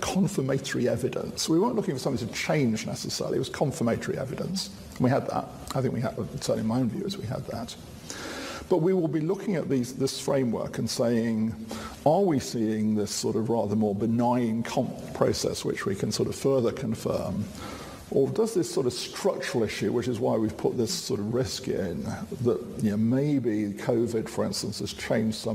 confirmatory evidence. We weren't looking for something to change necessarily. It was confirmatory evidence. We had that. I think we had, certainly in my own view, is we had that. But we will be looking at this framework and saying, are we seeing this sort of rather more benign comp process which we can sort of further confirm? Or does this sort of structural issue, which is why we've put this sort of risk in, that maybe COVID, for instance, has changed some